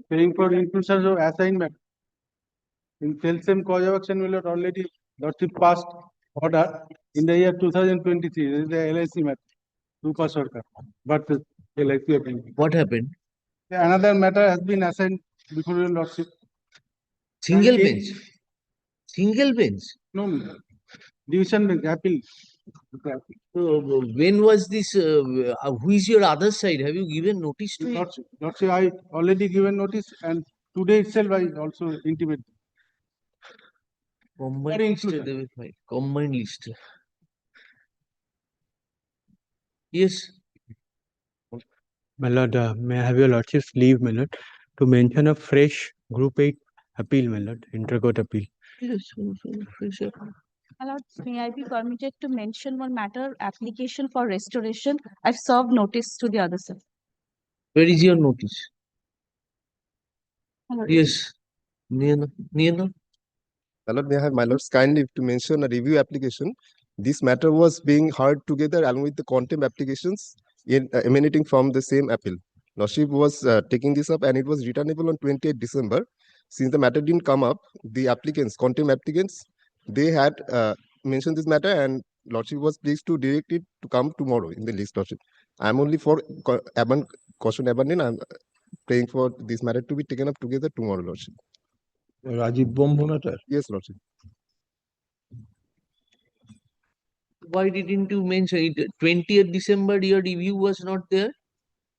Paying for inclusion of assignment. In same cause of action will already Lordship passed order in the year 2023. This is the LIC matter. Rupa Sarkar. But LIC opinion. What happened? Another matter has been assigned before your Lordship. Single And bench. Single bench. No, division bench, appeal. So when was this? Who is your other side? Have you given notice to it? Lordship, I already given notice, and today itself I also intimate. Combined list. Combined list. Yes. My lord, may I have your lordship's leave, my lord, to mention a fresh Group 8 appeal, my lord, intercourt appeal. Yes. My lord, may I be permitted to mention one matter, application for restoration? I've served notice to the other side. Where is your notice? My lord. Yes. Near. My lord, may I have my lord's kind leave to mention a review application. This matter was being heard together along with the contempt applications emanating from the same appeal. Lordship was taking this up and it was returnable on 28th December. Since the matter didn't come up, the applicants, contempt applicants, they had mentioned this matter and Lordship was pleased to direct it to come tomorrow in the list, Lordship. I'm only for caution abandon. I'm praying for this matter to be taken up together tomorrow, Lordship. Rajiv Bombo matter? Yes, Lordship. Why didn't you mention it? 20th December, your review was not there?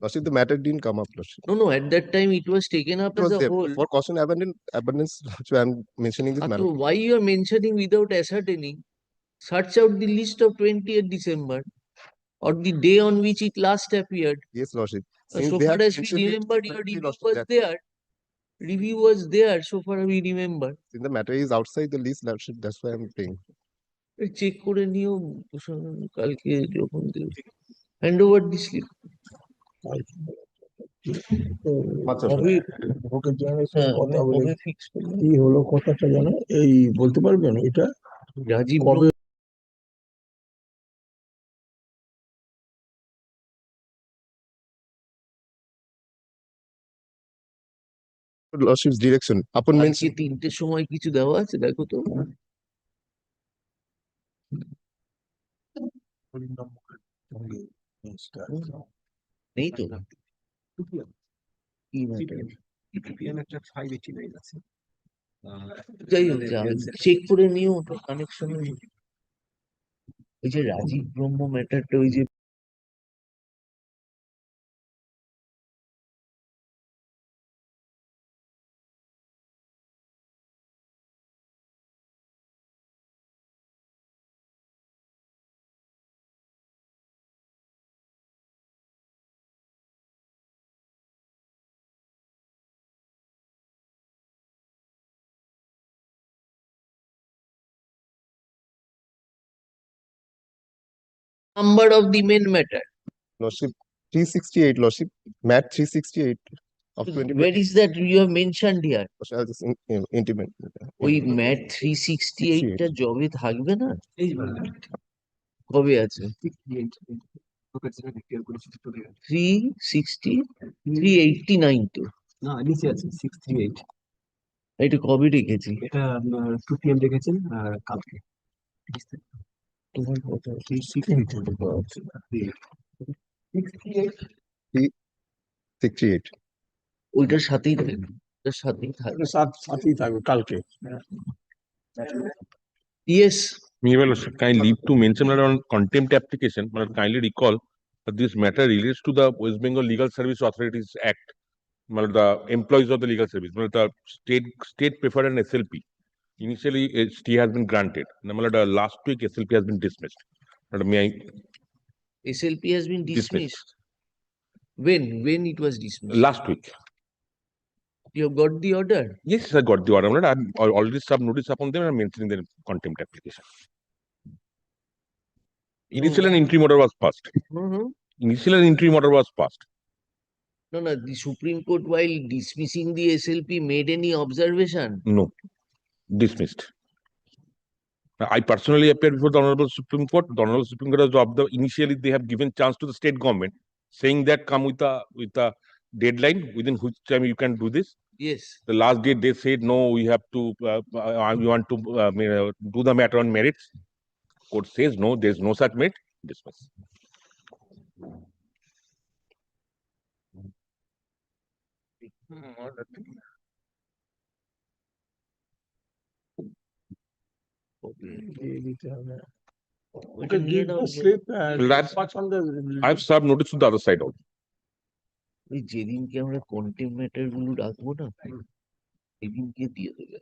Lordship, the matter didn't come up, Lordship. No, at that time it was taken up as a whole. For caution abundance, Lordship, I'm mentioning this matter. So why you are mentioning without ascertaining? Search out the list of 20th December or the day on which it last appeared. Yes, Lordship. So far as we remember, your review was there. Review was there, so far we remember. Since the matter is outside the list, Lordship, that's why I'm saying. Check করে নিও কালকে যখন hand over this কি হলো কথাটা জানো এই বলতে পারবেন এটা রাজীব কবে Lordship's direction. Upon mention. 3টের সময় কিছু দেওয়া আছে দেখো তো। নেই তো যাই হোক চেক করে নিও ওটা কানেকশন। ওই যে রাজীব ব্রহ্ম ম্যাটারটা ওই যে number of the main matter. Lordship, 368, Lordship. Mat 368 of 20. Where is that you have mentioned here? I'll just intimate. ওই ম্যাট 368 টা জবে থাকবে না? কবে আছে? 360 389 তো না নিচে আছে 638। এটা কবে রেখেছি? এটা 2 PM রেখেছেন কালকে। তোমার কথা 68 ওইটার সাথেই থাকবে, ওটার সাথেই থাকবে, সাথেই থাকবে কালকে। Yes. Meanwhile, kindly leave to mention that on contempt application, but kindly recall that this matter relates to the West Bengal Legal Service Authorities Act, the employees of the legal service, the state preferred an SLP. Initially, a stay has been granted. The last week, SLP has been dismissed. May I? SLP has been dismissed. When it was dismissed? Last week. You have got the order? Yes, I got the order. I'm already sub notice upon them and I'm mentioning the contempt application. Initial and interim order was passed. Initial and interim order was passed. No, the Supreme Court, while dismissing the SLP, made any observation? No, dismissed. I personally appeared before the Honorable Supreme Court. The Honorable Supreme Court has initially they have given chance to the state government, saying that come with a deadline within which time you can do this? Yes. The last date they said no, we have to. We want to do the matter on merits. Court says no, there is no such merit. Dismiss. দিয়ে দিতে হবে। ওইটা Okay, নিয়ে give now the গিয়ে। slip and Well, that's- pass on the. I've served notice to the other side also. ওই যেদিনকে আমরা contempt matter গুলো রাখবো না সেদিনকে দিয়ে দেবে।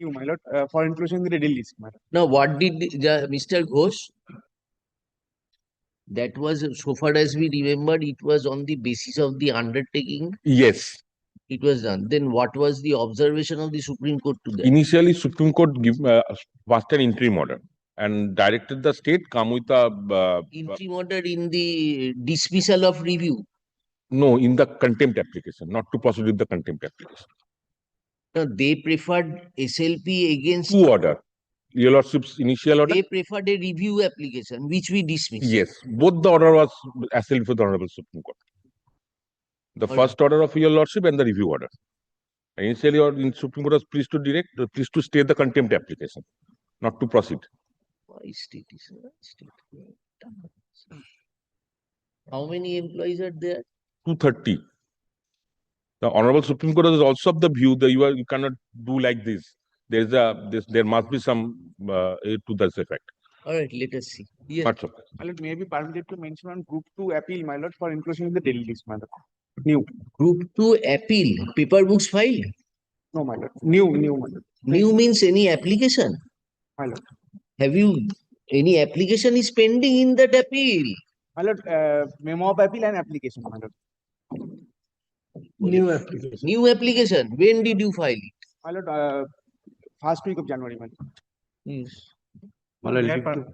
You, my lord, for inclusion in the ready list, my lord. Now, what did Mr. Ghosh? That was, so far as we remember, it was on the basis of the undertaking Yes. it was done. Then what was the observation of the Supreme Court to that? Initially, Supreme Court passed an interim order and directed the state come with a Interim order in the dismissal of review. no, in the contempt application, not to proceed with the contempt application. No, they preferred SLP against. Two order. Your Lordship's initial order. They preferred a review application, which we dismissed. Yes, both the order was assailed for the Honorable Supreme Court. The Order. first order of Your Lordship and the review order. Initially, in Supreme Court was pleased to stay the contempt application, not to proceed. Why state is state? How many employees are there? 230. The Honorable Supreme Court is also of the view that you cannot do like this. There must be some aid to this effect. All right, let us see. Yes. But okay. My lord, may I be permitted to mention on group 2 appeal, my lord, for inclusion in the daily list, my lord. New. Group 2 appeal, paper books filed. No, my lord. New, my lord. New means any application. My lord. Have you any application is pending in that appeal? My lord, memo of appeal and application, my lord. New application. New application. When did you file it? My lord, first week of January, my lord. Yes. Yes.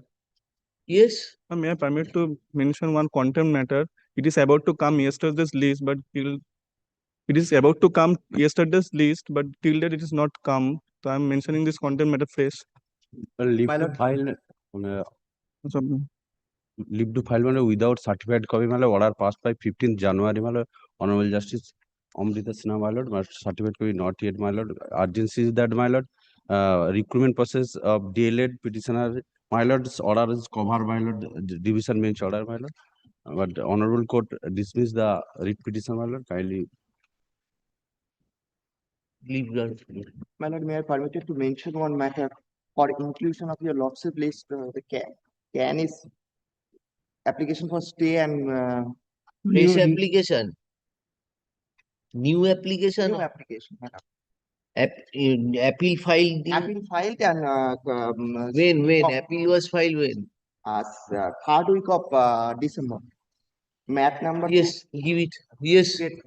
Yes. May I permit to mention one contempt matter? It is about to come yesterday's list, but till it is about to come yesterday's list, but till date it is not come. So I am mentioning this contempt matter fresh. Leave My to lord. file So, leave to file without certified copy order passed by 15th January Honorable Justice Amrita Sinha, my lord, but certified copy not yet, my lord. Urgency is that, my lord, recruitment process of delayed petitioner, my lord's order is covered, my lord, division bench order, my lord. But Honorable Court dismiss the writ petition, my lord, kindly. Leave guard. My lord, may I permitted to mention one matter for inclusion of your lordship list, the can is application for stay and Fresh new application. New application. new application. My lord. Appeal filed. Appeal filed and When? of- Appeal was filed when? third week of December. Map number. Yes, give it. Yes. Great.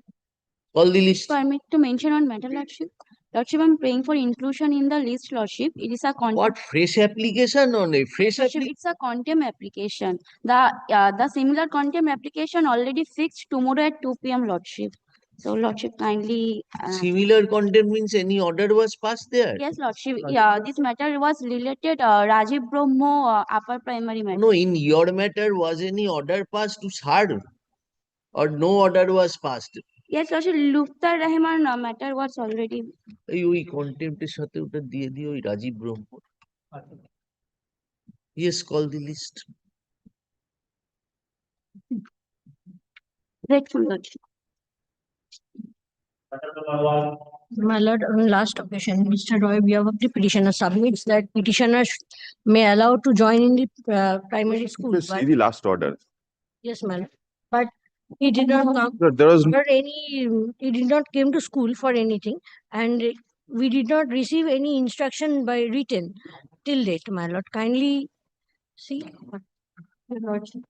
Call the list. Permit to mention on matter, Lordship. Lordship, I'm praying for inclusion in the list, Lordship. It is a contempt. What fresh application on a fresh Lordship, application? it's a contempt application. The similar contempt application already fixed tomorrow at 2 p.m. Lordship. So Lordship kindly. Similar content means any order was passed there. Yes, Lordship. Yeah, this matter was related Rajiv Brahmo upper primary matter. No, in your matter was any order passed to serve or no order was passed? Yes, Lordship. Luftar Rahman matter was already. ওই কন্টেম্পটের সাথে ওটা দিয়ে দিও ওই রাজীব ব্রহ্ম। Yes, call the list. Grateful, Lordship. My lord, on last occasion, Mr. Roy, behalf of the petitioner submits that petitioner may allow to join in the primary school. But, See the last order. yes, my lord. But he did not come There was for any, he did not came to school for anything, and we did not receive any instruction by written till date, my lord. Kindly see. Your lordship.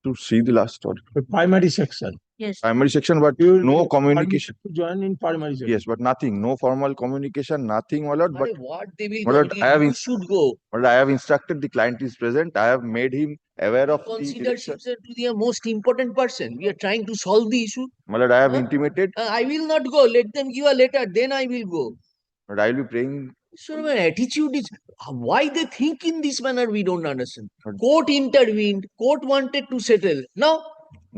to see the last order. The primary section. Yes. Primary section, but You no are communication. permitted to join in primary section. Yes, but nothing, no formal communication, nothing, my lord. But Arey, what they will my lord, communicate, you should go. but I have instructed the client is present. I have made him aware of the Consider direction. himself to be a most important person. We are trying to solve the issue. My lord, I have Huh? intimated, I will not go. Let them give a letter, then I will go. but I will be praying. Sort of an attitude is why they think in this manner. We don't understand. But Court intervened. Court wanted to settle. Now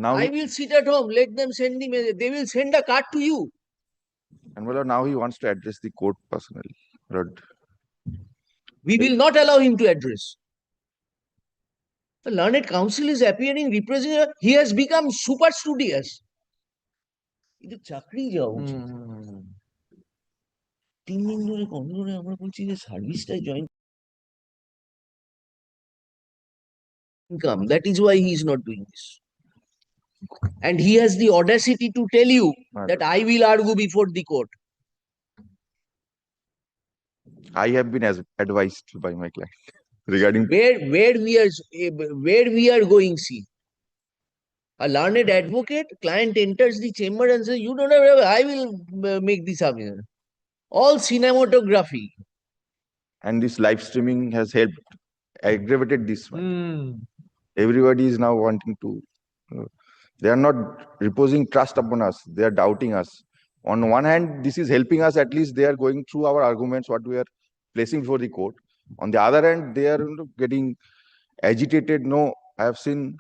now, I will sit at home. Let them send the message. They will send a card to you. and my lord, now he wants to address the court personally. My lord, We will not allow him to address. The learned counsel is appearing, representing. He has become super studious. কিন্তু চাকরি যাওয়া উচিত 3 দিন ধরে কত ধরে আমরা বলছি যে সার্ভিসটাই join income. That is why he is not doing this. And he has the audacity to tell you that I will argue before the court. I have been advised by my client regarding Where we are going, see. A learned advocate, client enters the chamber and says, you don't have, I will make this argument. All cinematography. and this live streaming has helped aggravated this one. Everybody is now wanting to, they are not reposing trust upon us. They are doubting us. On one hand, this is helping us. At least they are going through our arguments, what we are placing before the court. On the other hand, they are getting agitated. No, I have seen,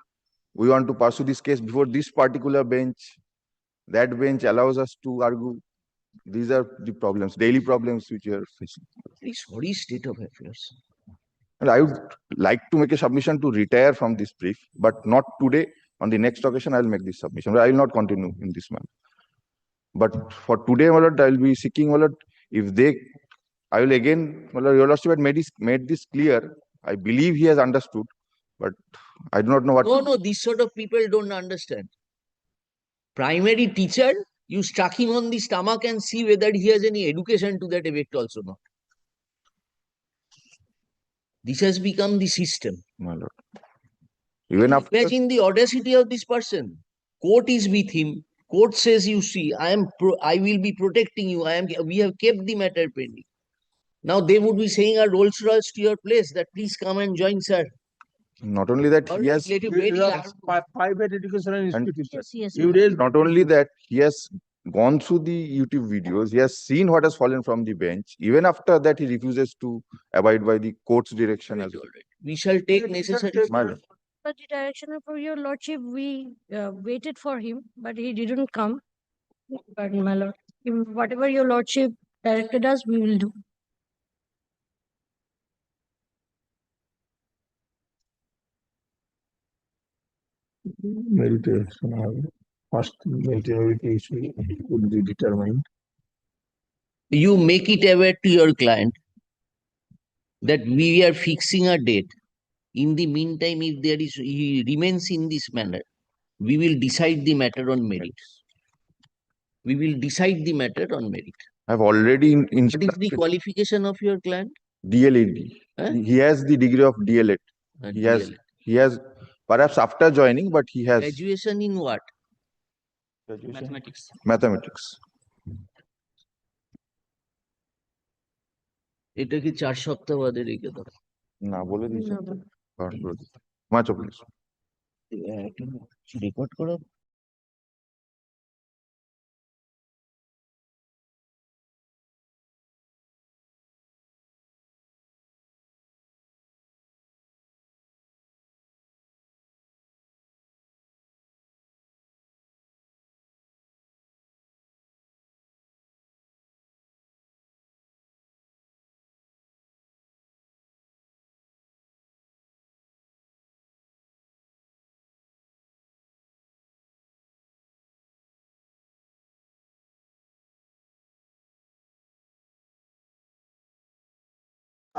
we want to pursue this case before this particular bench. That bench allows us to argue. These are the problems, daily problems which we are facing. Very sorry state of affairs. And I would like to make a submission to retire from this brief, but not today. On the next occasion, I will make this submission. I will not continue in this manner. But for today, my lord, I will be seeking, my lord, if they, I will again, my lord, your lordship had made this clear. I believe he has understood, but I do not know what. No, these sort of people don't understand. Primary teacher, you struck him on the stomach and see whether he has any education to that effect also not. This has become the system. My lord. Even after, imagine the audacity of this person. Court is with him. Court says, you see, I will be protecting you. We have kept the matter pending. Now they would be saying a Rolls Royce to your place that please come and join, sir. not only that, he has Private educational institutions. Yes. You raised not only that, he has gone through the YouTube videos. He has seen what has fallen from the bench. Even after that, he refuses to abide by the court's direction as well. We shall take necessary. My lord. But the direction for your lordship, we waited for him, but he didn't come. But my lord, whatever your lordship directed us, we will do. meditation. First, materiality issue would be determined. You make it aware to your client that we are fixing a date. In the meantime, if he remains in this manner, we will decide the matter on merit. We will decide the matter on merit. I've already What is the qualification of your client? DLED. Huh? He has the degree of DLED. He has perhaps after joining, but he has Graduation in what? mathematics. এটা কি 4 সপ্তাহ বাদে রেখে দাও না বলে দিয়েছি much obliged. Record করো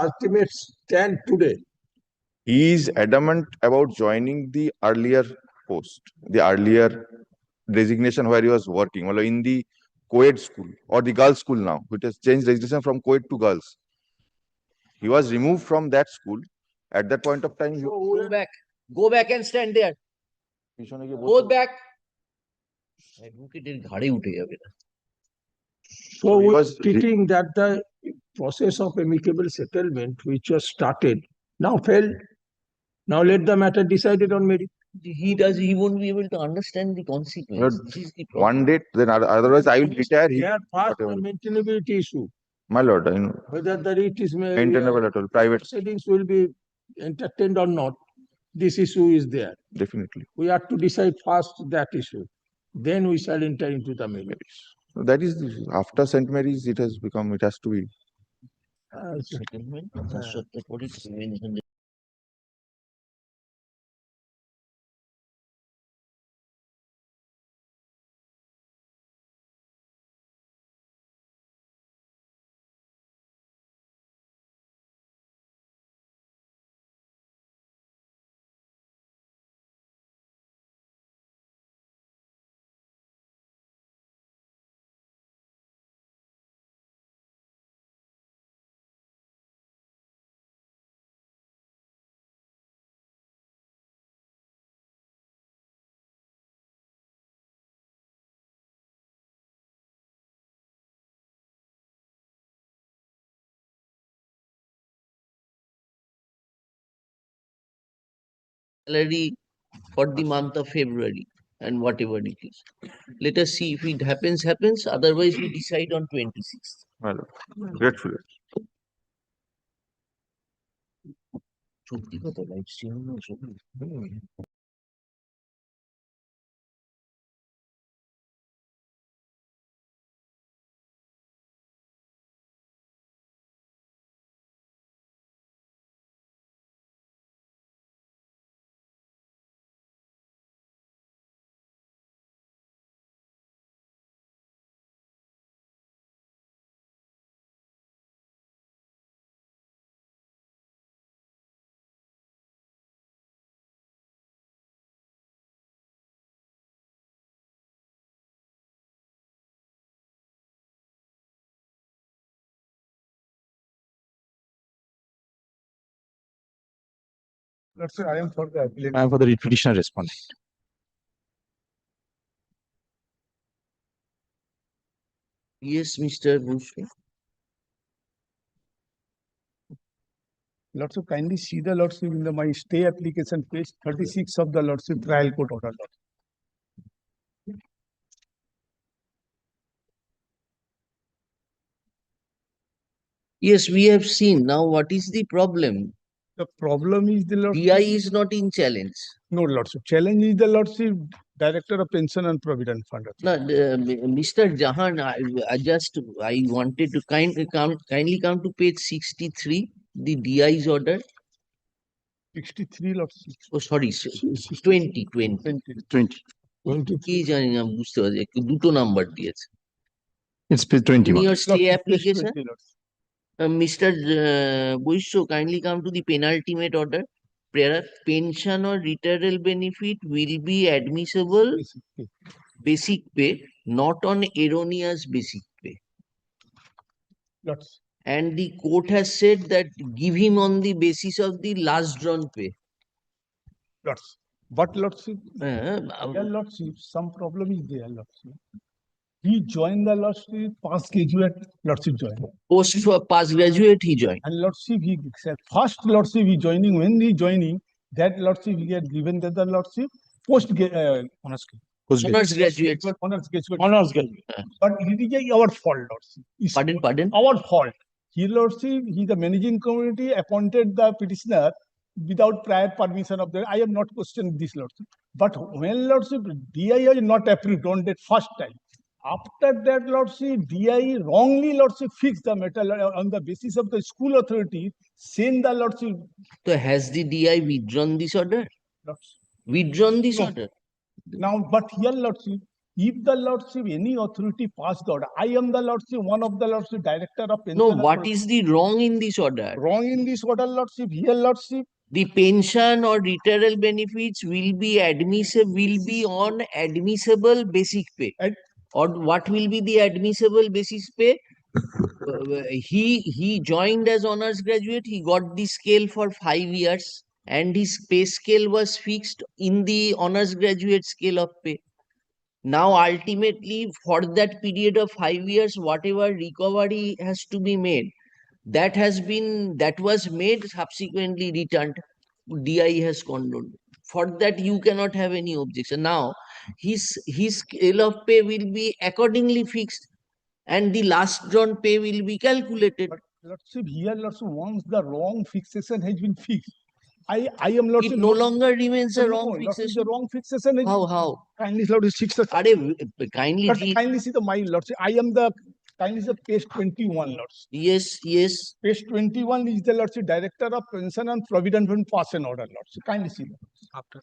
Ultimate stand today. He is adamant about joining the earlier post, the earlier designation where he was working, well, in the co-ed school or the girls' school now, which has changed designation from co-ed to girls. He was removed from that school. At that point of time, go back and stand there. পিছনে গিয়ে Go বসে back. Advocate ঘাড়ে উঠে যাবে না। So he we was are treating that the process of amicable settlement which was started now failed. Now let the matter decided on merit. He won't be able to understand the consequence. This is the problem. one date, then otherwise I will retire. He, Here first the whatever. maintainability issue, My lord, I know, whether the writ is maintainable at all, private, proceedings will be entertained or not. This issue is there. definitely. We have to decide first that issue. Then we shall enter into the merits. So that is after St. Mary's, it has to be. Settlement, তার সত্ত্বে পরে 700 salary for the month of February and whatever it is. Let us see if it happens, happens. Otherwise, we decide on 26th. My lord, grateful. সত্যি কথা live stream Let's say I am for the applicant. I am for the petitioner respondent. Yes, Mr. Bush. Lordship, kindly see the Lordship in the my stay application page 36 of the Lordship trial court order. Yes, we have seen. Now, what is the problem? The problem is the Lordship. DI is not in challenge. No, Lordship. Challenge is the Lordship Director of Pension and Provident Fund. No, Mr. Jahan, I wanted to kindly come to page 63, the DI's order. 63 Lordship. Oh, sorry, 20. কি জানি না বুঝতে পারছি একটু দুটো number দিয়েছে It's page 21. In your stay Lordship, page application, 20, Lordship. Mr. Buisho, kindly come to the penultimate order. Pension or retirement benefit will be admissible basic pay, not on erroneous basic pay. Lordship. And the court has said that give him on the basis of the last drawn pay. Lordship. But Lordship, Uh, yeah, Lordship, some problem is there, Lordship. He joined the Lordship, past graduate, Lordship joined. Post for past graduate, he joined. And Lordship, he said, first Lordship, he joining, when he joining, that Lordship, he had given that the Lordship, honors graduate. Honors graduate. Honors graduate. But it is our fault, Lordship. It's Pardon? our fault. He, Lordship, he, the managing committee, appointed the petitioner without prior permission of the, I have not questioned this, Lordship. But when Lordship, DI is not approved on that first time. After that, Lordship, DI wrongly, Lordship, fixed the matter on the basis of the school authority, send the Lordship. So has the DI withdrawn this order? Lordship. Withdrawn this No. order? Now, but here, Lordship, if the Lordship, any authority passed the order, I am the Lordship, one of the Lordship, Director of Pension. No, and what Provident. is the wrong in this order? Wrong in this order, Lordship, here, Lordship, The pension or retirement benefits will be on admissible basic pay. And- Or what will be the admissible basis pay? He joined as honors graduate. He got the scale for 5 years. and his pay scale was fixed in the honors graduate scale of pay. Now, ultimately, for that period of 5 years, whatever recovery has to be made, that was made, subsequently returned. DI has condoned. For that, you cannot have any objection. Now, his scale of pay will be accordingly fixed, and the last drawn pay will be calculated. But Lordship, here Lordship, once the wrong fixation has been fixed, I am It Lordship no not. longer remains a No, wrong Lordship, fixation. the wrong fixation is. How? Kindly Lordship, fixation. Kindly Lordship, kindly see the my Lordship. I am the kindly see page 21 Lordship. Yes. Page 21 is the Lordship Director of Pension and Provident Fund pass an order Lordship. Kindly see that. After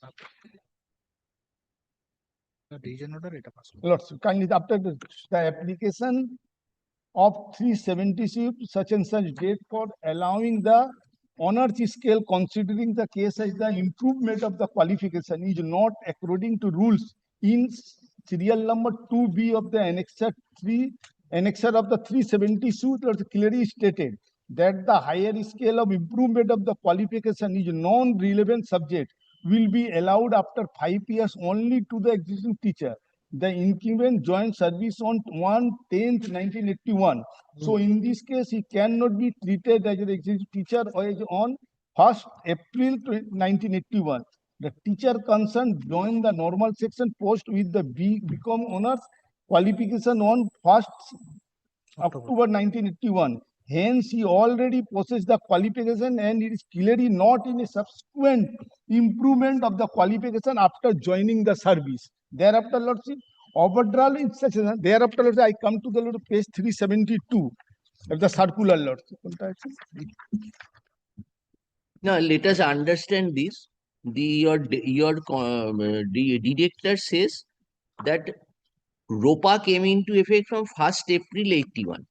the region order, it pass. Lordship, kindly after the application of 370 such and such date for allowing the honors scale considering the case as the improvement of the qualification is not according to rules in serial number 2B of the annexure of the 370 suit clearly stated that the higher scale of improvement of the qualification is non-relevant subject will be allowed after 5 years only to the existing teacher. The incumbent joined service on 1/10/1981. So in this case, he cannot be treated as an existing teacher or as on 1st April 1981. The teacher concerned joined the normal section post with the become honors qualification on 1st October 1981. Hence, he already possessed the qualification and it is clearly not in a subsequent improvement of the qualification after joining the service. Thereafter, Lordship, overdrawn instruction. Thereafter, Lordship, I come to the Lord page 372 of the circular, Lordship. Now, let us understand this. Your director says that ROPA came into effect from 1st April 81.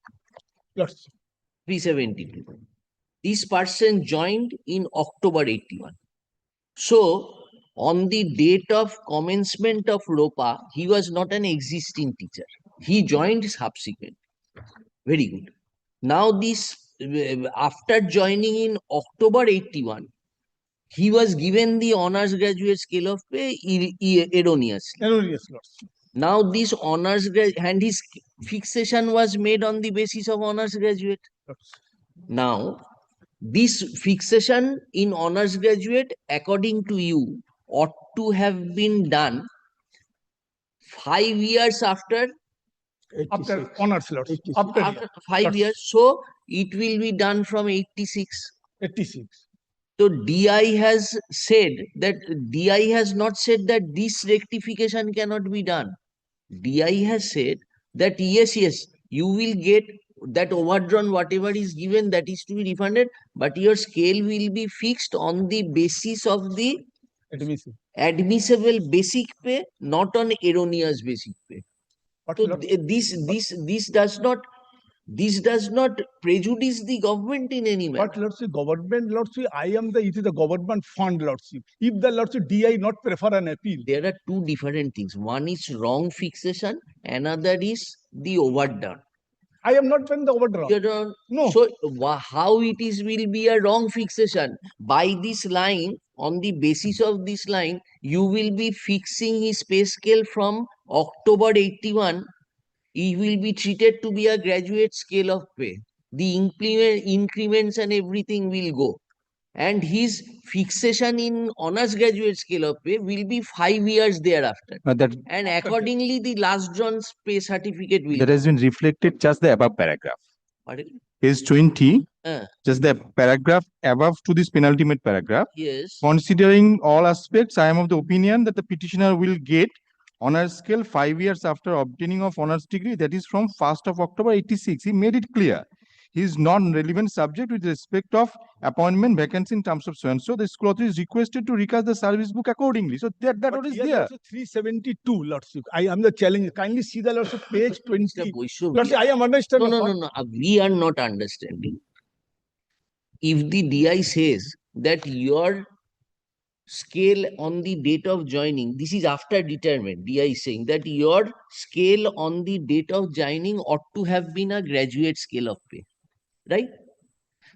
Yes. 372. This person joined in October 81. So, on the date of commencement of ROPA, he was not an existing teacher. He joined subsequent. Very good. Now, after joining in October 81, he was given the honors graduate scale of pay erroneously. Erroneous, Lordship. Now, this honors and his fixation was made on the basis of honors graduate. Now, this fixation in honors graduate, according to you, ought to have been done 5 years after. After honors, Lordship. After 5 years. So, it will be done from 86. 86. So, DI has said that DI has not said that this rectification cannot be done. DI has said that yes, you will get that overdrawn, whatever is given, that is to be refunded, but your scale will be fixed on the basis of the admissible basic pay, not on erroneous basic pay. But so this does not prejudice the government in any manner. But Lordship, government, Lordship, it is the government fund, Lordship. If the Lordship DI not prefer an appeal. There are two different things. One is wrong fixation, another is the overdone. I am not saying the overdrawn. No. So how it will be a wrong fixation? By this line, on the basis of this line, you will be fixing his pay scale from October 81. He will be treated to be a graduate scale of pay. The increments and everything will go. And his fixation in honors graduate scale of pay will be 5 years thereafter. And accordingly, the last drawn pay certificate will. That has been reflected just the above paragraph. Pardon? Page 20, just the paragraph above to this penultimate paragraph. Yes. Considering all aspects, I am of the opinion that the petitioner will get honors scale 5 years after obtaining of honors degree, that is from 1st of October 86. He made it clear. He is non-relevant subject with respect of appointment vacancy in terms of so and so. The school authority is requested to recast the service book accordingly. So that what is there. 372, Lordship. I am the challenge. Kindly see the Lordship page 20. Lordship, I am understanding. No. We are not understanding. If the DI says that your scale on the date of joining, this is after determined. DI is saying that your scale on the date of joining ought to have been a graduate scale of pay. Right?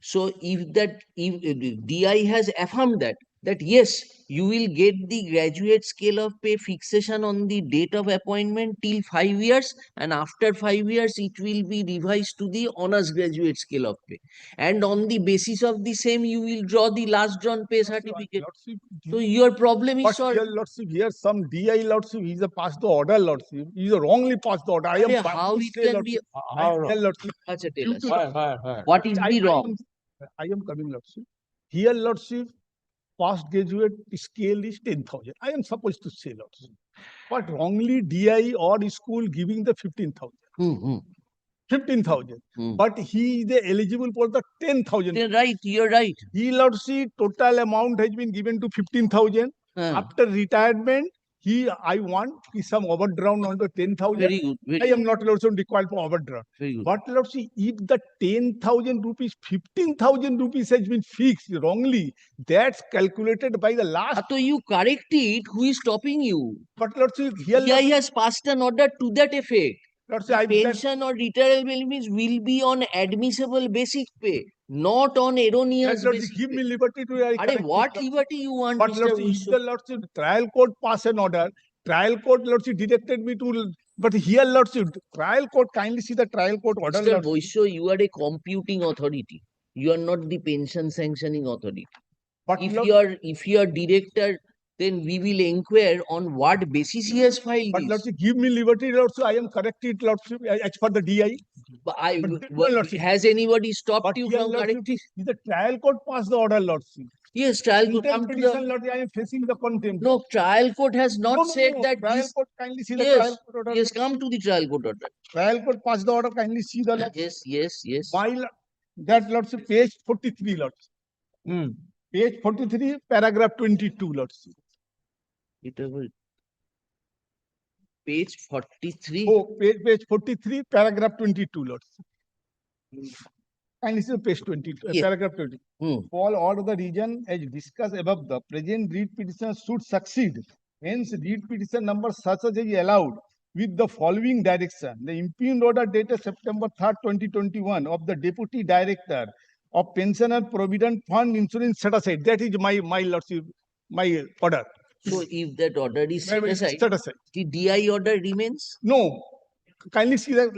So if DI has affirmed that that yes, you will get the graduate scale of pay fixation on the date of appointment till 5 years, and after 5 years it will be revised to the honors graduate scale of pay, and on the basis of the same you will draw the last drawn pay certificate. So your problem is But solved. here, Lordship, here some DI, Lordship, he's a passed the order, Lordship. He's a wrongly passed the order. I am Arey, bound how to it say, can Lordship. be Here, Lordship, Acha, tell us. Hi. What is the wrong? I am coming, Lordship. Here, Lordship, postgraduate scale is 10,000. I am supposed to say, Lordship. But wrongly DI or school giving the 15,000. 15,000. But he is eligible for the 10,000. Right, you're right. He, Lordship, total amount has been given to 15,000. After retirement, I want some overdrawn on the 10,000. Very good. I am not also required for overdrawn. Very good. But Lordship, if the 10,000 rupees, 15,000 rupees has been fixed wrongly, that's calculated by the last. So you correct it, who is stopping you? But Lordship, here DI has passed an order to that effect. Lordship, Pension or retirement benefits will be on admissible basic pay, not on erroneous basic give pay. me liberty to. Arey, what liberty you want, But Mr. Lordship, if Vishnu? the Lordship trial court pass an order, trial court Lordship directed me to. But here, Lordship, trial court kindly see the trial court order. Mr. Lordship. Boisho, you are a computing authority. You are not the pension sanctioning authority. But if your director, then we will inquire on what basis he has filed But this. Lordship, give me liberty, Lordship. I am corrected, Lordship, as per the DI. Has anybody stopped you from Lordship, correcting? the trial court passed the order, Lordship. Yes, trial court. Contempt petition, Lordship, I am facing the contempt. No, trial court has not said that trial this. court kindly see the Yes, trial court order. yes, come to the trial court order. Trial court passed the order, kindly see the Lordship. Yes. That Lordship, page 43, Lordship. Page 43, paragraph 22, Lordship. Page 43. Oh, page 43, paragraph 22, Lordship. Kindly see page 22, Yes. paragraph 20. All order the region as discussed above, the present read petition should succeed. Hence, read petition number such as is allowed with the following direction. The impugned order dated September 3rd, 2021 of the Deputy Director of Pensioner Provident Fund Insurance set aside. That is my Lordship, my order. So if that order is set aside, Set aside. the DI order remains? No. Kindly see that.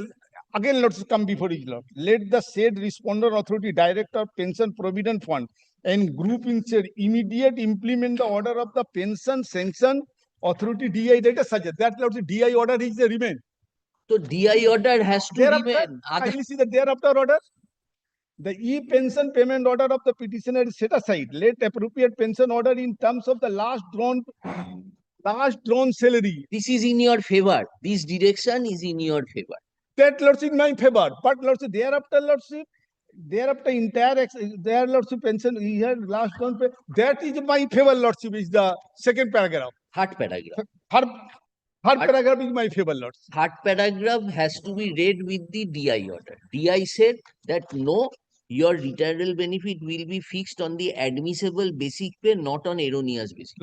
Again, let's come before each Lord. Let the said responder authority, Director of Pension Provident Fund and group in said immediate implement the order of the pension sanction authority DI data suggest. That Lordship, DI order is the remain. So DI order has to remain. Kindly see the thereafter order. The e-pension payment order of the petitioner is set aside. Let appropriate pension order in terms of the last drawn salary. This is in your favor. This direction is in your favor. That Lordship in my favor. But Lordship, thereafter entire their Lordship pension he had last drawn pay. That is my favor, Lordship, is the second paragraph. Third paragraph. Third paragraph is my favor, Lordship. Third paragraph has to be read with the DI order. DI said that no, your retirement benefit will be fixed on the admissible basic pay, not on erroneous basic.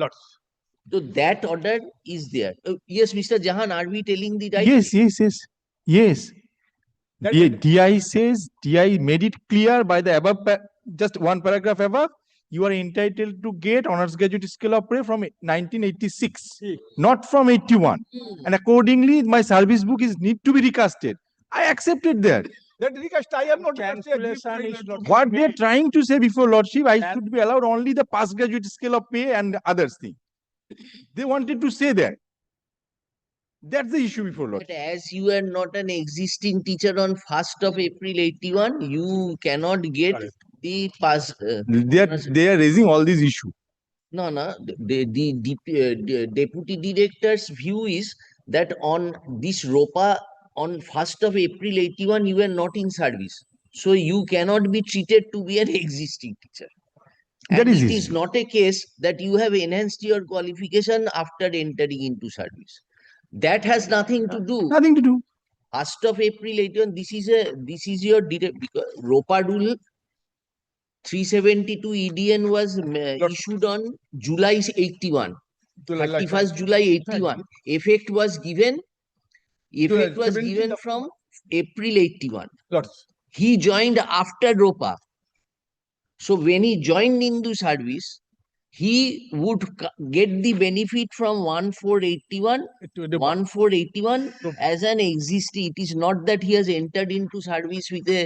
So that order is there. Yes, Mr. Jahan, are we telling the right? Yes. DI says, DI made it clear by the above, just one paragraph above, you are entitled to get honors graduate scale of pay from 1986, not from 81. And accordingly, my service book is need to be recasted. I accepted that. That recast, I am not What they are trying to say before Lordship, I should be allowed only the past graduate scale of pay and others thing. They wanted to say that. That's the issue before Lordship. But as you are not an existing teacher on 1st of April 81, you cannot get the pass. They are raising all these issues. No. The deputy director's view is that on this ROPA on 1st of April 81, you were not in service. So you cannot be treated to be an existing teacher. And it is not a case that you have enhanced your qualification after entering into service. That has nothing to do. Nothing to do. 1st of April 81, this is your direct, because ROPA rule 372 EDN was issued on July 81. 31st July 81. Effect was given from April 81. He joined after ROPA. So when he joined into service, he would get the benefit from 1481, 1481 as an existing. It is not that he has entered into service with a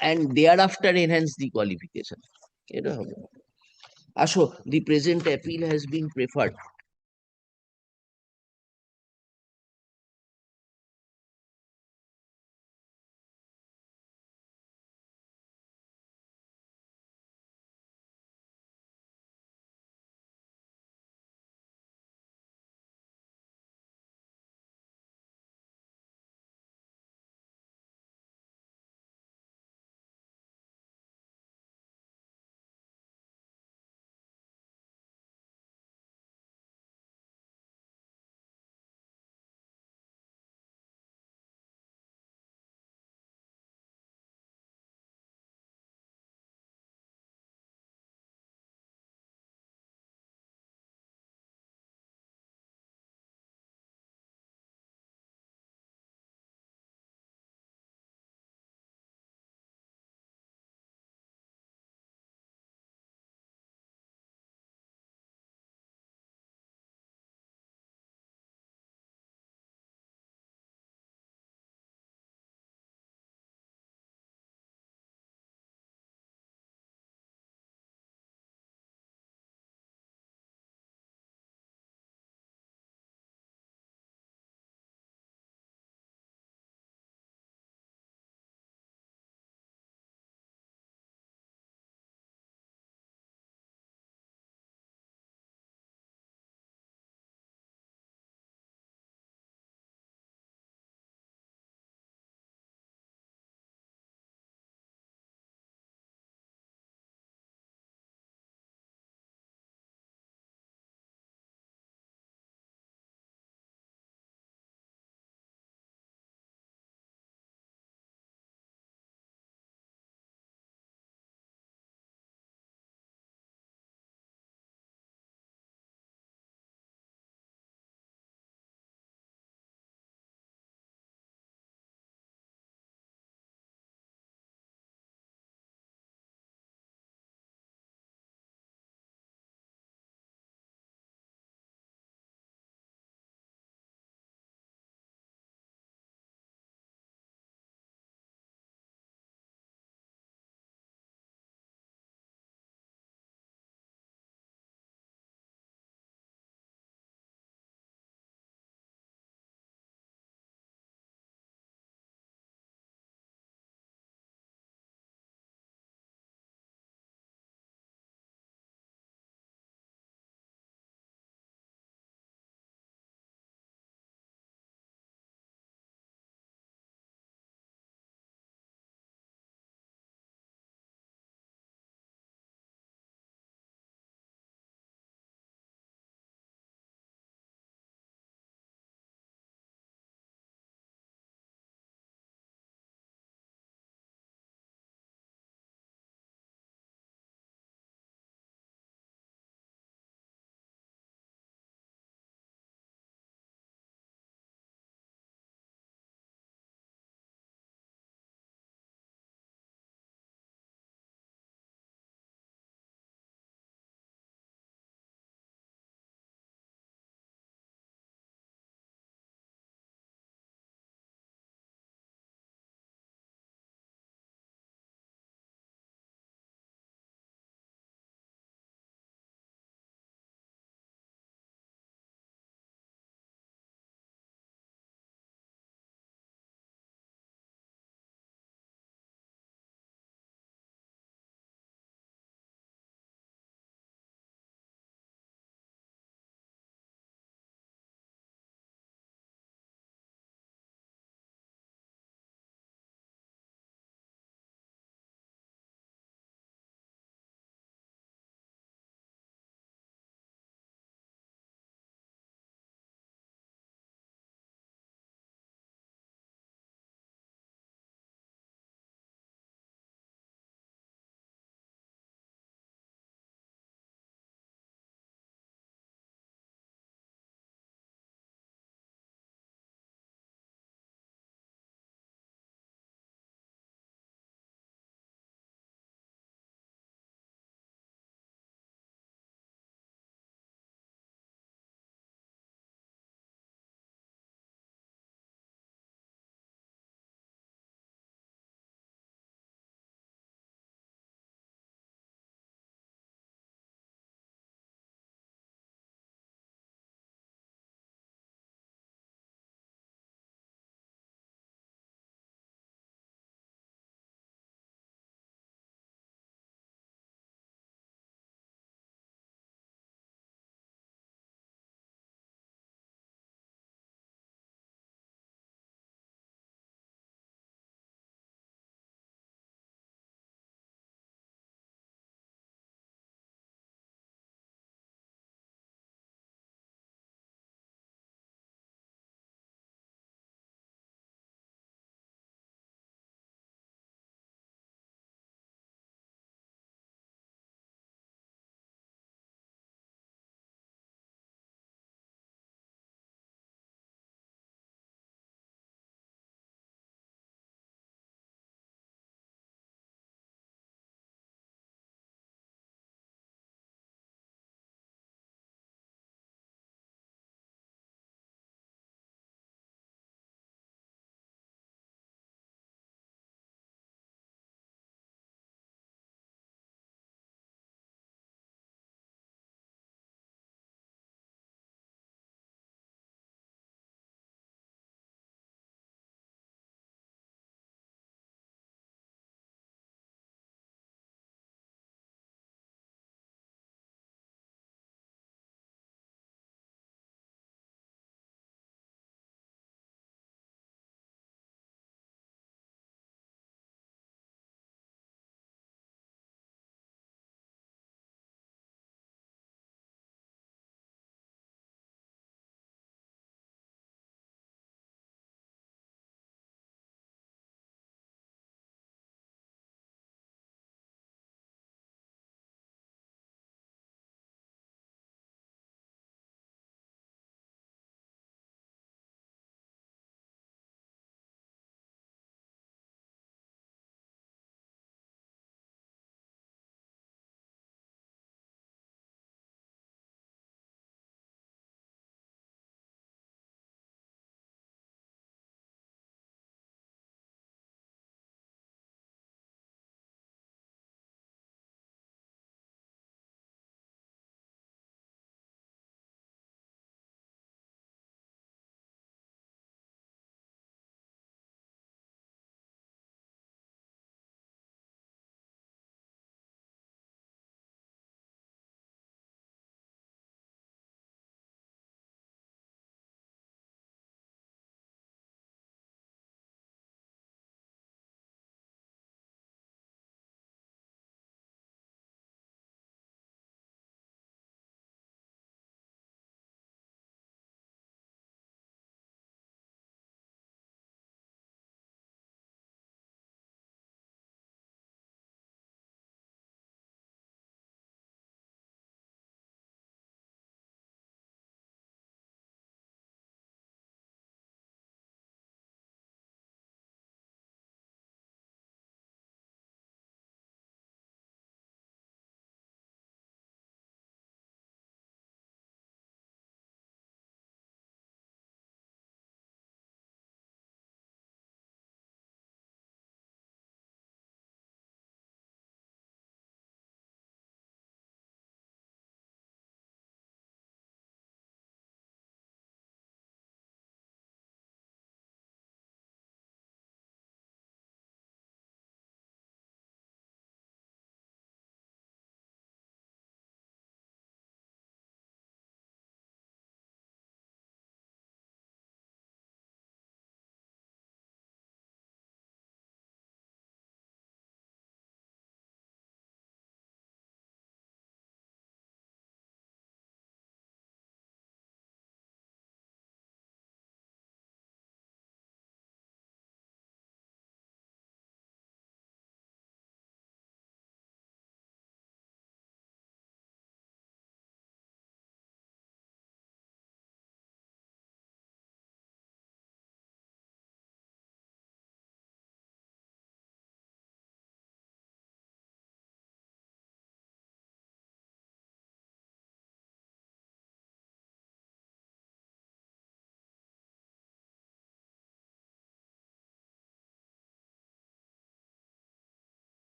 and thereafter enhance the qualification. এটা হবে না। আসো, the present appeal has been preferred.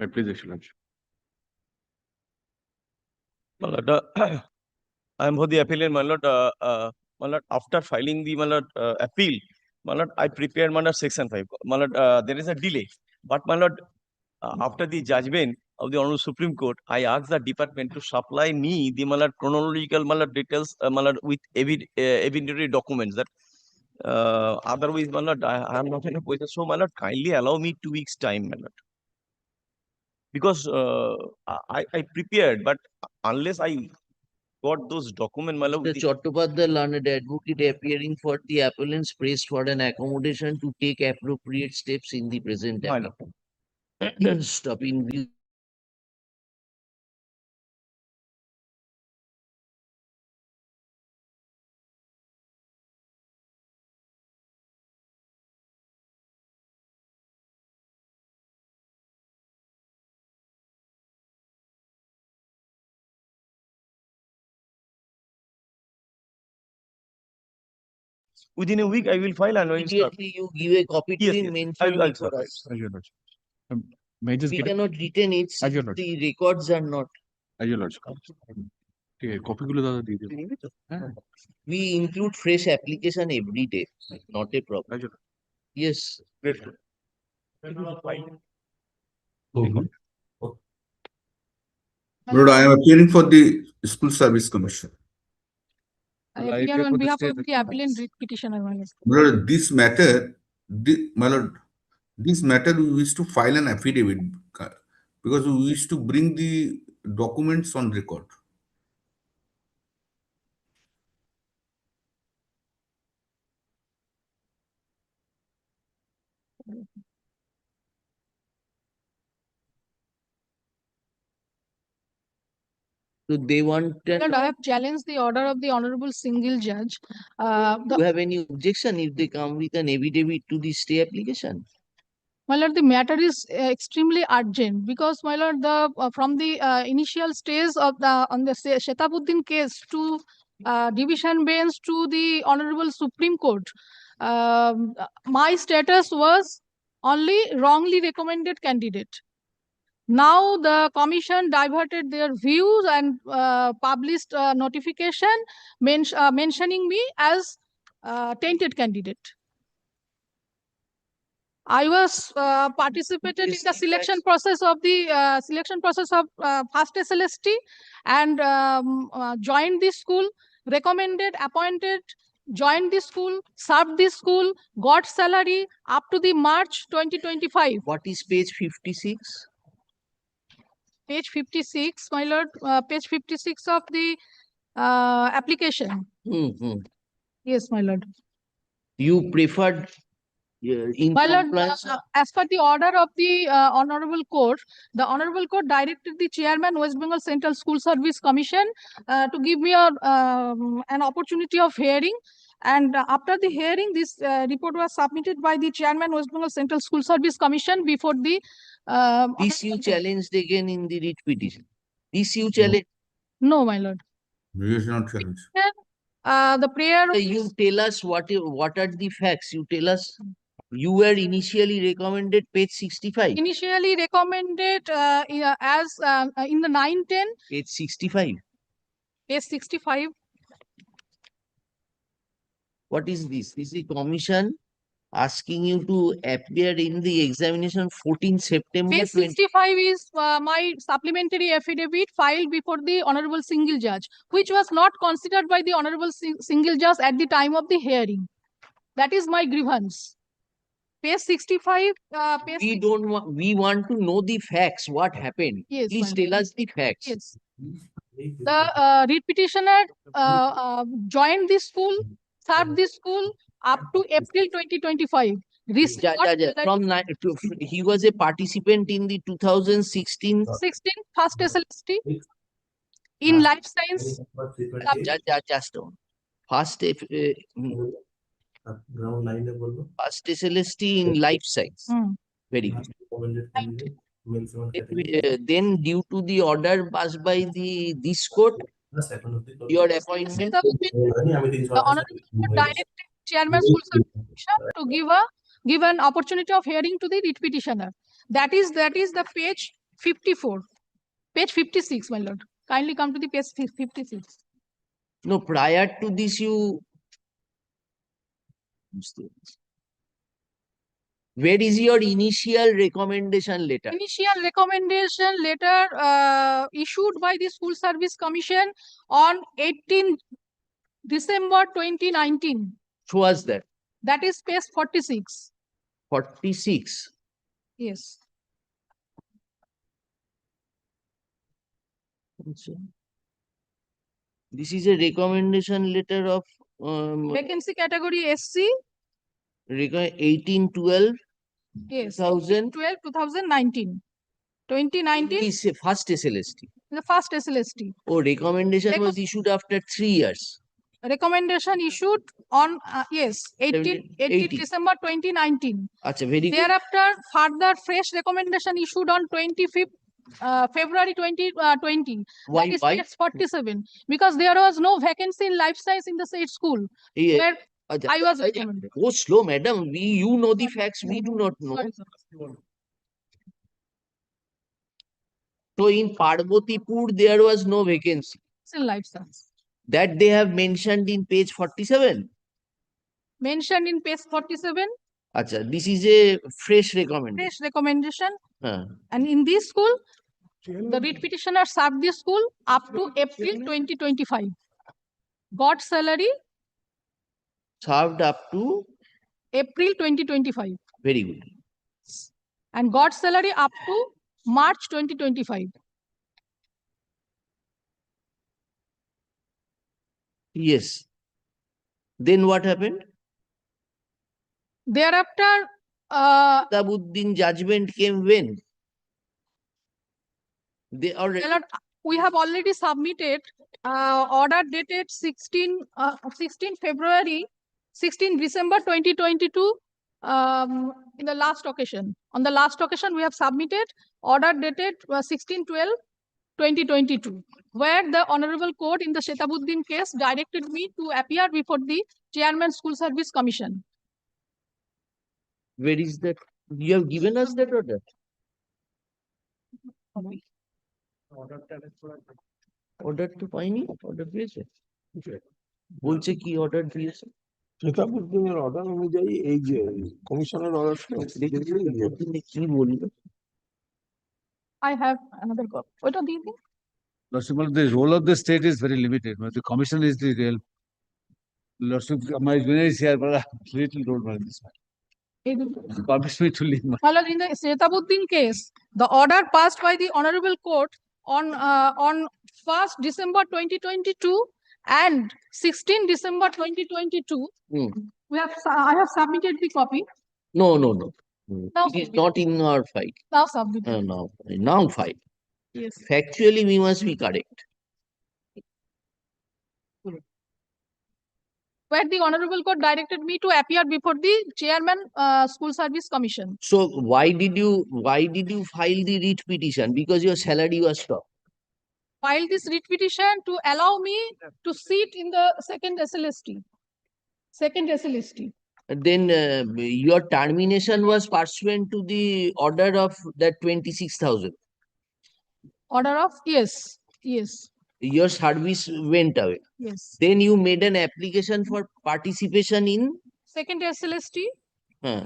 Please, Excellence. My lord, I am for the appellant, my lord, after filing the appeal, my lord, I prepared section 5. My lord, there is a delay. But my lord, after the judgment of the Honorable Supreme Court, I asked the department to supply me the chronological details with evidentiary documents that otherwise, my lord, I am not in a position. So, my lord, kindly allow me 2 weeks time, my lord. Because I prepared, but unless I got those documents, my lord. The Chattopadhyay learned advocate appearing for the appellants pressed for an accommodation to take appropriate steps in the present appeal. Stop in view. Within a week, I will file and I will start. Immediately you give a copy to Yes, him, yes. mention I'll it for us. As your lordship. May I just We get a- cannot retain it As your since lordship. the records are not. As your lordship. ঠিক আছে, কপিগুলো দাদা দিয়ে দিও। হ্যাঁ। We include fresh application every day, not a problem. Yes. Great. Lord, I am appearing for the School Service Commission. I appear on behalf of the appellant petitioner, my lord. Lord, this matter, my lord, this matter we wish to file an affidavit because we wish to bring the documents on record. So they want. Lord, I have challenged the order of the honorable single judge. Do you have any objection if they come with an affidavit to the stay application? My lord, the matter is extremely urgent because, my lord, the from the initial stage of the on the Shetabuddin case to division bench to the honorable Supreme Court, my status was only wrongly recommended candidate. Now the commission diverted their views and published a notification mentioning me as tainted candidate. I was participated in the selection process of first SLST and joined the school, recommended, appointed, joined the school, served the school, got salary up to the March 2025. What is page 56? Page 56, my lord, page 56 of the application. Yes, my lord. You preferred in My lord, compliance. as per the order of the Honorable Court, the Honorable Court directed the Chairman, West Bengal Central School Service Commission to give me an opportunity of hearing. And after the hearing, this report was submitted by the Chairman, West Bengal Central School Service Commission before the. This you challenged again in the writ petition. This you challenge. No, my lord. This is not challenge. The prayer. You tell us what are the facts. You tell us. You were initially recommended page 65. Initially recommended as in the 9-10. Page 65. Page 65. What is this? This is commission asking you to appear in the examination 14 September. Page 65 is my supplementary affidavit filed before the Honorable Single Judge, which was not considered by the Honorable Single Judge at the time of the hearing. That is my grievance. Page 65. We don't want. We want to know the facts. What happened? Yes, please tell us the facts. Yes. The writ petitioner joined the school, served the school up to April 2025. From he was a participant in the 2016 first SLST in life science. Just first first SLST in life science. Very good. Then due to the order passed by this court, your appointment. The Honorable Court directed Chairman School Service to give an opportunity of hearing to the writ petitioner. That is the page 54, page 56, my lord. Kindly come to the page 56. No, prior to this, where is your initial recommendation letter? Initial recommendation letter issued by the School Service Commission on 18 December 2019. Show us that. That is page 46. 46. Yes. This is a recommendation letter of Vacancy category SC. 1812. Yes. 2000. 2019. 2019. Is a first SLST. The first SLST. Oh, recommendation was issued after 3 years. Recommendation issued on 18 December 2019. Achha, very good. Thereafter, further fresh recommendation issued on 25th February 2020. Why? That is Why? page 47. Because there was no vacancy in life science in the said school. Yeah. Where I was recommended. Go slow, madam. You know the facts. We do not know. Sorry, sir. So in Parbatipur, there was no vacancy. It's in life science. That they have mentioned in page 47. Mentioned in page 47. Achha, this is a fresh recommendation. Fresh recommendation. And in this school, the writ petitioner served this school up to April 2025. Got salary. Served up to April 2025. Very good. And got salary up to March 2025. Yes. Then what happened? Thereafter, Tabuddin judgment came when? They already. We have already submitted order dated 16 December 2022 in the last occasion. On the last occasion, we have submitted order dated 16/12/2022, where the Honorable Court in the Shetabuddin case directed me to appear before the Chairman School Service Commission. Where is that? You have given us that order. Order to পাইনি order দিয়েছে বলছে কি order দিয়েছে শতাব্দীর order অনুযায়ী এই যে কমিশনের অর্ডার কি বললো I have another copy. What are these? Lordship, the role of the state is very limited. The commission is the real. Lordship, my junior is here, but little role in this matter. Permits me to leave. Well, in the Shetabuddin case, the order passed by the Honorable Court on 1st December 2022 and 16 December 2022. I have submitted the copy. No. Now It is not in our file. Now submitted. Now file. Yes. Factually, we must be correct. Where the Honorable Court directed me to appear before the Chairman School Service Commission. So why did you file the writ petition? Because your salary was stopped. File this writ petition to allow me to sit in the second SLST. Then your termination was pursuant to the order of that 26,000. Order of yes. Your service went away. Yes. Then you made an application for participation in Second SLST.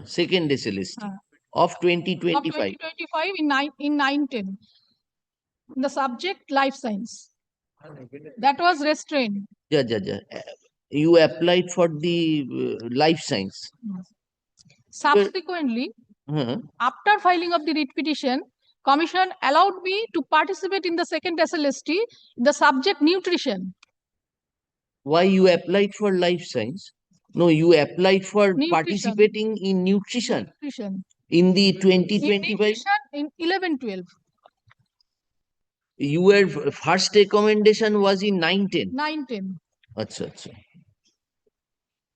Second SLST of 2025. Of 2025 in 910. The subject life science. That was restrained. Yeah. You applied for the life science. Subsequently, after filing of the writ petition, Commission allowed me to participate in the second SLST, the subject nutrition. Why you applied for life science? No, you applied for participating in nutrition. In the 2025. In 11-12. Your first recommendation was in 910. 910. Achha.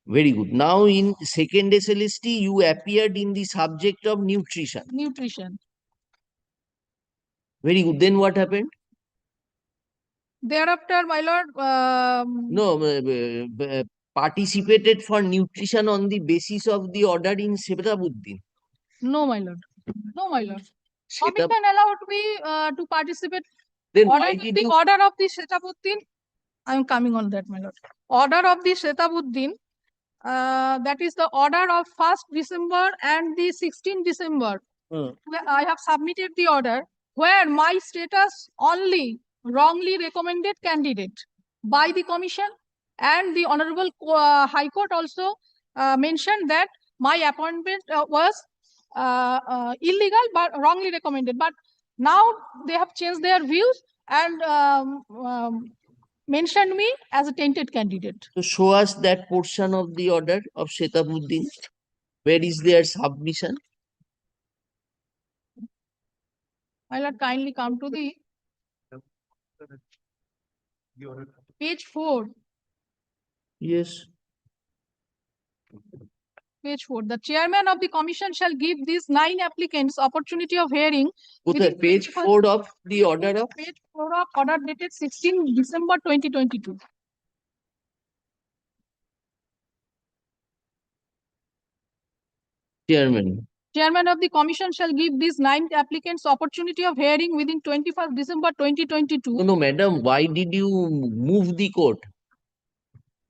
Very good. Now in second SLST, you appeared in the subject of nutrition. Very good. Then what happened? Thereafter, my lord. Participated for nutrition on the basis of the order in Shetabuddin. No, my lord. Sheta, Commission allowed me to participate. then why Order, did the you? order of the Shetabuddin, I am coming on that, my lord. Order of the Shetabuddin, that is the order of 1st December and the 16th December. Where I have submitted the order where my status only wrongly recommended candidate by the commission, and the Honorable High Court also mentioned that my appointment was illegal but wrongly recommended. But now they have changed their views and mentioned me as a tainted candidate. So show us that portion of the order of Shetabuddin. Where is their submission? My lord, kindly come to the page 4. Yes. Page 4. The chairman of the commission shall give these 9 applicants opportunity of hearing. Okay, page 4 of the order of Page 4 of order dated 16 December 2022. chairman. Chairman of the commission shall give these 9 applicants opportunity of hearing within 21st December 2022. No, madam, why did you move the court?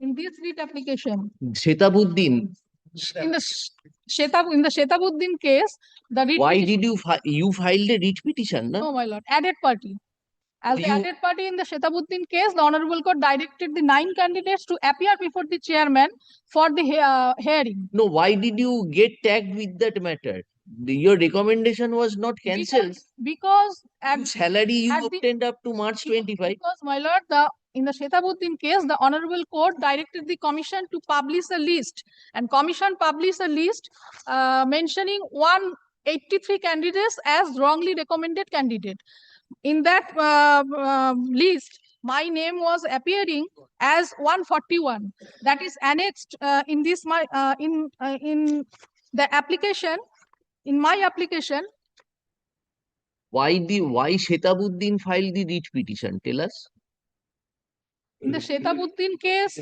In this writ application. Shetabuddin. In the Shetabuddin case, the writ Why petition- did you filed a writ petition? No, my lord, added party. As the You- added party in the Shetabuddin case, the Honorable Court directed the 9 candidates to appear before the chairman for the hearing. No, why did you get tagged with that matter? Your recommendation was not cancelled. Because at, Salary you at the- obtained up to March 25. because, my lord, in the Shetabuddin case, the Honorable Court directed the commission to publish a list, and commission published a list mentioning 183 candidates as wrongly recommended candidate. In that list, my name was appearing as 141. That is annexed in this in the application. In my application, Why Shetabuddin filed the writ petition? Tell us. in the Shetabuddin case,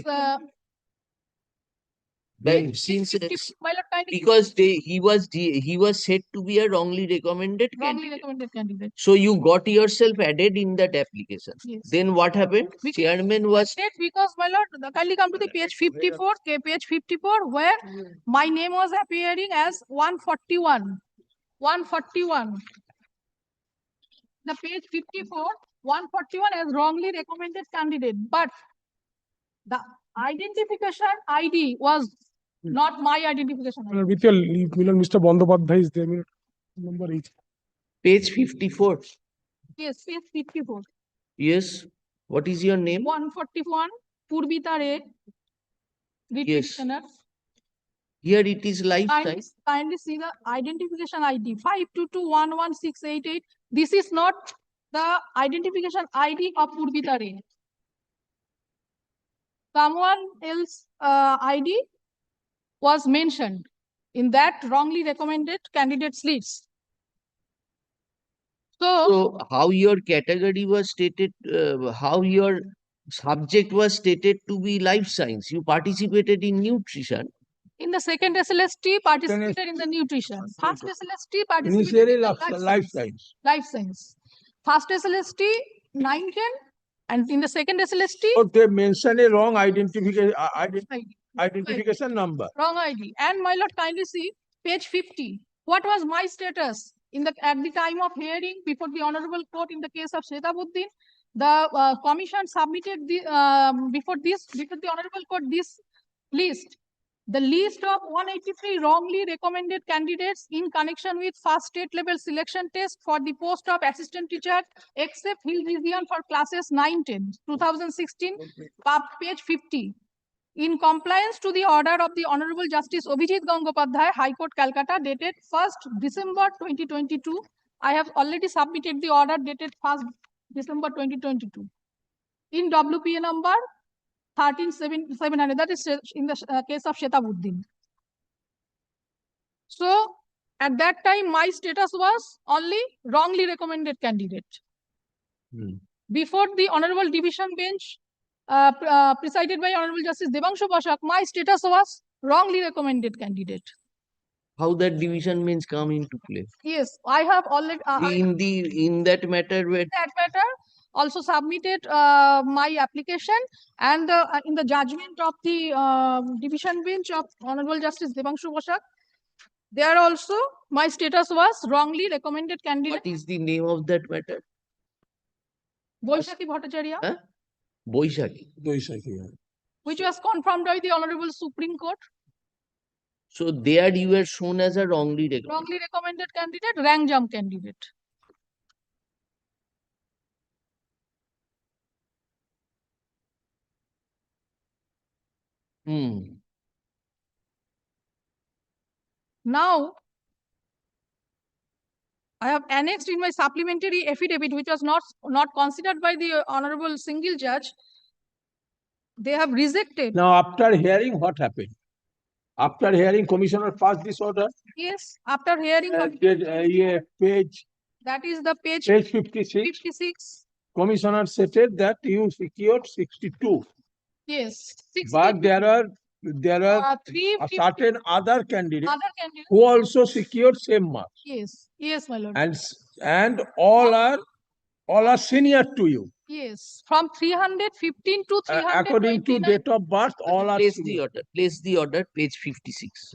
Since my lord, kindly because he was said to be a wrongly recommended wrongly candidate. recommended candidate. So you got yourself added in that application. Yes. Then what happened? Chairman was Because, my lord, kindly come to the page 54, page 54, where my name was appearing as 141. 141. The page 54, 141 as wrongly recommended candidate, but the identification ID was not my identification ID. With your leave, Mr. Bandopadhyay is there. Number 8. page 54. Yes, page 54. Yes. What is your name? 141, Purbita Ray. Yes. Petitioner. Here it is lifetime. Kindly see the identification ID 522116888. This is not the identification ID of Purbita Ray. Someone else ID was mentioned in that wrongly recommended candidates list. So how your category was stated, how your subject was stated to be life science. You participated in nutrition. In the second SLST, participated in the nutrition. First SLST, participated Initially, in the life science. Life science. First SLST, 910, and in the second SLST, But they mention a wrong identification number. wrong ID. And my lord, kindly see page 50. What was my status at the time of hearing before the Honorable Court in the case of Shetabuddin? The commission submitted before the Honorable Court this list. The list of 183 wrongly recommended candidates in connection with first state level selection test for the post of assistant teacher, except Hill region for classes 9-10, 2016, page 50. In compliance to the order of the Honorable Justice Abhijit Gangopadhyay, High Court, Calcutta, dated 1st December 2022, I have already submitted the order dated 1st December 2022. In WPA number 13700, that is in the case of Shetabuddin. So at that time, my status was only wrongly recommended candidate. Before the Honorable Division Bench, presided by Honorable Justice Devanshu Basak, my status was wrongly recommended candidate. How that division bench come into play? Yes, I have already In that matter where that matter also submitted my application, and in the judgment of the division bench of Honorable Justice Devanshu Bosak, there also my status was wrongly recommended candidate. what is the name of that matter? Boishaki Bhattacharya, Huh? Boishaki. which was confirmed by the Honorable Supreme Court. So there you were shown as a wrongly recommended. Wrongly recommended candidate, rank jump candidate. Now, I have annexed in my supplementary affidavit, which was not considered by the Honorable Single Judge. They have rejected. Now, after hearing, what happened? After hearing, Commissioner passed this order. Yes, after hearing. Page. That is the page 56. Commissioner stated that you secured 62. Yes. 60. But there are a certain other candidate who also secured same marks. Yes, yes, my lord. And all are senior to you. Yes, from 315 to 329. According to date of birth, all are Place senior. the order. Place the order, page 56.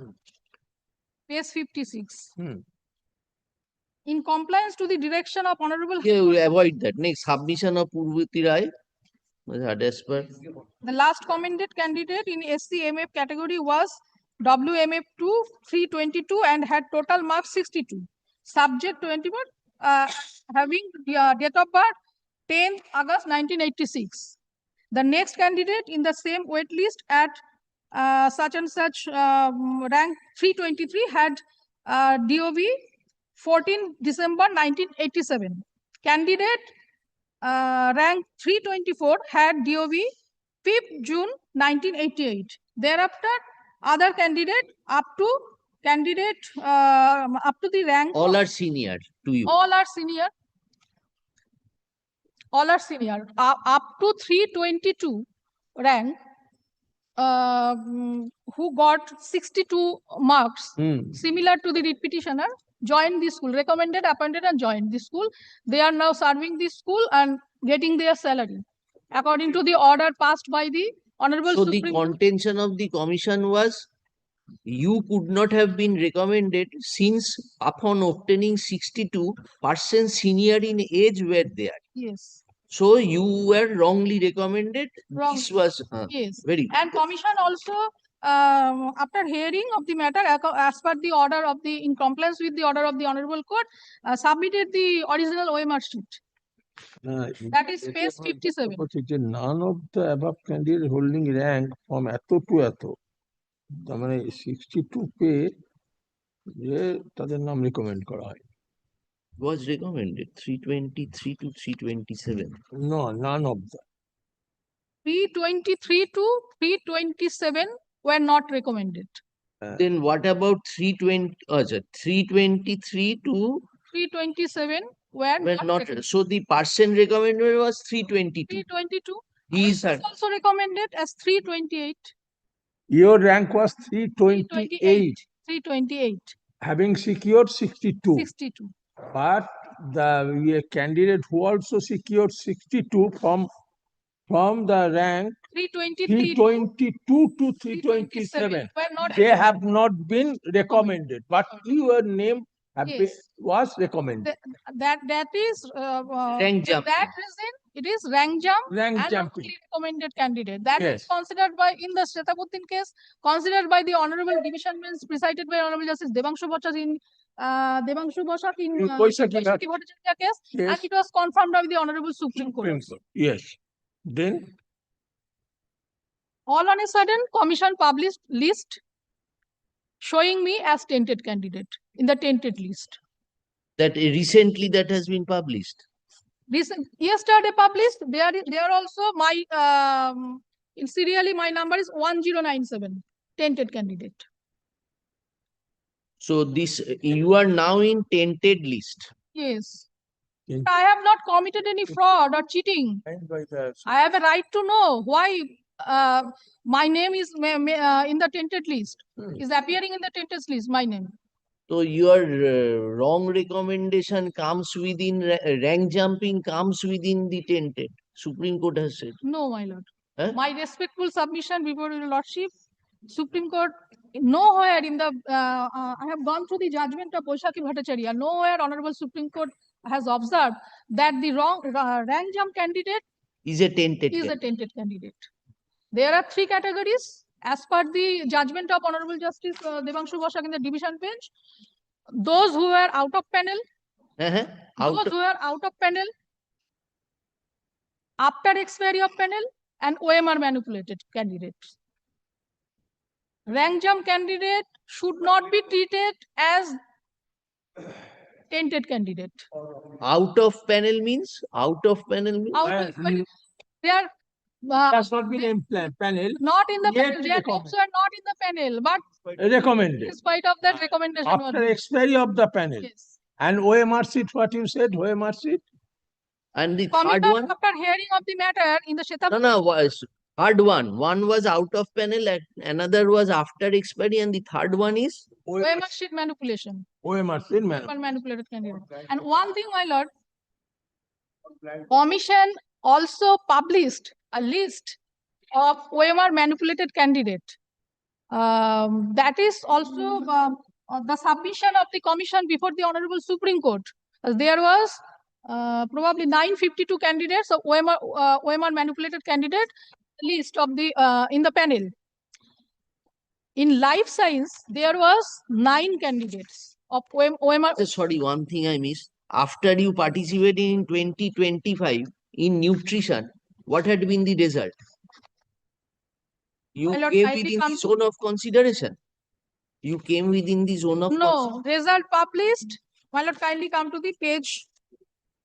Page 56. In compliance to the direction of Honorable. Yeah, we avoid that. Next, submission of Purvati Rai. As per the last commended candidate in SCMF category was WMF2 322 and had total marks 62. Subject 21, having date of birth 10th August 1986. The next candidate in the same wait list at such and such rank 323 had DOB 14 December 1987. Candidate rank 324 had DOB 5th June 1988. Thereafter, other candidate up to the rank. all are senior to you. All are senior. All are senior. Up to 322 rank, who got 62 marks, similar to the read petitioner, joined the school, recommended, appointed, and joined the school. They are now serving the school and getting their salary according to the order passed by the Honorable So Supreme the Court. contention of the commission was you could not have been recommended since upon obtaining 62% senior in age were there. Yes. So you were wrongly recommended. Wrong. This was Yes. very And commission also, after hearing of the matter, as per the order of the, in compliance with the order of the Honorable Court, submitted the original OMR sheet. That is page 57. None of the above candidates holding rank from এত to এত, তার মানে 62 পেয়ে যে তাদের নাম recommend করা হয়। was recommended 323 to 327. No, none of them. 323 to 327 were not recommended. Then what about 320? 323 to 327 were not recommended. So the person recommended was 322. 322. He is also recommended as 328. Your rank was 328. 328. Having secured 62. 62. But the candidate who also secured 62 from the rank 322 to 327, they have not been recommended, but your name was recommended. That is rank jump. That reason it is rank jump and jumping. Recommended candidate. That is considered by, in the Shetapuddin case, considered by the Honorable Division Bench presided by Honorable Justice Devanshu Bosak in Boishaki Bhattacharya case, and it was confirmed by the Honorable Supreme Court. Yes. Then all on a sudden, commission published list showing me as tainted candidate in the tainted list. That recently that has been published. Yesterday published. There also my in serially my number is 1097, tainted candidate. So this you are now in tainted list. Yes. I have not committed any fraud or cheating. I have a right to know why my name is in the tainted list, is appearing in the tainted list, my name. So your wrong recommendation comes within rank jumping comes within the tainted. Supreme Court has said. No, my lord. Huh? My respectful submission before your lordship, Supreme Court, nowhere in the, I have gone through the judgment of Boishaki Bhattacharya, nowhere Honorable Supreme Court has observed that the wrong rank jump candidate Is a tainted. is a tainted candidate. There are three categories as per the judgment of Honorable Justice Devanshu Bosak in the division bench. Those who are out of panel, those who are out of panel, after expiry of panel, and OMR manipulated candidates. Rank jump candidate should not be treated as tainted candidate. Out of panel means? Out of panel means? They are Has not been in panel. not in the Yet panel. They are recommended. also not in the panel, but Recommended. in spite of that recommendation. After expiry of the panel. Yes. And OMR seat, what you said, OMR seat? And the third Commission, one? after hearing of the matter in the Sheta. No, was third one. One was out of panel, and another was after expiry, and the third one is OMR sheet manipulation. OMR seat Manipulated candidate. And one thing, my lord, Commission also published a list of OMR manipulated candidate. That is also the submission of the Commission before the Honorable Supreme Court. There was probably 952 candidates of OMR manipulated candidate list of the in the panel. In life science, there was 9 candidates of OMR. Sorry, one thing I missed. After you participated in 2025 in nutrition, what had been the result? You came within the zone of consideration. You came within the zone of result published. My lord, kindly come to the page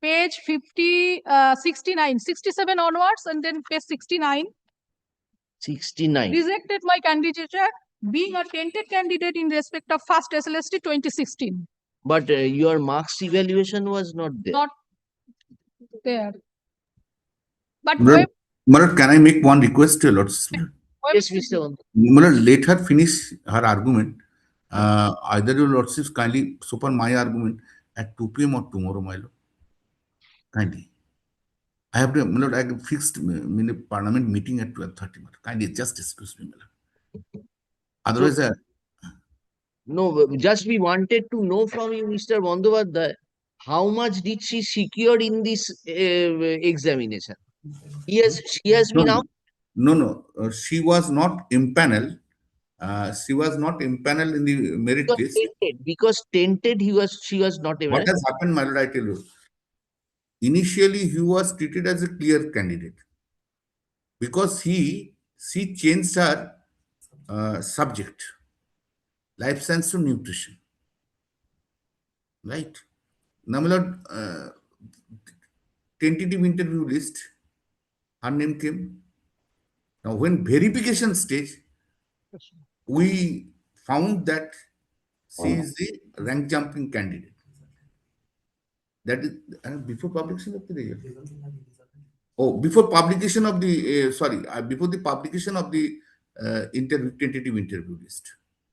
69, 67 onwards, and then page 69. 69. Rejected my candidature, being a tainted candidate in respect of first SLST 2016. But your marks evaluation was not there. Not there. But Malad, can I make one request to your lordship? Yes, Mr. Malad, let her finish her argument. Either your lordships kindly support my argument at 2 p.m. or tomorrow, my lord. Kindly. I have to, Malad, I have fixed parliament meeting at 12:30. Kindly just excuse me, Malad. Otherwise, no, just we wanted to know from you, Mr. Bandyopadhyay, how much did she secure in this examination? She has been out. No, she was not impaneled. She was not impaneled in the merit list. Because tainted, she was not able. What has happened, my lord, I tell you. Initially, he was treated as a clear candidate because she changed her subject, life science to nutrition. Right? Now, my lord, tentative interview list, her name came. Now, when verification stage, we found that she is the rank jumping candidate. That is before publication of the result. Oh, before publication of the before the publication of the tentative interview list.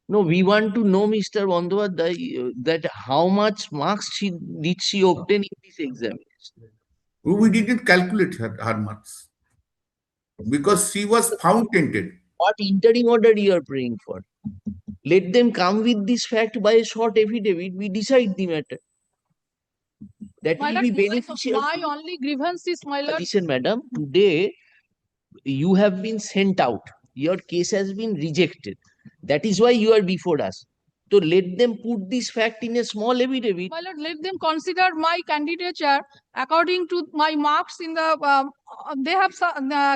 No, we want to know, Mr. Bandyopadhyay, that how much marks did she obtain in this examination? We didn't calculate her marks because she was found tainted. What interim order you are praying for? Let them come with this fact by a short affidavit. We decide the matter. That will be beneficial. My only grievance is, my lord. Listen, madam, today you have been sent out. Your case has been rejected. That is why you are before us. So let them put this fact in a small affidavit. My lord, let them consider my candidature according to my marks in the. They have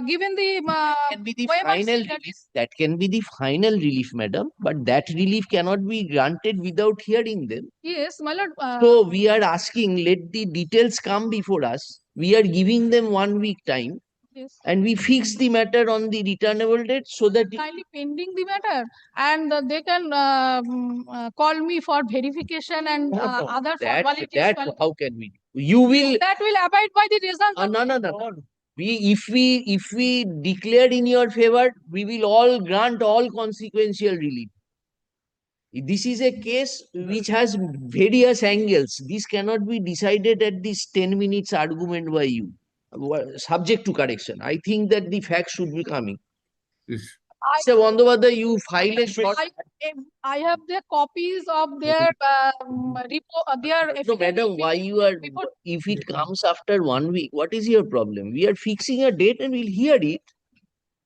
given the. Can be the final relief. That can be the final relief, madam. But that relief cannot be granted without hearing them. Yes, my lord. So we are asking, let the details come before us. We are giving them 1 week time. Yes. And we fix the matter on the returnable date so that kindly pending the matter, and they can call me for verification and other formalities. That how can we do? You will. That will abide by the result. No. If we declare in your favor, we will all grant all consequential relief. This is a case which has various angles. This cannot be decided at this 10 minutes argument by you, subject to correction. I think that the facts should be coming. Mr. Bandyopadhyay, you file a short. I have their copies of their report, their. No, madam, why you are, if it comes after 1 week, what is your problem? We are fixing a date and we'll hear it.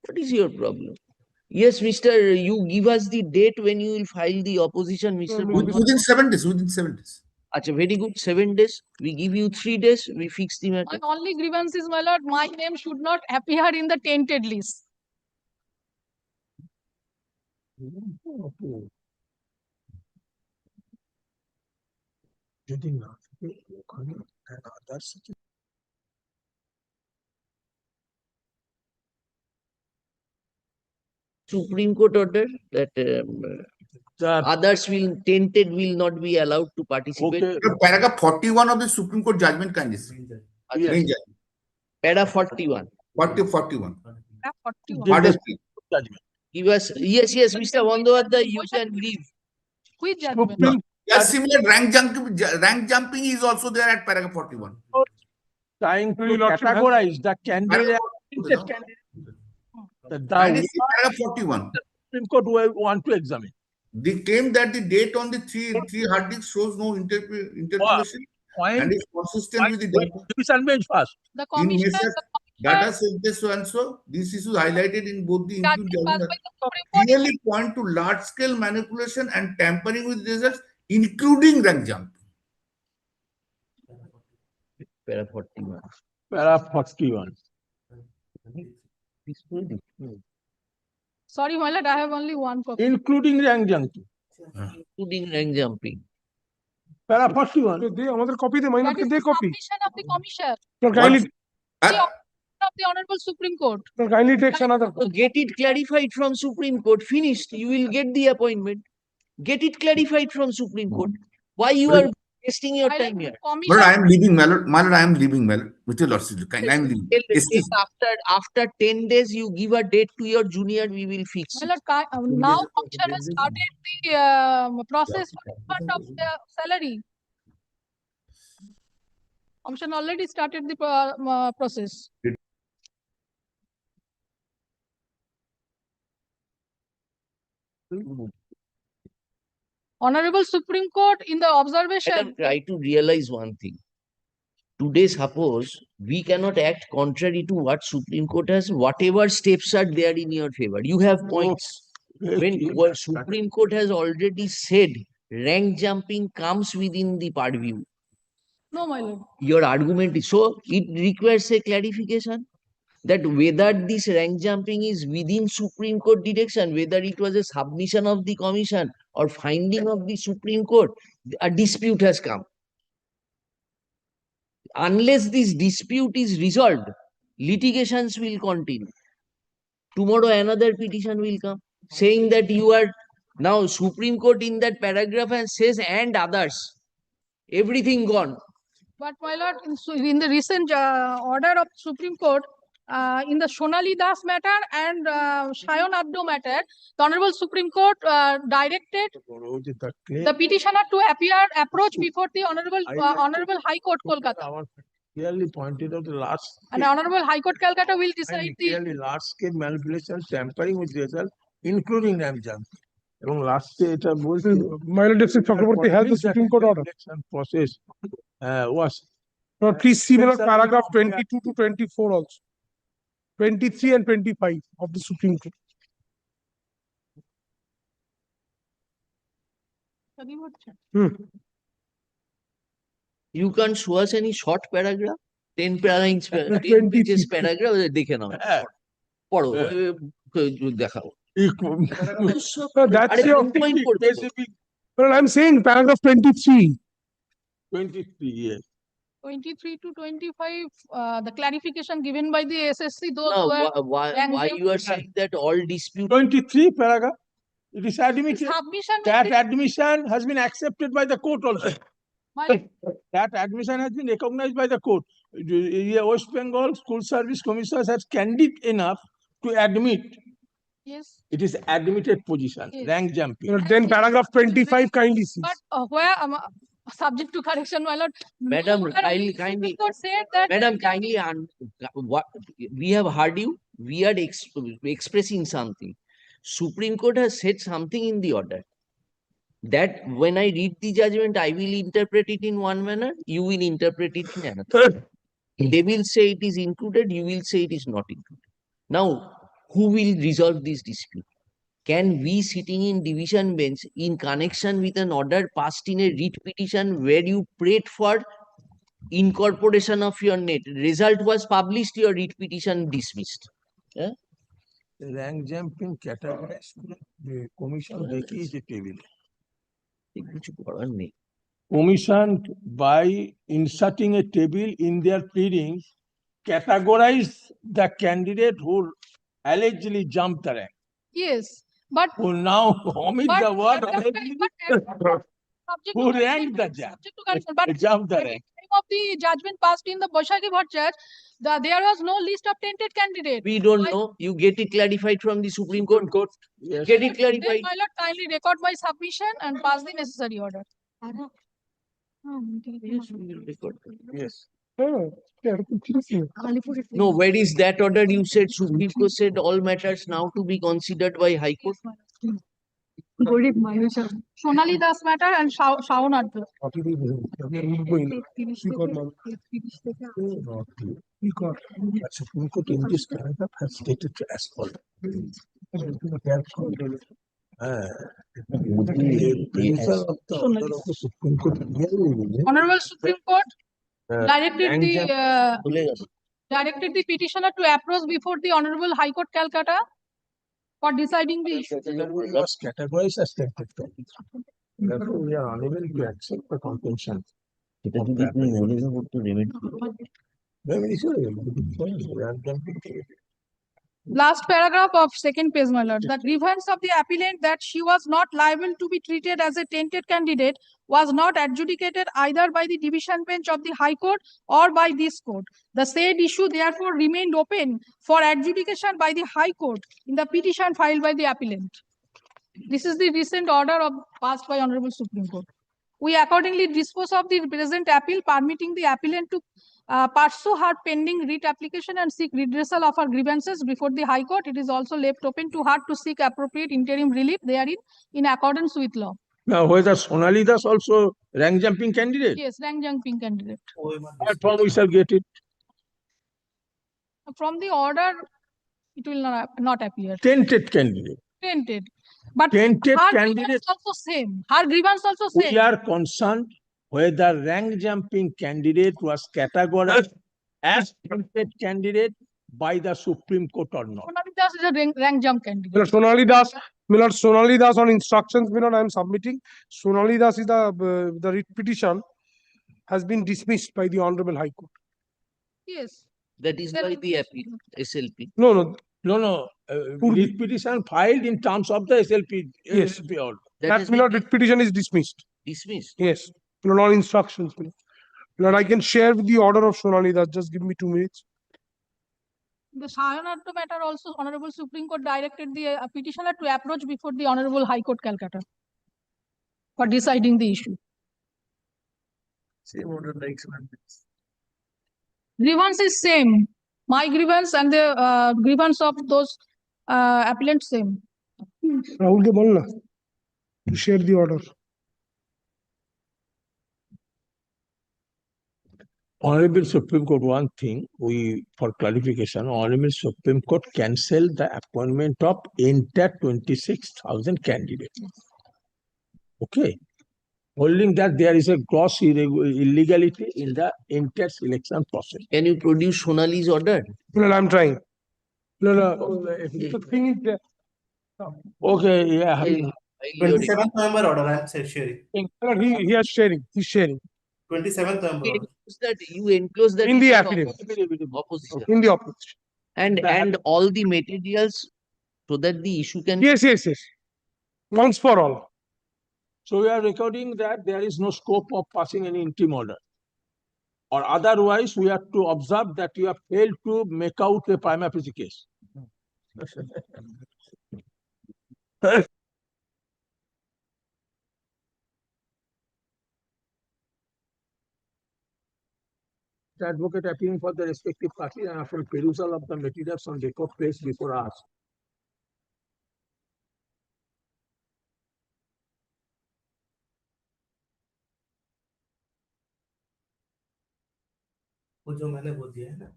What is your problem? Yes, Mr. You give us the date when you will file the opposition, Mr. Within 7 days, within 7 days. Acha, very good. 7 days. We give you 3 days. We fix the matter. My only grievance is, my lord, my name should not appear in the tainted list. Supreme Court order that others will tainted will not be allowed to participate. Paragraph 41 of the Supreme Court judgment, kindly. Yes. Para 41. 41. Give us, yes, Mr. Bandyopadhyay, you can leave. Which judgment? Yes, similar rank jumping is also there at paragraph 41. Trying to categorize the candidate. Paragraph 41. Supreme Court will want to examine. They claim that the date on the three hard disks shows no interpolation and is consistent with the data. Division bench first. The In commissioner, message, data says this so and so. This issue highlighted in both the input judgment clearly point to large-scale manipulation and tampering with results, including rank jump. Para 41. Para 41. sorry, my lord, I have only one copy. Including rank jumping. Including rank jumping. Para 41. They another copy, they minor That is they the copy. submission of the commissioner. So kindly, Of the Honorable Supreme Court. so kindly takes another. So get it clarified from Supreme Court. Finished. You will get the appointment. Get it clarified from Supreme Court. Why you are wasting your time here? But I am leaving, my lord. I am leaving, my lord. With your lordship, I am leaving. After 10 days, you give a date to your junior, we will fix My it. lord, now commissioner has started the process for refund of the salary. Commission already started the process. Honorable Supreme Court, in the observation. Madam, try to realize one thing. Today, suppose we cannot act contrary to what Supreme Court has, whatever steps are there in your favor. You have points. When Supreme Court has already said rank jumping comes within the purview. No, my lord. Your argument is so it requires a clarification that whether this rank jumping is within Supreme Court direction, whether it was a submission of the commission or finding of the Supreme Court, a dispute has come. Unless this dispute is resolved, litigations will continue. Tomorrow another petition will come saying that you are now Supreme Court in that paragraph and says and others. Everything gone. But my lord, in the recent order of Supreme Court, in the Sonali Das matter and Shayan Abdo matter, the Honorable Supreme Court directed the petitioner to approach before the Honorable High Court, Kolkata. Clearly pointed out the last. And the Honorable High Court, Calcutta will decide the. Clearly large scale manipulation, tampering with result, including rank jumping. এবং লাস্টে এটা বলছে Minor Justice Chakraborty has the Supreme Court order. Process was. No, please see my lord, paragraph 22 to 24 also. 23 and 25 of the Supreme Court. You can show us any short paragraph? 10 pages paragraph, দেখে নাও। পড়ো, দেখাও। That's your specific. Well, I'm saying paragraph 23. 23, yes. 23 to 25, the clarification given by the SSC, those No, were. why you are saying that all dispute? 23 paragraph. It is admitted. Submission. That admission has been accepted by the court also. That admission has been recognized by the court. West Bengal School Service Commissioners has candid enough to admit Yes. It is admitted position, Yes. rank jumping. Then paragraph 25 kindly see. But where subject to correction, my lord. Madam, nowhere kindly, the Supreme kindly, Court said that. Madam, kindly, what we have heard you. We are expressing something. Supreme Court has said something in the order that when I read the judgment, I will interpret it in one manner. You will interpret it in another. They will say it is included. You will say it is not included. Now, who will resolve this dispute? Can we, sitting in division bench, in connection with an order passed in a writ petition where you prayed for incorporation of your net, result was published, your writ petition dismissed? Yeah? Rank jumping categorized the commission deখিয়েছে table. কিছু করার নেই। Commission by inserting a table in their pleadings categorize the candidate who allegedly jumped the rank. Yes, but Who now omit the word allegedly, subject who to ranked the judge, subject to correction, but jumped the at the rank. time of the judgment passed in the Boishaki Bhat judge, there was no list of tainted candidates. We don't know. You get it clarified from the Supreme Court. Yes. Get it Then clarified. my lord kindly record my submission and pass the necessary order. Yes, we will record. Yes. No, where is that order? You said Supreme Court said all matters now to be considered by High Court. Sonali Das matter and Shaun Adler. Supreme Court in this paragraph has stated as follows. Honorable Supreme Court directed the petitioner to approach before the Honorable High Court Calcutta for deciding the issue. Was categorized as tainted. Therefore, we are unable to accept the contention. Last paragraph of second page, my lord. The grievance of the appellant that she was not liable to be treated as a tainted candidate was not adjudicated either by the division bench of the High Court or by this court. The said issue therefore remained open for adjudication by the High Court in the petition filed by the appellant. This is the recent order passed by Honorable Supreme Court. We accordingly dispose of the present appeal, permitting the appellant to pursue her pending writ application and seek redressal of her grievances before the High Court. It is also left open to her to seek appropriate interim relief therein in accordance with law. Now, whether Sonali Das also rank jumping candidate? Yes, rank jumping candidate. What form we shall get it? From the order, it will not appear. Tainted candidate. Tainted. But tainted her candidate grievance also same. Her grievance also same. We are concerned whether rank jumping candidate was categorized as tainted candidate by the Supreme Court or not. Sonali Das is a rank jump candidate. Sonali Das on instructions, I am submitting. Sonali Das is the writ petition has been dismissed by the Honorable High Court. Yes. That is by the appeal, SLP. No. Writ petition filed in terms of the SLP. Yes. SLP order. That writ petition is dismissed. Dismissed? Yes. On instructions. Lord, I can share with the order of Sonali Das. Just give me 2 minutes. The Shaun Adler matter also, Honorable Supreme Court directed the petitioner to approach before the Honorable High Court Calcutta for deciding the issue. Same order like Grievance is same. My grievance and the grievance of those appellants same. Rahul ke bol na to share the order. Honorable Supreme Court, one thing for clarification, Honorable Supreme Court cancelled the appointment of entire 26,000 candidates. Okay. Holding that there is a gross illegality in the entire selection process. Can you produce Sonali's order? No, I'm trying. The thing is there. Okay, yeah. 27th November order, I'm sharing. He is sharing. He's sharing. 27th November order. You enclose that in the affidavit. Opposition. In the opposition. And all the materials so that the issue can... Yes. Once for all. So we are recording that there is no scope of passing any interim order. Or otherwise, we have to observe that you have failed to make out a prima facie case. The advocate appearing for the respective party and after perusal of the materials on record placed before us. वो जो मैंने वो दिया है ना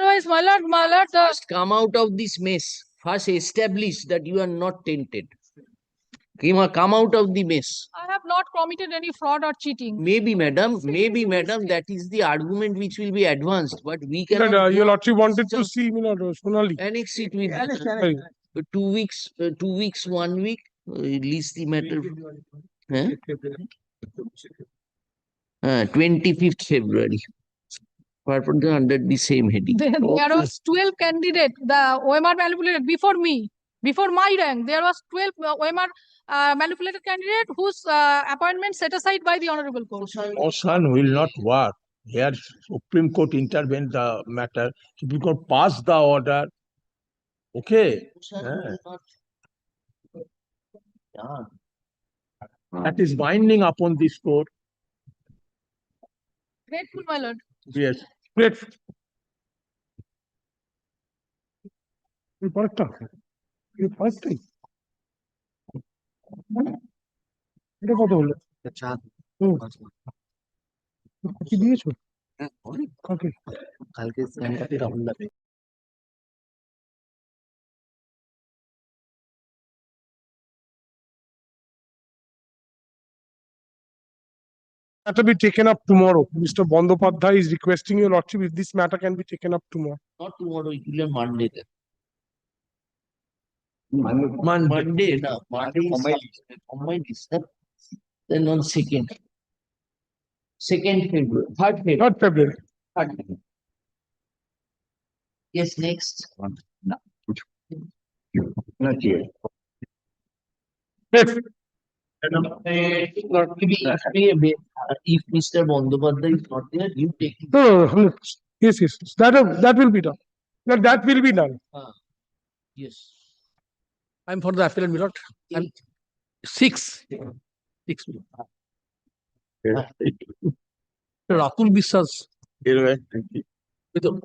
Otherwise, my lord, the First come out of this mess. First establish that you are not tainted. Come out of the mess. I have not committed any fraud or cheating. Maybe, madam, that is the argument which will be advanced, but we That, cannot your lordship wanted to see, Sonali. annex it with Right. 2 weeks, 1 week, release the matter. Huh? 25th February. Purport under the same heading. There was 12 candidates, the OMR manipulated before me, before my rank. There was 12 OMR manipulated candidate whose appointment set aside by the honorable court. Ocean will not work. Here, Supreme Court intervened the matter. Supreme Court passed the order. Okay. That is binding upon this court. Grateful, my lord. Yes. Grateful. পরেরটা পরেরটাই এটা কত হলো কি দিয়েছো কালকে matter be taken up tomorrow. Mr. Bandyopadhyay is requesting your lordship if this matter can be taken up tomorrow. Not tomorrow, it will be on Monday. Then. Monday. Monday is combined is that. Then on 2nd February, 3rd February. 3rd February. 3rd February. Yes, next. No. Not yet. If Mr. Bandyopadhyay is not there, you take it. No. Yes. That will be done. That will be done. Yes. I'm for the appellate, my lord. I'm 6. 6. Ratul Biswas. Thank you.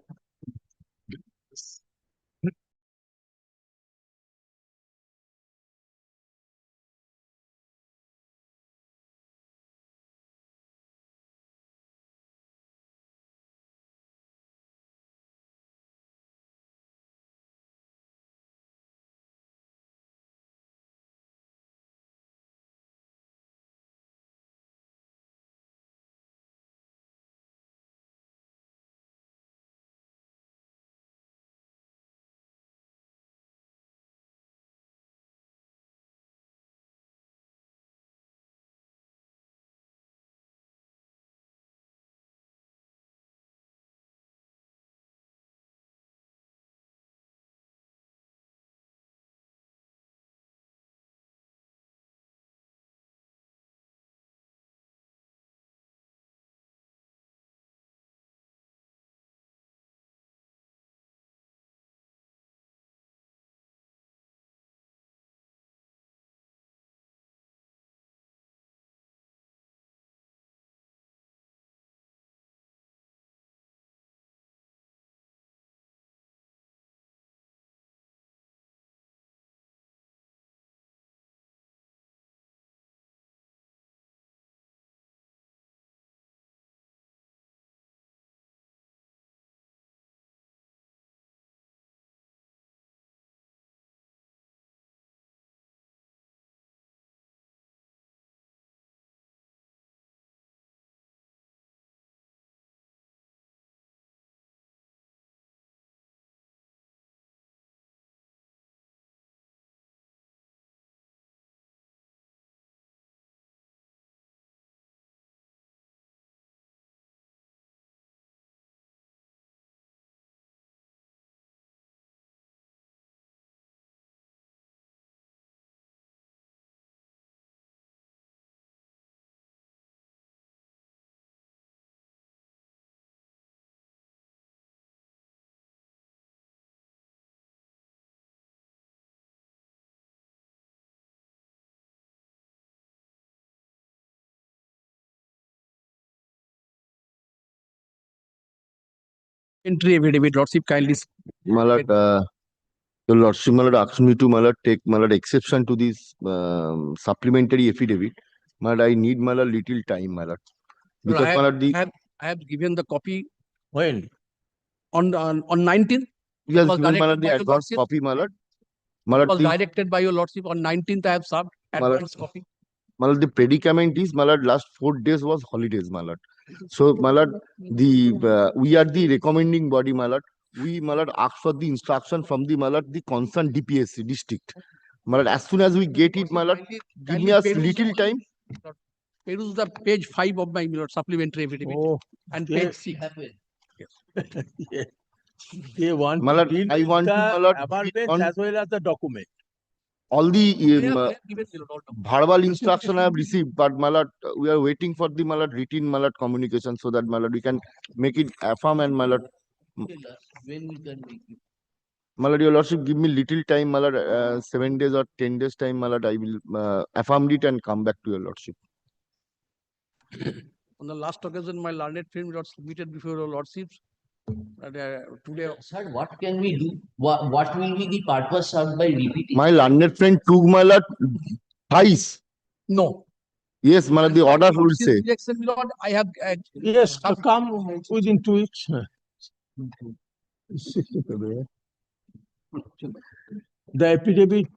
Entry affidavit, Lordship kindly. My lord, your lordship, my lord, asked me to, my lord, take, my lord, exception to this supplementary affidavit. My lord, I need, my lord, little time, my lord. Well, Because, my lord, the, I have given the copy when? On 19th? yes, was given, my lord, directed the by your advance lordship. copy, my lord. My It lord, was the, directed by your lordship on 19th. I have served my lord, advance copy. my lord, the predicament is, my lord, last 4 days was holidays, my lord. So, my lord, the we are the recommending body, my lord. We, my lord, ask for the instruction from the, my lord, the concerned DPSC district. My lord, as soon as we get it, my lord, give me a little time. Peruse the page 5 of my supplementary affidavit and page 6. Yes. They want My to lord, deal I with want to, my the lord, amendments on as well as the document. all the given verbal instruction I have received, but my lord, we are waiting for the, my lord, written, my lord, communication so that, my lord, we can make it affirm and, my lord, When we can make it. my lord, your lordship, give me little time, my lord, 7 days or 10 days time, my lord, I will affirm it and come back to your lordship. On the last occasion, my learned friend was submitted before your lordships. Today, Sir, what can we do? What will be the purpose served by repeating? My learned friend took, my lord, thrice. No. Yes, my lord, the order will say. Direction, Lord, I have Yes, come within 2 weeks. The affidavit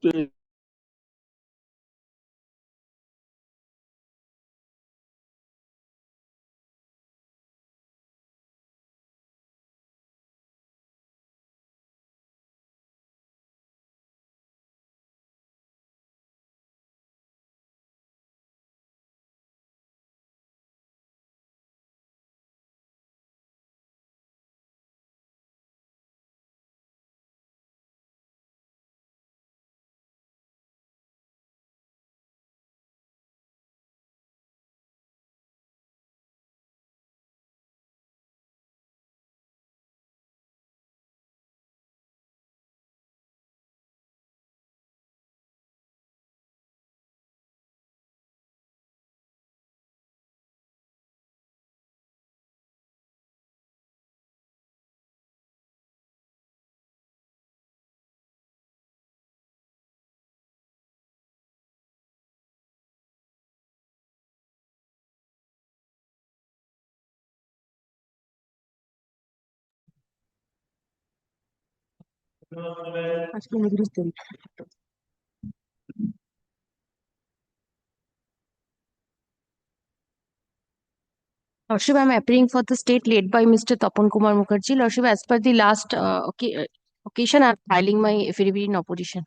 Lordship, I am appearing for the state led by Mr. Tapan Kumar Mukherjee. Lordship, as per the last occasion, I am filing my affidavit in opposition.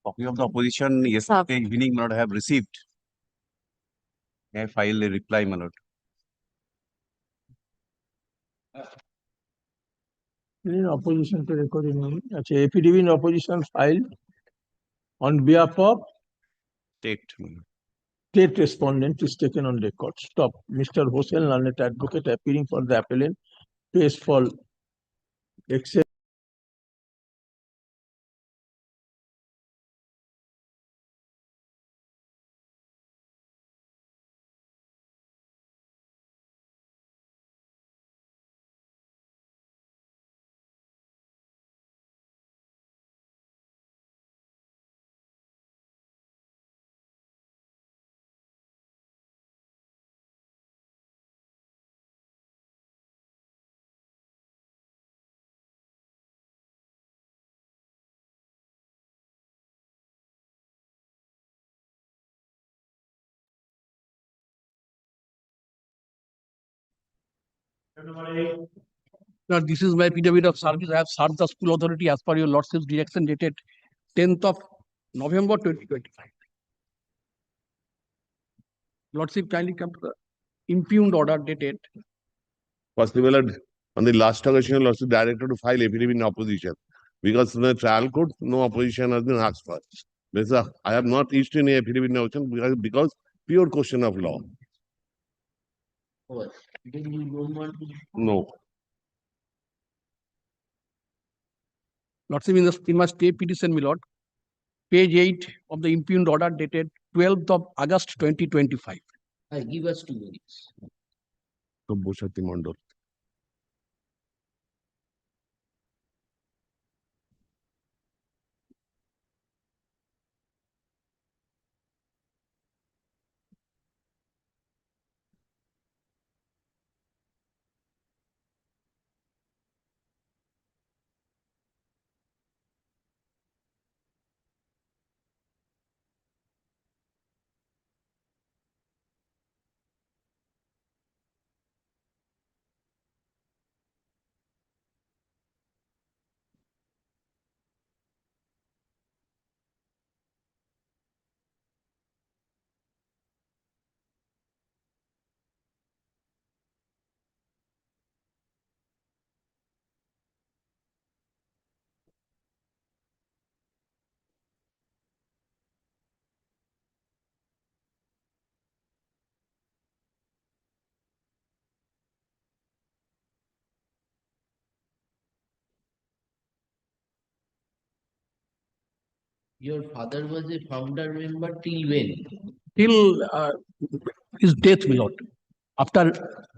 Copy of the opposition yesterday evening, my lord, I have received. May I file a reply, my lord? in opposition to recording. Affidavit in opposition filed on behalf of State, my lord. state respondent is taken on record. Stop. Mr. Hossein, learned advocate, appearing for the appellant, pays for except now, this is my affidavit of service. I have served the school authority as per your lordship's direction dated 10th of November 2025. Lordship kindly come to the impugned order dated. Possible on the last occasion, lordship directed to file affidavit in opposition. Because in the trial court, no opposition has been asked for. I have not issued any affidavit in opposition because pure question of law. What? Then you don't want to. No. Lordship, in my state petition, my lord, page 8 of the impugned order dated 12th of August 2025. Give us 2 minutes. Mandal. Your father was a founder member till when? Till his death, my lord. After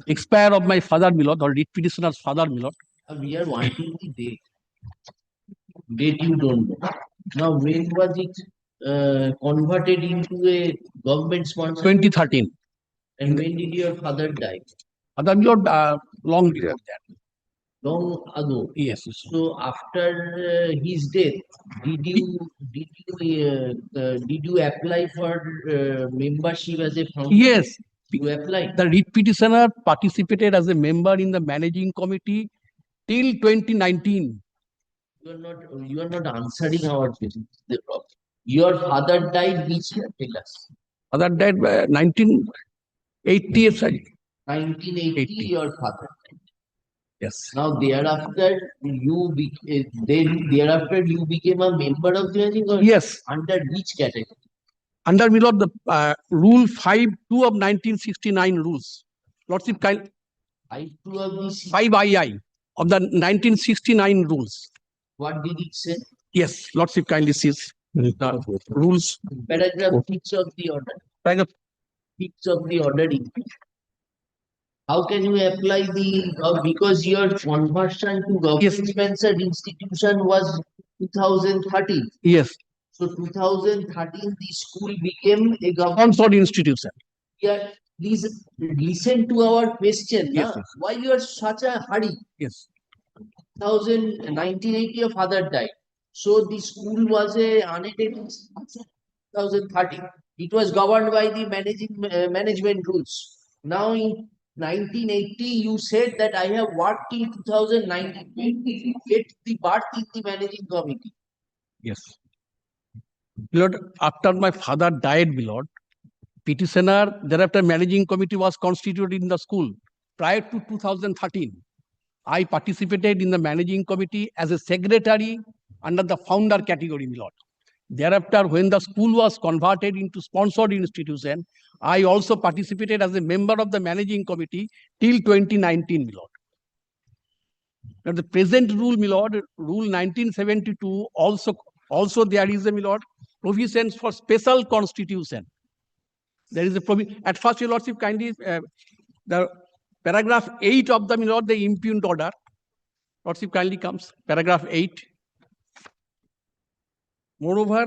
expire of my father, my lord, or writ petitioner's father, my lord. We are wanting the date. Date you don't know. Now, when was it converted into a government sponsor? 2013. And when did your father die? Father, my lord, long before that. Long ago. Yes. So after his death, did you apply for membership as a founder? Yes. You applied. The writ petitioner participated as a member in the managing committee till 2019. You are not answering our question. Your father died which year? Tell us. Father died 1980. 1980, your father died. Yes. Now thereafter you became a member of the managing committee? Yes. Under which category? Under my lord, the Rule 5.2 of 1969 rules. Lordship kind 5.2 of this. 5II of the 1969 rules. What did it say? Yes, Lordship kindly sees the rules. Paragraph 6 of the order. Paragraph 6 of the order. How can you apply the because your conversion to government-sponsored institution was 2013. Yes. So 2013, the school became a government-sponsored institution. Yeah, please listen to our question. Yes, Yes. Why you are such a hurry? Yes. 1980, your father died. So the school was a unaided institution. 2013. It was governed by the management rules. Now in 1980, you said that I have worked till 2019. When did you get the birth in the managing committee? Yes. Lord, after my father died, my lord, petitioner, thereafter managing committee was constituted in the school. Prior to 2013, I participated in the managing committee as a secretary under the founder category, my lord. Thereafter, when the school was converted into sponsored institution, I also participated as a member of the managing committee till 2019, my lord. Now, the present rule, my lord, Rule 1972, also there is a, my lord, provisions for special constitution. There is a provision. At first, your lordship kindly, the paragraph 8 of the, my lord, the impugned order, lordship kindly comes, paragraph 8. Moreover,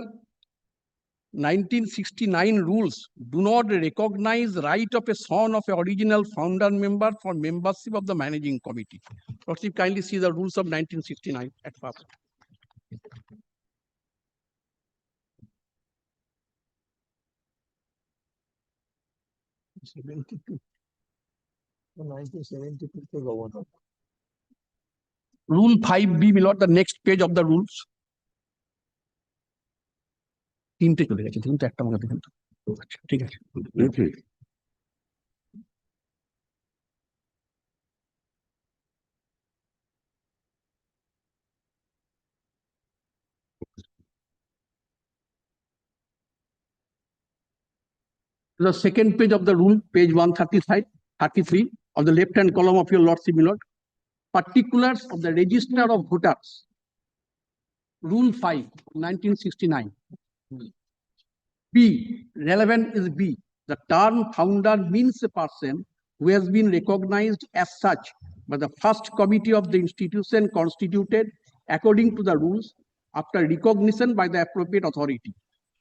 1969 rules do not recognize right of a son of an original founder member for membership of the managing committee. Lordship kindly see the rules of 1969 at first. Rule 5B, my lord, the next page of the rules. তিনটে চলে গেছে, কিন্তু একটা মনে দেখেন তো। ঠিক আছে। The second page of the rule, page 133 of the left-hand column of your lordship, my lord. Particulars of the register of voters. Rule 5, 1969. B, relevant is B. The term founder means a person who has been recognized as such by the first committee of the institution constituted according to the rules after recognition by the appropriate authority.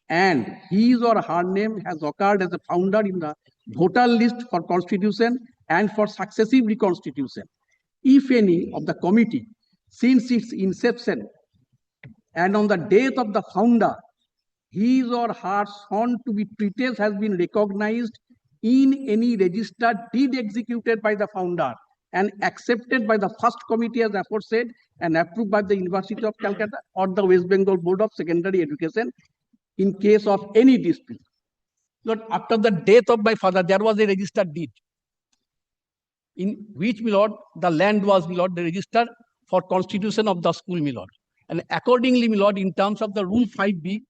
And his or her name has occurred as a founder in the voter list for constitution and for successive reconstitution. If any of the committee, since its inception and on the death of the founder, his or her son to be treated has been recognized in any registered deed executed by the founder and accepted by the first committee as aforesaid and approved by the University of Calcutta or the West Bengal Board of Secondary Education in case of any dispute. Lord, after the death of my father, there was a registered deed in which, my lord, the land was, my lord, the register for constitution of the school, my lord. And accordingly, my lord, in terms of the Rule 5B,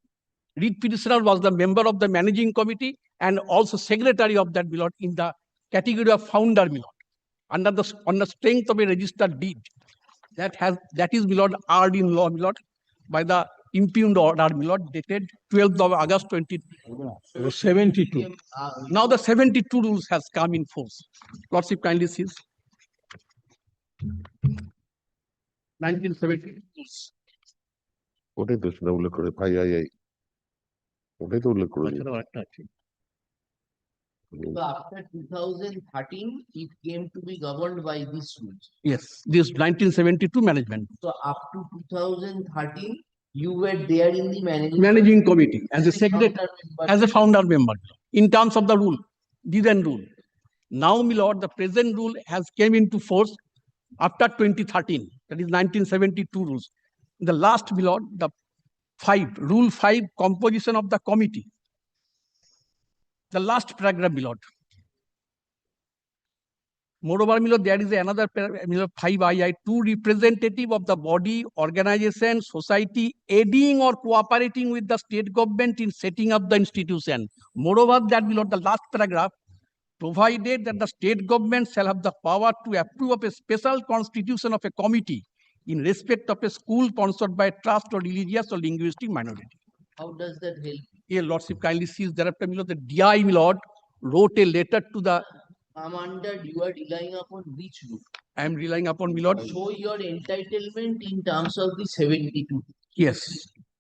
writ petitioner was the member of the managing committee and also secretary of that, my lord, in the category of founder, my lord, on the strength of a registered deed that is, my lord, earned in law, my lord, by the impugned order, my lord, dated 12th of August 2072. Now the 72 rules has come in force. Lordship kindly sees. 1970 rules. ওটাই তো সেটা উল্লেখ করে ভাই ওটাই তো উল্লেখ করে So after 2013, it came to be governed by these rules. Yes, this 1972 management. So up to 2013, you were there in the Managing committee as a secretary, as a founder member, in terms of the rule, design rule. Now, my lord, the present rule has came into force after 2013, that is 1972 rules. The last, my lord, the rule 5, composition of the committee. The last paragraph, my lord. Moreover, my lord, there is another paragraph, 5II, two representative of the body, organization, society, aiding or cooperating with the state government in setting up the institution. Moreover, that, my lord, the last paragraph, provided that the state government shall have the power to approve of a special constitution of a committee in respect of a school sponsored by a trust or religious or linguistic minority. How does that help? Here, lordship kindly sees thereafter, my lord, the DI, my lord, wrote a letter to the Commander, you are relying upon which rule? I am relying upon, my lord. Show your entitlement in terms of the 72. Yes,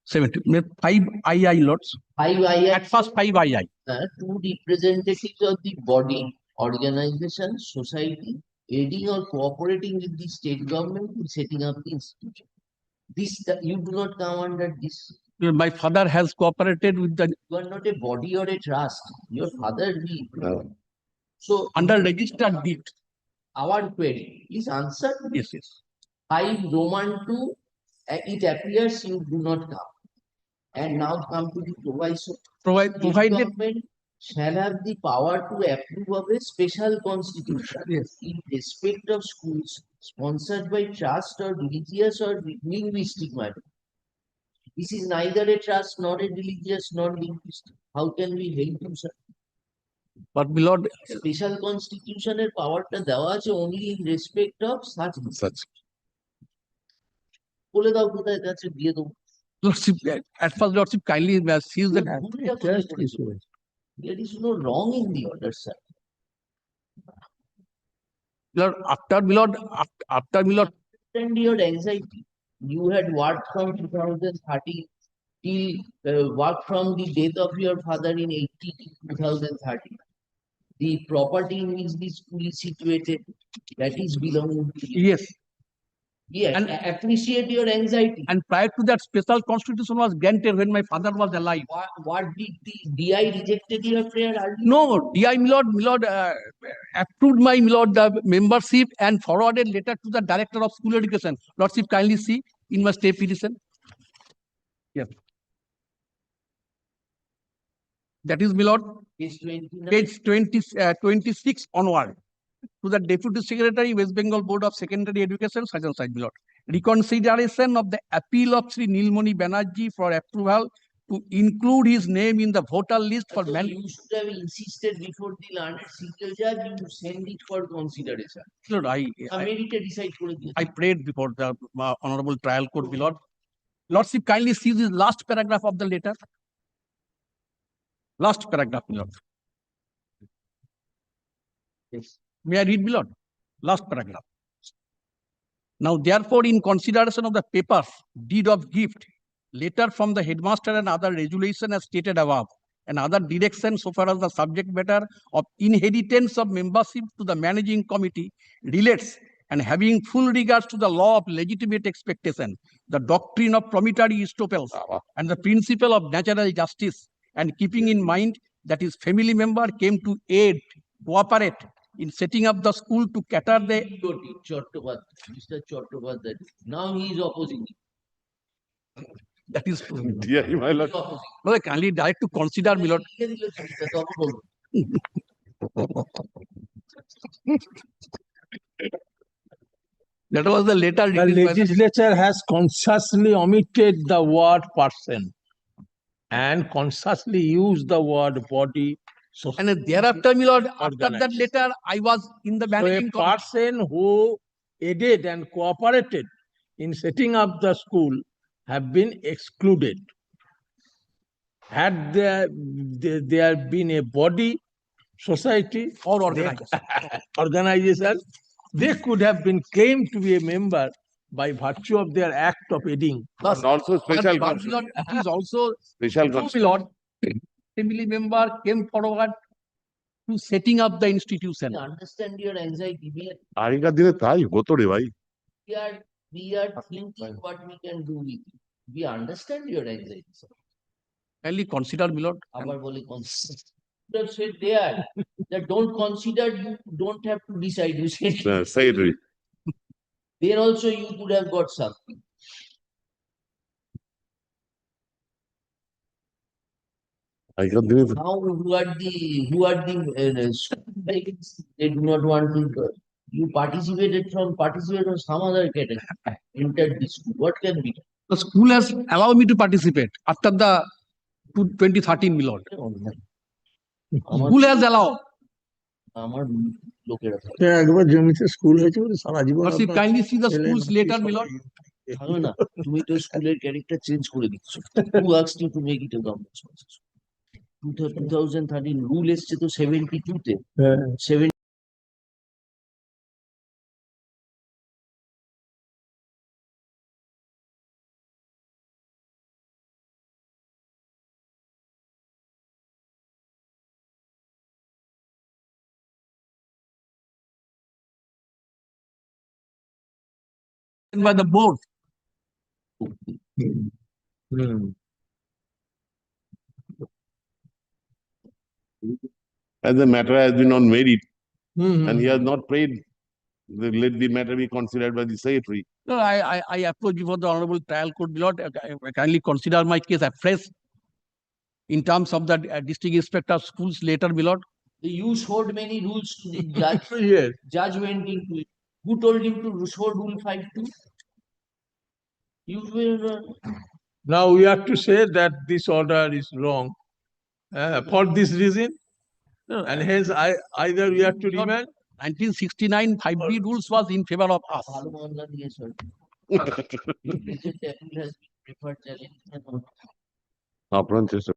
70. 5II, lords. 5II. At first, 5II. Two representatives of the body, organization, society, aiding or cooperating with the state government in setting up the institution. This, you do not come under this. My father has cooperated with the. You are not a body or a trust. Your father will. So under registered deed. Our query is answered. Yes, yes. 5 Roman 2, it appears you do not come. And now come to the proviso. Provided government shall have the power to approve of a special constitution in respect of schools sponsored by trust or religious or linguistic matter. This is neither a trust nor a religious nor linguistic. How can we help you, sir? But my lord, special constitution power ta dewa ache only in respect of such. বলে দাও কোথায় কাছে দিয়ে দেবো। Lordship, at first, lordship kindly sees that there is no wrong in the order, sir. Lord, after my lord, and your anxiety, you had worked from 2013 till worked from the death of your father in 2013. The property in which the school is situated, that is belonging to you. Yes. Yes, and appreciate your anxiety. And prior to that, special constitution was granted when my father was alive. What did the DI rejected your prayer? No, DI, my lord, approved my, the membership and forwarded letter to the director of school education. Lordship kindly see in my stay petition. Yes. That is, my lord, page 26 onward. To the Deputy Secretary, West Bengal Board of Secondary Education, such and such, my lord. Reconsideration of the appeal of Sri Nilmani Banerjee for approval to include his name in the voter list for you should have insisted before the learned single judge, you send it for consideration. Lord, I prayed before the Honorable Trial Court, my lord. Lordship kindly sees this last paragraph of the letter. Last paragraph, my lord. Yes. May I read, my lord? Last paragraph. Now, therefore, in consideration of the papers, deed of gift, letter from the headmaster and other resolution as stated above, and other directions so far as the subject matter of inheritance of membership to the managing committee relates, and having full regards to the law of legitimate expectation, the doctrine of promissory estoppels, and the principle of natural justice, and keeping in mind that his family member came to aid, cooperate in setting up the school to cater the Mr. Chattopadhyay. Now he is opposing it. That is true. Yeah, my lord. No, kindly direct to consider, my lord. That was the letter. The legislature has consciously omitted the word person and consciously used the word body. And thereafter, my lord, after that letter, I was in the managing committee. So a person who aided and cooperated in setting up the school have been excluded. Had there been a body, society, Or organization. organization, they could have been claimed to be a member by virtue of their act of aiding. Thus, also but my lord, it is also true, my lord. Assembly member came forward to setting up the institution. I understand your anxiety. আগেকার দিনে তাই হতো রে ভাই We are thinking what we can do with it. We understand your anxiety, sir. Kindly consider, my lord. Abar bole consider. You have said there that don't consider, you don't have to decide. You said secretary there also you could have got something. আগেকার দিনে Now who are the they do not want to you participated from some other category entered this school. What can be done? The school has allowed me to participate after the 2013, my lord. School has allowed. আমার লোকেরা একবার জমিতে school হয়েছে বলে সারা জীবন But আপনার kindly see the ছেলে school's নাতি later, my সবাই- lord. থাকো না তুমি তো স্কুলের ক্যারেক্টার চেঞ্জ করে দিচ্ছ who asked you to make it a government sponsorship 2013 rule এসছে তো 72 তে হ্যাঁ 70by the board. as the matter has been on merit Hmm. and he has not paid let the matter be considered by the secretary. No, I approach before the honorable trial court, my lord. Kindly consider my case afresh in terms of the district inspector of schools later, my lord. you showed many rules to the judge. Yes. Judge went into it. Who told him to show rule 5.2? You were Now we have to say that this order is wrong for this reason, and hence either we have to remand. 1969 5B rules was in favor of us. ভালো মন্দা দিয়েছ Recent appeal has been preferred challenge. আপনার চেষ্টা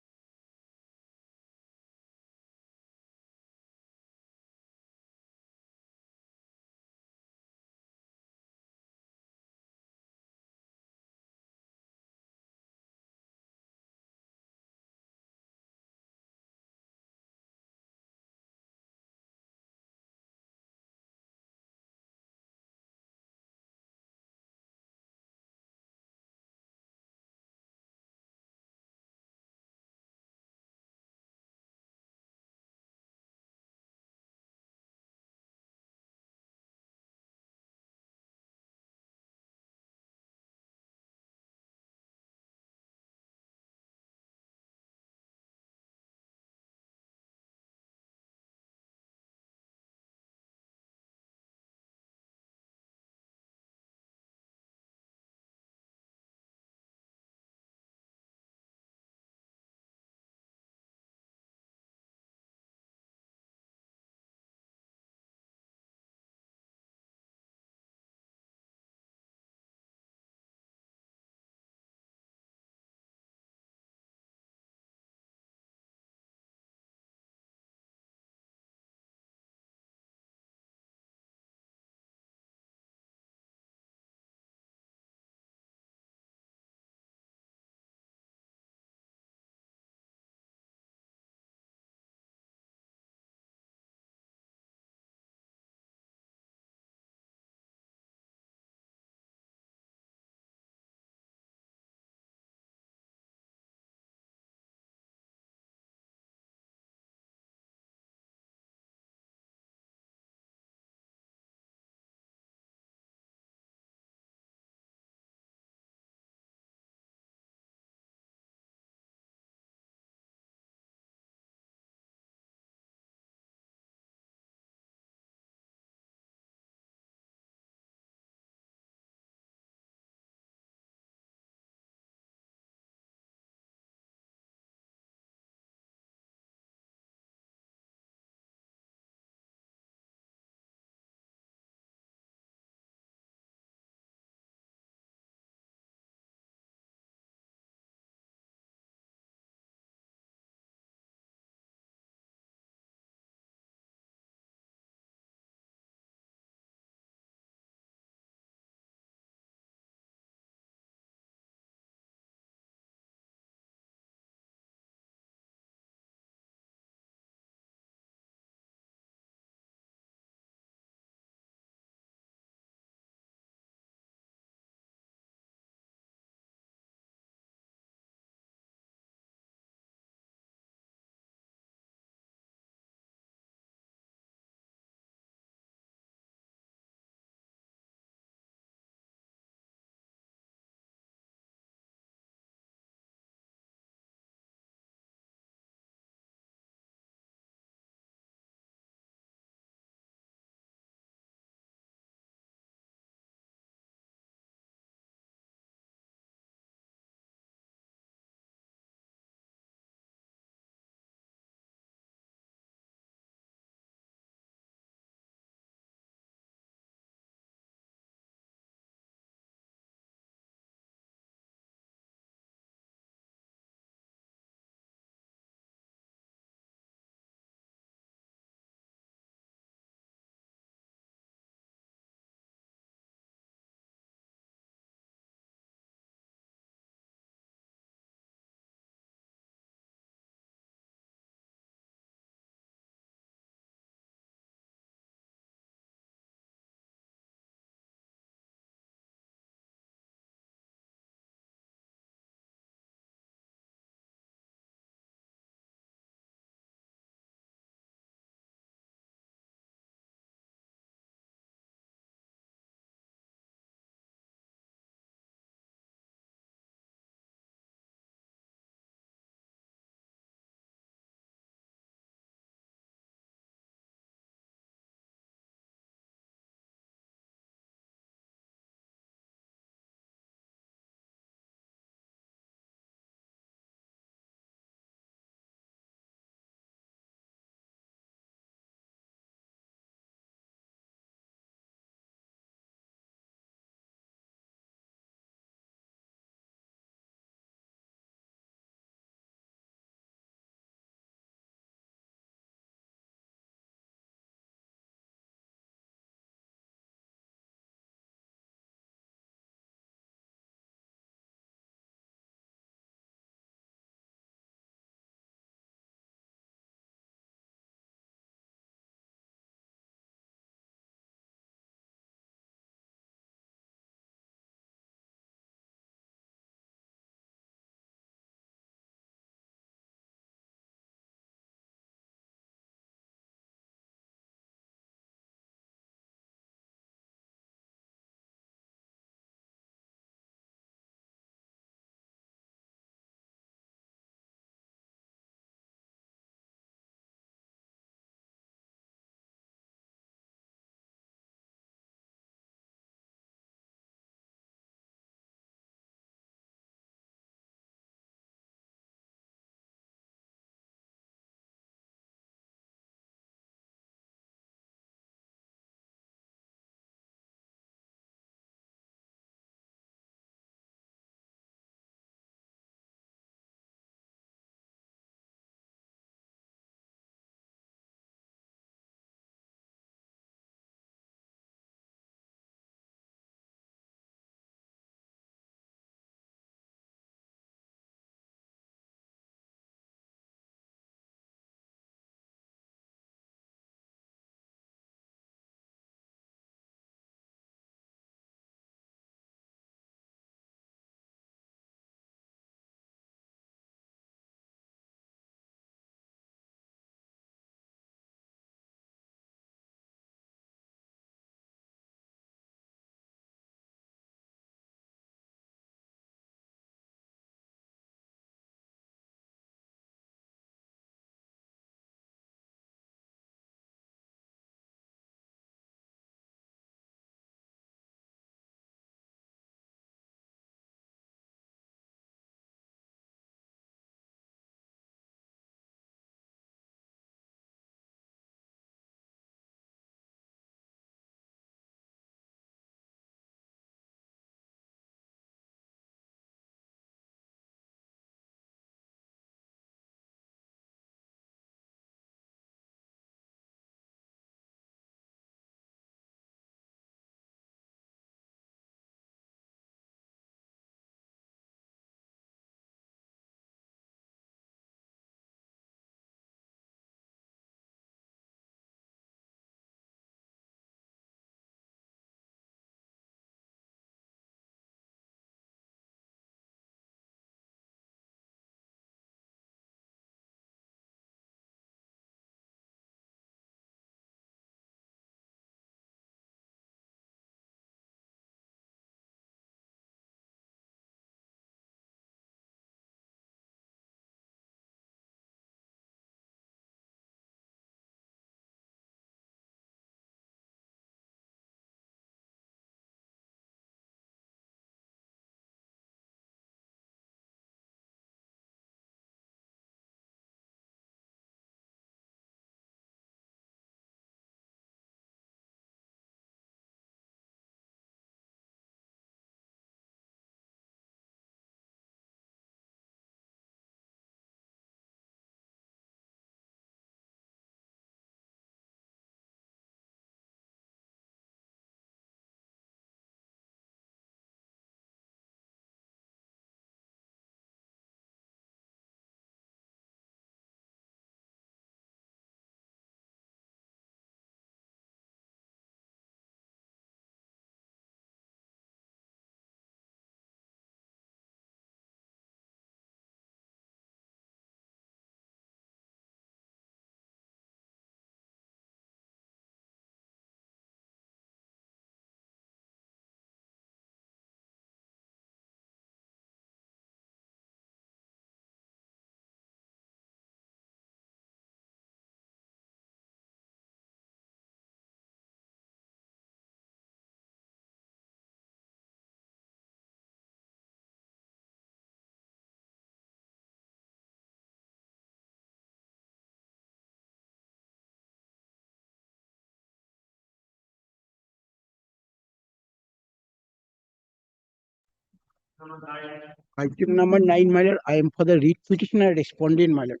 Item number 9, my lord, I am for the writ petitioner respondent, my lord.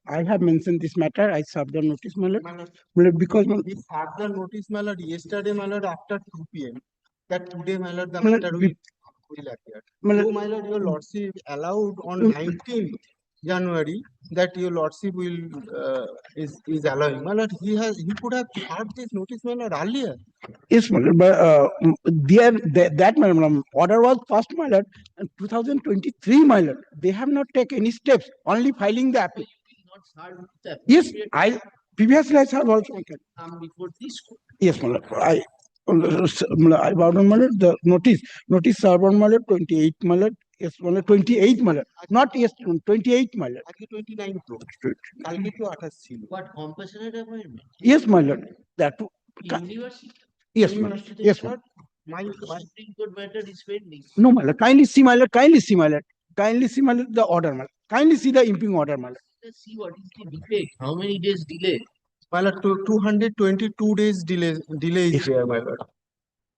I have mentioned this matter. I served the notice, my lord. My lord, because my We served the notice, my lord, yesterday, my lord, after 2 p.m. That today, my lord, the My lord, matter will appear. my lord, So, my lord, your lordship allowed on 19th January that your lordship will is allowing. My lord, he could have served this notice, my lord, earlier. yes, my lord, but that my lord, order was passed, my lord, in 2023, my lord. They have not taken any steps, only filing the appeal. Yes, previously I served also. Before this court. Yes, my lord. I bowed on, my lord, the notice served on, my lord, 28, my lord. Yes, my lord, 28, my lord. Not yes, 28, my lord. আজকে 29 তো কালকে তো 28 ছিল। What compassionate appointment? Yes, my lord. That too. University. Yes, my lord. Yes, my lord. My Supreme Court matter is pending. No, my lord. Kindly see, my lord. Kindly see, my lord. Kindly see, my lord, the order, my lord. Kindly see the imping order, my lord. Let's see what is the defect. How many days delay? My lord, 222 days delay is there, my lord.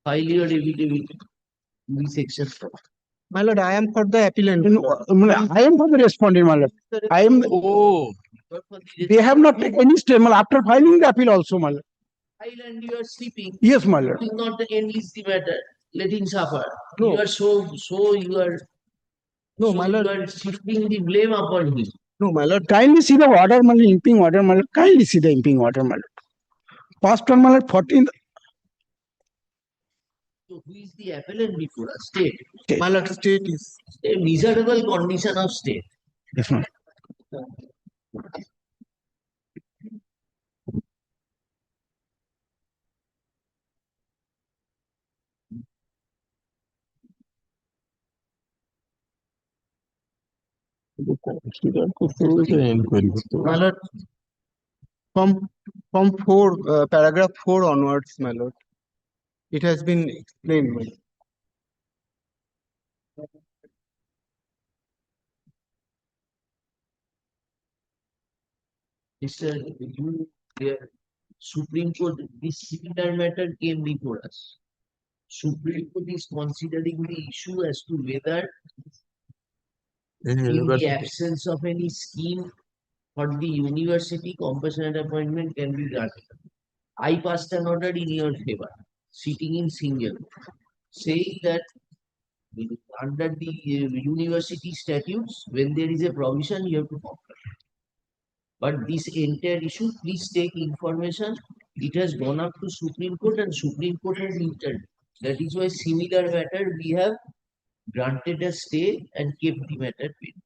File your affidavit. This section. My lord, I am for the appellant. No, I am for the respondent, my lord. I am. Oh. They have not taken any step, my lord, after filing the appeal also, my lord. File and you are sleeping. Yes, my lord. It is not the enlist the matter. Let him suffer. No. You are so you are. No, so my lord. You are shifting the blame upon him. No, my lord. Kindly see the order, my lord, imping order, my lord. Kindly see the imping order, my lord. Passed on, my lord, 14th. So who is the appellant before us? State. My lord, state is A miserable condition of state. Yes, my lord. my lord, from paragraph 4 onwards, my lord. It has been explained, my lord. Mr. There, Supreme Court, this similar matter came before us. Supreme Court is considering the issue as to whether in the absence of any scheme for the university, compassionate appointment can be granted. I passed an order in your favor, sitting in single, saying that under the university statutes, when there is a provision, you have to comply. But this entire issue, please take information. It has gone up to Supreme Court and Supreme Court has entered. That is why similar matter we have granted a stay and kept the matter pending.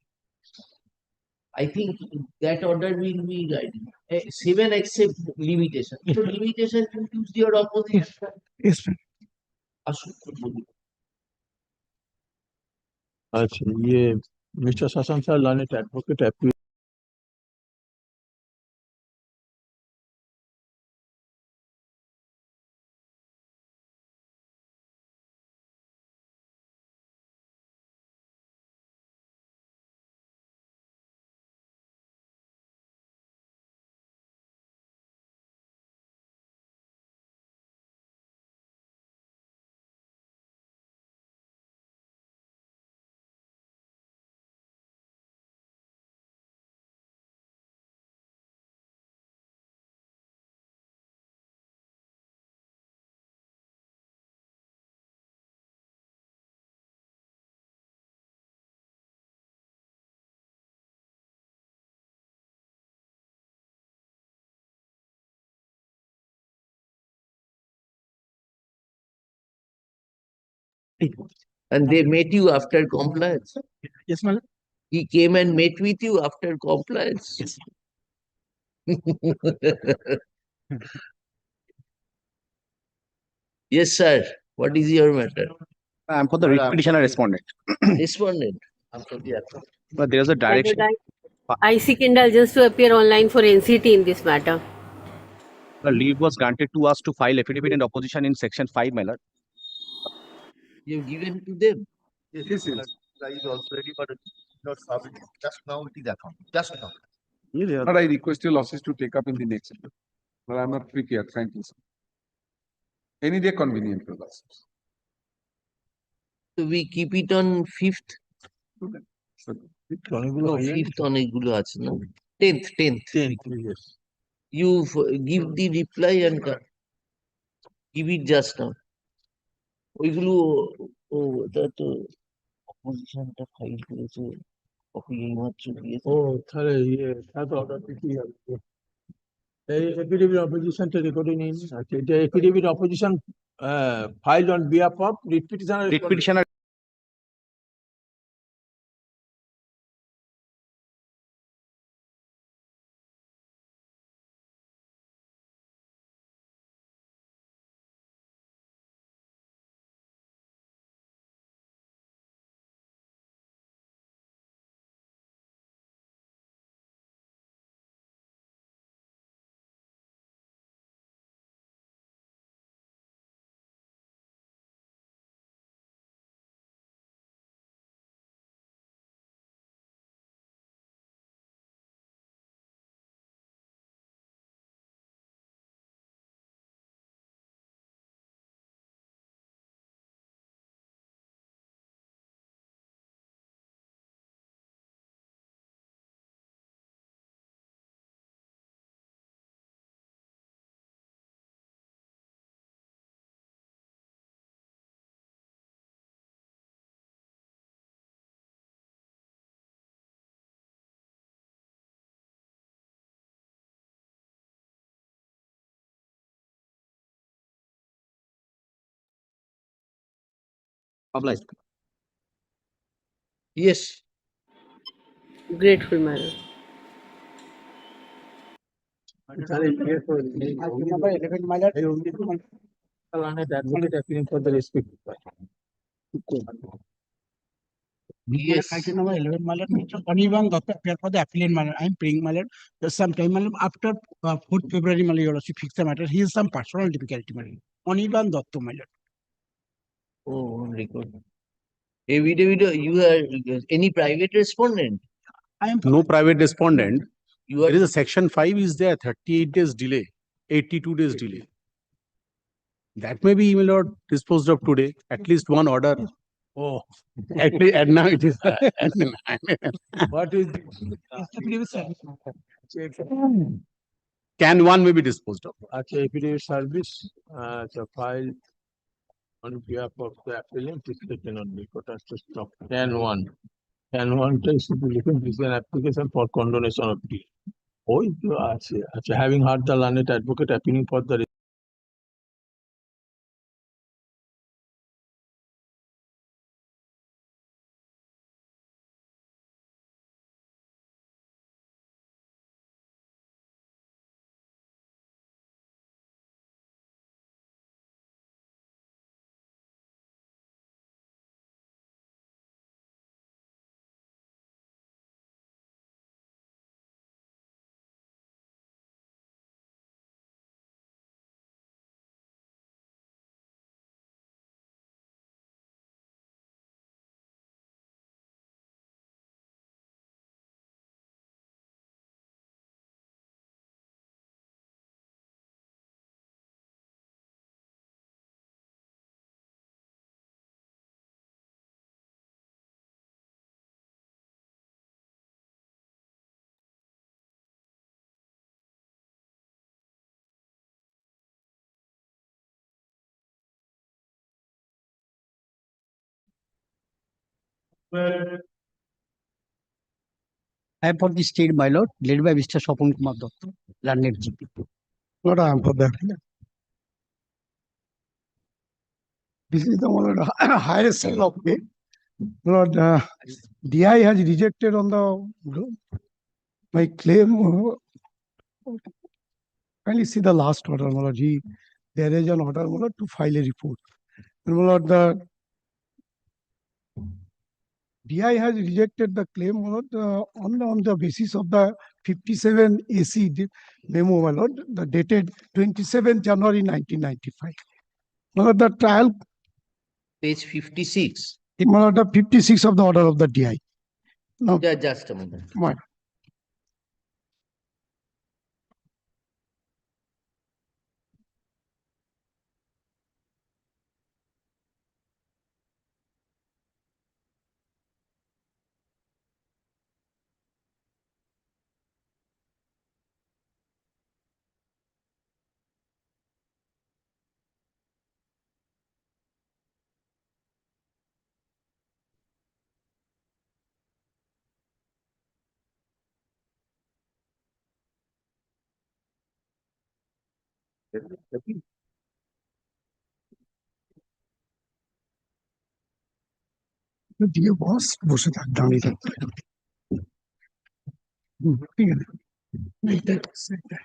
I think that order will be guiding. 7 except limitation. So limitation includes your opposition. Yes, sir. अच्छा ये mister Shashank sir learned advocate appeal And they met you after compliance. Yes, ma'am. He came and met with you after compliance. Yes, sir. What is your matter? I'm for the writ petitioner respondent. Respondent. But there's a direction. I seek indulgence to appear online for NCT in this matter. The leave was granted to us to file affidavit in opposition in section 5, my lord. You've given to them. Yes. Is also ready, but not submitted. Just now it is account. Just now. But I request your losses to take up in the next. But I'm not prepared, frankly. Any day convenient for us. So we keep it on 5th. No, 5th অনেকগুলো আছে না 10th. Yes. You give the reply and give it just now. ওইগুলো ওটা তো অপোজিশনটা file করেছে copy এইমাত্র দিয়েছে ও তাহলে তা তো অর্ডার দিতেই হবে এই এফিডেভিট অপোজিশনটা রেকর্ডে নিন আচ্ছা এটা affidavit opposition file on behalf of writ petitioner Obliged. Yes. Grateful, my lord. তাহলে ইয়ে করে দিন এই Item number 11, my lord. এই অঙ্কিত Calcutta advocate appealing for the respective party. Yes. Item number 11, my lord. Mr. Anirban Dutta appear for the appellant, my lord. I'm praying, my lord. Just sometime, my lord, after 4th February, my lord, you also fix the matter. He has some personal difficulty, my lord. Anirban Dutta, my lord. Oh, record. Evident, you are any private respondent? I am No private respondent. You There are is a section 5 is there, 38 days delay, 82 days delay. That may be, my lord, disposed of today, at least one order. Oh, At least, and now it is. what is Can one may be disposed of. আচ্ছা affidavit service আচ্ছা file on behalf of the appellant is taken on record as to stop. Can one is to be looking this is an application for condonation of deed. ওই তো আছে আচ্ছা having heard the learned advocate appealing for the I am for the state, my lord, led by Mr. Sopon Kumar Dutta, learned GP. Lord, I am for that. This is the one highest sale of pay. Lord, DI has rejected on the my claim. Kindly see the last order, my lord. There is an order, my lord, to file a report. And my lord, the DI has rejected the claim, my lord, on the basis of the 57 AC memo, my lord, the dated 27 January 1995. My lord, the trial, page 56. my lord, the 56 of the order of the DI. Now, Yeah, just a moment. my দিয়ে বস বসে থাক, দাঁড়িয়ে থাকতে হবে। ঠিক আছে এইটাই, সেইটাই।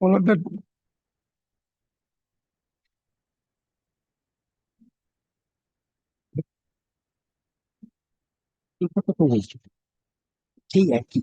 All of that ঠিক আছে।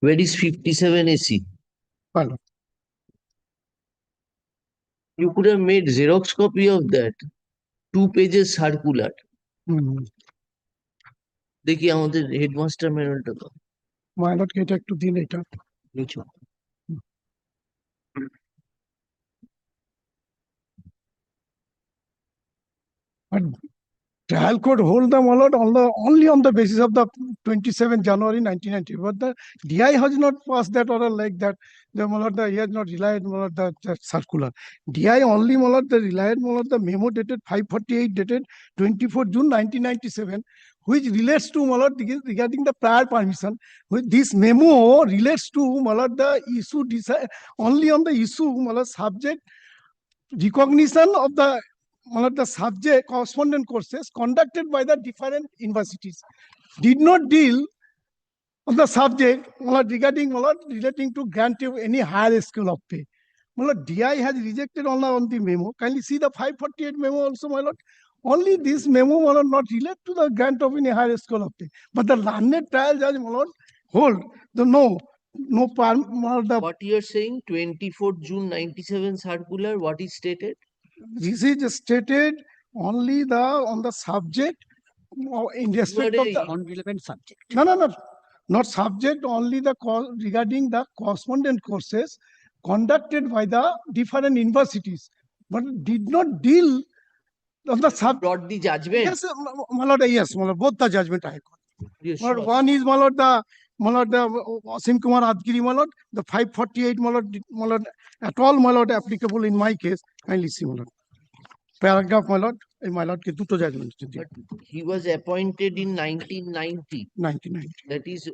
Where is 57 AC? Hello. You could have made Xerox copy of that. 2 pages circular. দেখি আমাদের হেডমাস্টার ম্যানুয়ালটা তো মাইলটকে এটা একটু দিন, এটা নিচু। But trial court hold them allowed on the only on the basis of the 27 January 1990. But the DI has not passed that order like that. The Malad, he has not relied on the circular. DI only Malad, the relied Malad, the memo dated 548 dated 24 June 1997, which relates to Malad regarding the prior permission. This memo relates to Malad the issue only on the issue Malad subject recognition of the subject correspondent courses conducted by the different universities, did not deal on the subject regarding relating to grant of any higher scale of pay. DI has rejected on the memo. Kindly see the 548 memo also, my lord. Only this memo not relate to the grant of any higher scale of pay. But the learned trial judge hold the no What you are saying, 24 June 97 circular, what is stated? This is stated only on the subject in respect of the non-relevant subject. No, not subject, only regarding the correspondent courses conducted by the different universities, but did not deal on the subject. Brought the judgment? Yes, my lord, yes, my lord, both the judgment I got. Yes, My lord, sure. one is my lord, the Asim Kumar Adgiri, my lord, the 548, my lord, at all, my lord, applicable in my case. Kindly see, my lord. Paragraph, my lord, my lord, ke duto judgment. But he was appointed in 1990. 1990. That is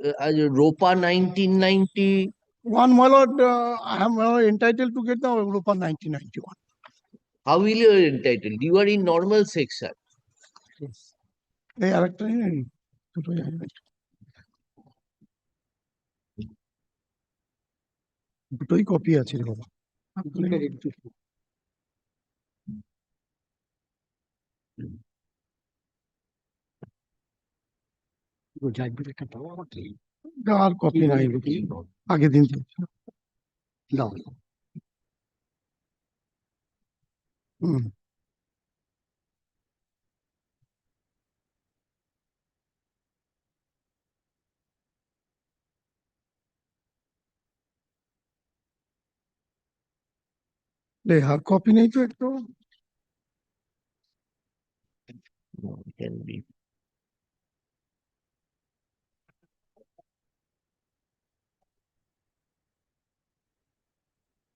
ROPA 1990. One, my lord, I am entitled to get the Europa 1991. How will you are entitled? You are in normal section. Yes. এই আরেকটা নেই, দুটোই আছে। দুটোই copy আছে রে বাবা। আর copy নাই, আগের দিন দাও। আর কপি নেই তো একটু। No, it can be.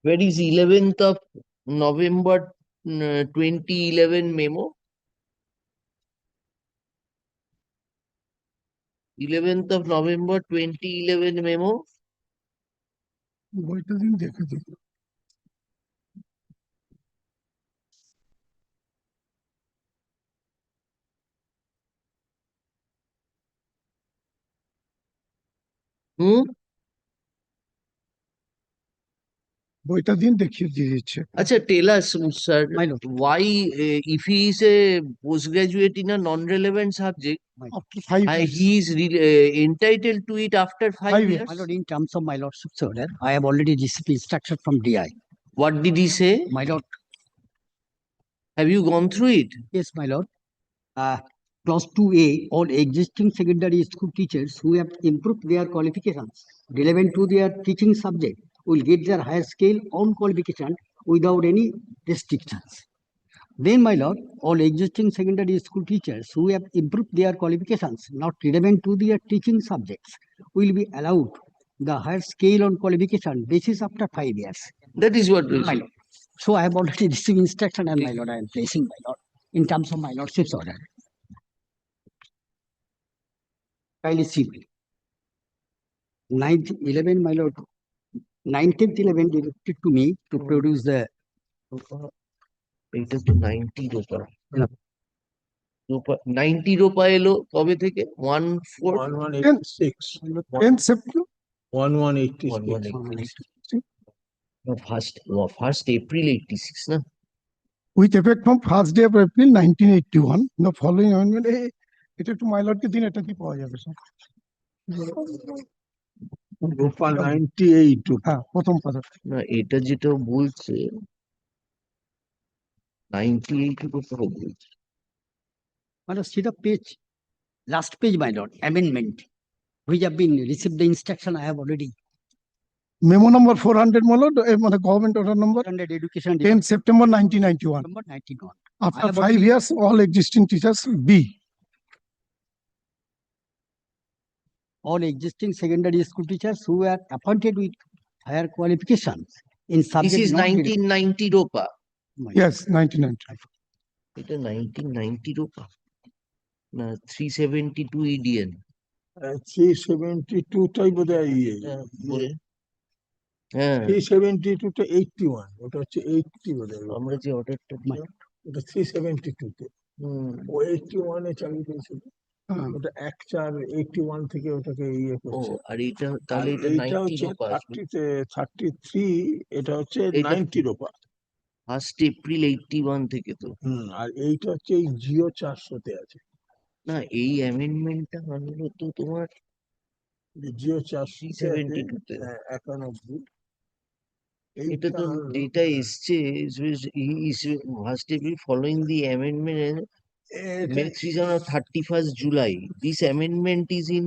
Where is 11th of November 2011 memo? 11th of November 2011 memo. বইটা দিন দেখে দিন। বইটা দিন দেখিয়ে দিয়ে দিচ্ছে। Acha, tell us, sir, why if he is a postgraduate in a non-relevant subject, After 5 years. he is entitled to it after 5 years? My lord, in terms of my lordship's order, I have already received instruction from DI. What did he say? My lord. Have you gone through it? Yes, my lord. Clause 2A, all existing secondary school teachers who have improved their qualifications relevant to their teaching subject will get their higher scale on qualification without any restrictions. Then, my lord, all existing secondary school teachers who have improved their qualifications not relevant to their teaching subjects will be allowed the higher scale on qualification basis after 5 years. That is what my lord. So I have already received instruction and my lord, I am placing my lord in terms of my lordship's order. Kindly see. 9th 11, my lord. 19th 11 directed to me to produce the. এটা তো 90 রোপা 90 রোপা এলো কবে থেকে 10th September 1186 first April 86 না with effect from 1st day of April 1981 the following amendment এটা একটু মাইলরকে দিন এটা কি পাওয়া যাবে স্যার রোপা 98 হ্যাঁ প্রথম পাতা না এটা যেটা বলছে 98 রোপা বলছে My lord, see the page, last page, my lord, amendment, which have been received the instruction I have already. Memo number 400, my lord, মানে government order number 100 education. 10 September 1991. Number 91. After 5 years, all existing teachers B. All existing secondary school teachers who are appointed with higher qualifications in subject. This is 1990 রোপা Yes, 1990. এটা 1990 রোপা না 372 EDN 372 টাই বোধহয় বলে হ্যাঁ 372 টা 81 ওটা হচ্ছে 80 বোধহয় আমরা যে অর্ডারটা দিলাম ওটা 372 তে ও 81 এ চালু করেছিল ওটা 1/4 81 থেকে ওটাকে ইয়ে করছে আর এটা তাহলে এটা 90 রোপা 33 এটা হচ্ছে 90 রোপা 1st April 81 থেকে তো আর এইটা হচ্ছে এই জিও 400 তে আছে না এই অ্যামেন্ডমেন্টটা আনলো তো তোমার জিও 472 তে 91 এটা তো ডেটা এসছে first April following the amendment makes reason of 31st July. This amendment is in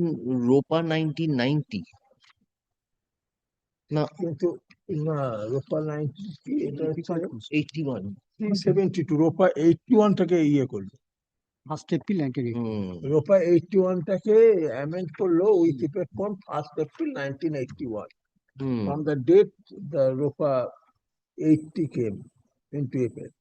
ROPA 1990. না কিন্তু না রোপা 90 এটা হচ্ছে 81 372 রোপা 81 টাকে ইয়ে করলো ফার্স্ট এপ্রিল 1980 রোপা 81 টাকে অ্যামেন্ড করলো with effect from 1st April 1981 from the date the ROPA 80 came into effect.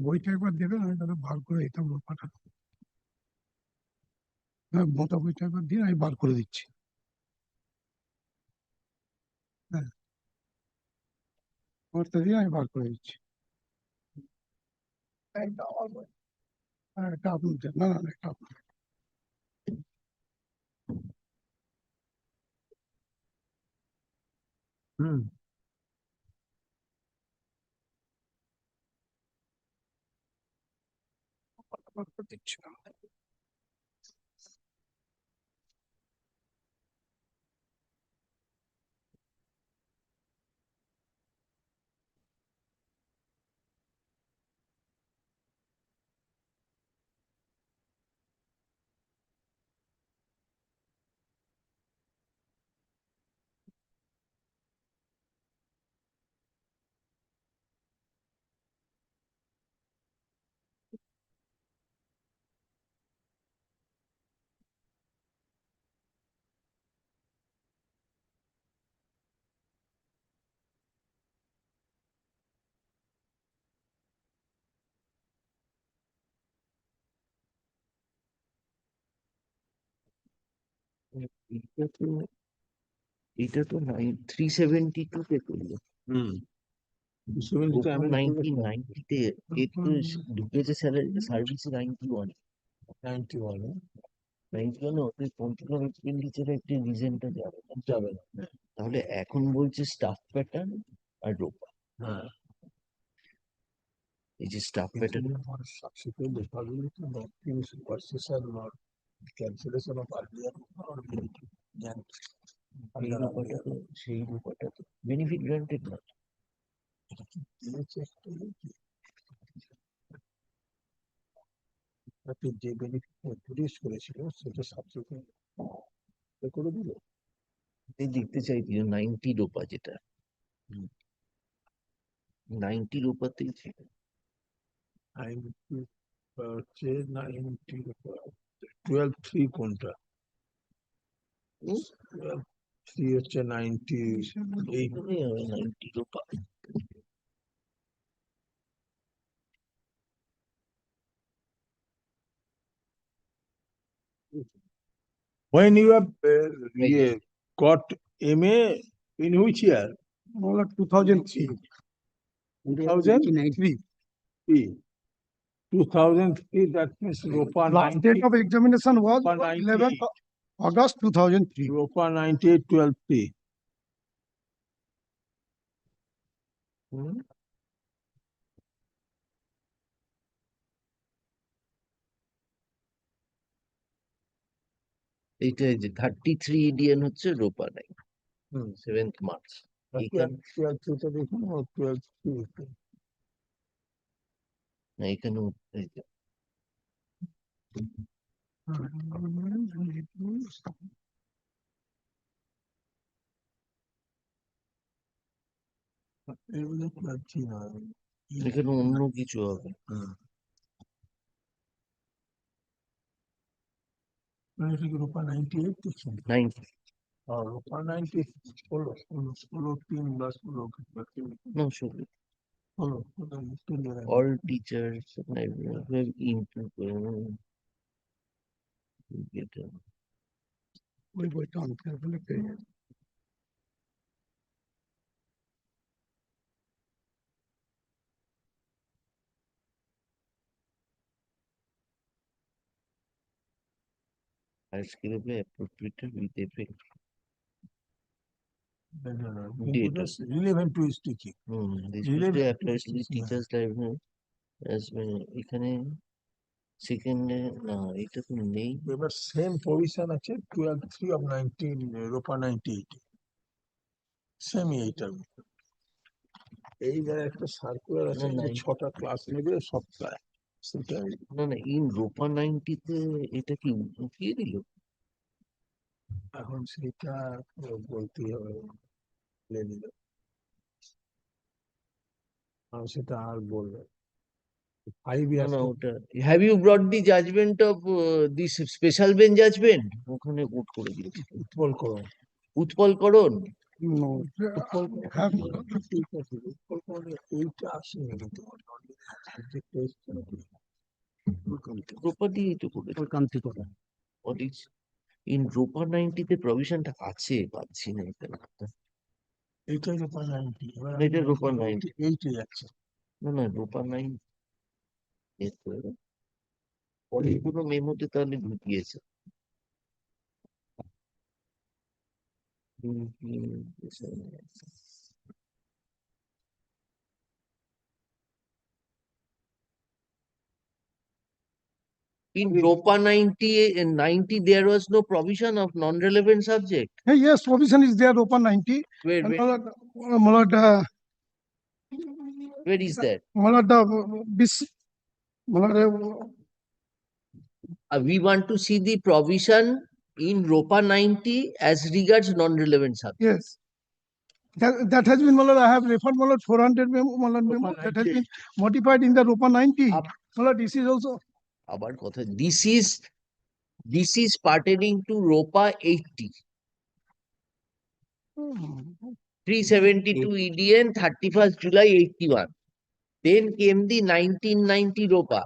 বইটা একবার দেবেন আমি তাহলে বার করে দিতাম রোপাটা হ্যাঁ মোটা বইটা একবার দিন আমি বার করে দিচ্ছি হ্যাঁ ওটা দিয়ে আমি বার করে দিচ্ছি এটা আপনি দেন না না এটা আপনি দিচ্ছি না এটা তো 372 তে করলো। তো amend করবে 90তে একটু ঢুকেছে স্যালারি সার্ভিস 91 ওদের কন্ট্রোল এক্সপেন্ডিচারে একটি রিজনটা যাবে না তাহলে এখন বলছে স্টাফ প্যাটার্ন আর রোপা হ্যাঁ এই যে staff pattern subsequent department not things versus or not cancellation of earlier or সেই রূপাটা তো বেনিফিট গ্রান্টেড না যে বেনিফিট ইন্ট্রোডিউস করেছিল সেটা সাবসিকুয়েন্ট করে দিল এই দেখতে চাইছি 90 রোপা যেটা 90 রোপাতেই ছিল হচ্ছে 90 12-3 কোনটা 12-3 হচ্ছে 98 90 রোপা when you have got MA in which year 2003. 2003 2003 that means ROPA Last date of examination was ROPA 11th August 2003. ROPA 98 12-3 এইটা যে 33 ইডিএন হচ্ছে রোপা নাই 7th মার্চ এখানে 12-3 দেখুন 12-3 না এখানে এই যে এখানে অন্য কিছু হবে রূপা 98 দেখছেন 90 রূপা 90 16 3 10 no sure হলো all teachers who have improved ওই বইটা আনতে হবে পেয়ে যাবে। higher skill appropriated with effect data relevant to his teaching this is the applies to teachers life as এখানে সেকেন্ড না এটা তো নেই এবার সেম পজিশন আছে 12-3 of 19 রোপা 98 সেম এইটার এইবার একটা সার্কুলার আছে যে 6টা ক্লাস নেবে সপ্তাহে সেটা না না ইন রোপা 90 তে এটা কি উঠিয়ে দিল এখন সেটা বলতে হবে সেটা আর বলবে 5 years have you brought the judgment of this special bench judgment ওখানে কোট করে দিয়েছি উৎপলকরণ এইটা আসেনি প্রপার্টি তো করে কান্তি করা ইন রোপা 90 তে প্রভিশনটা আছে পাচ্ছি না এখানে এইটাই রোপা 90 এটা রোপা 90 এইটাই আছে না না রোপা 9 অনেকগুলো মেমোতে তাহলে ঢুকিয়েছে In ROPA 90, there was no provision of non-relevant subject. Hey, yes, provision is there, open 90. Where is that? We want to see the provision in ROPA 90 as regards non-relevant subject. Yes. That has been, I have referred 400 memo, that has been modified in the ROPA 90. This is also. About kotha, this is pertaining to ROPA 80. 372 EDN 31st July 81. Then came the 1990 ROPA.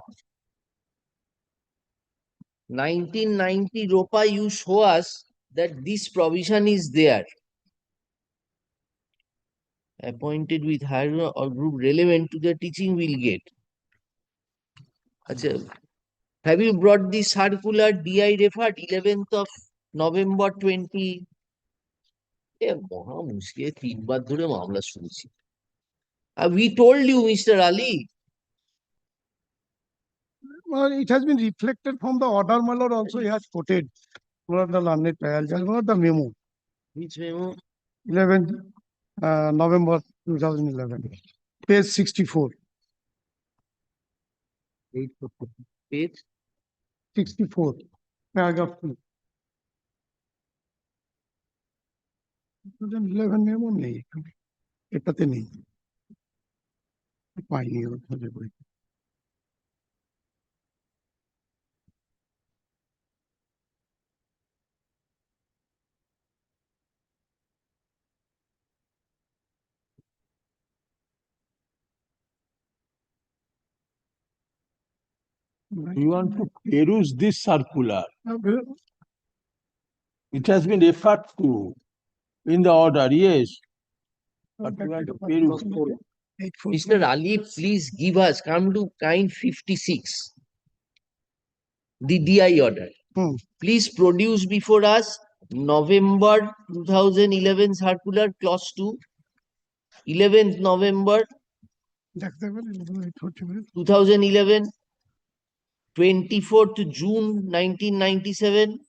1990 ROPA, you show us that this provision is there. Appointed with higher or group relevant to the teaching will get. Achha, have you brought the circular DI referred 11th of November 20? মহা মুশকিল 3 বার ধরে মামলা শুনছি। We told you, Mr. Ali. Well, it has been reflected from the order, my lord, also he has quoted the learned trial judge, the memo. Which memo? 11th November 2011, page 64. Page 64, paragraph 2. 2011 memo নেই এখানে, এটাতে নেই, পাইনি ওর খুঁজে বই। You want to peruse this circular. It has been referred to in the order, yes. But you want to peruse. Mr. Ali, please give us, come to kind 56, the DI order. Please produce before us November 2011 circular clause 2, 11th November 2011, 24th June 1997.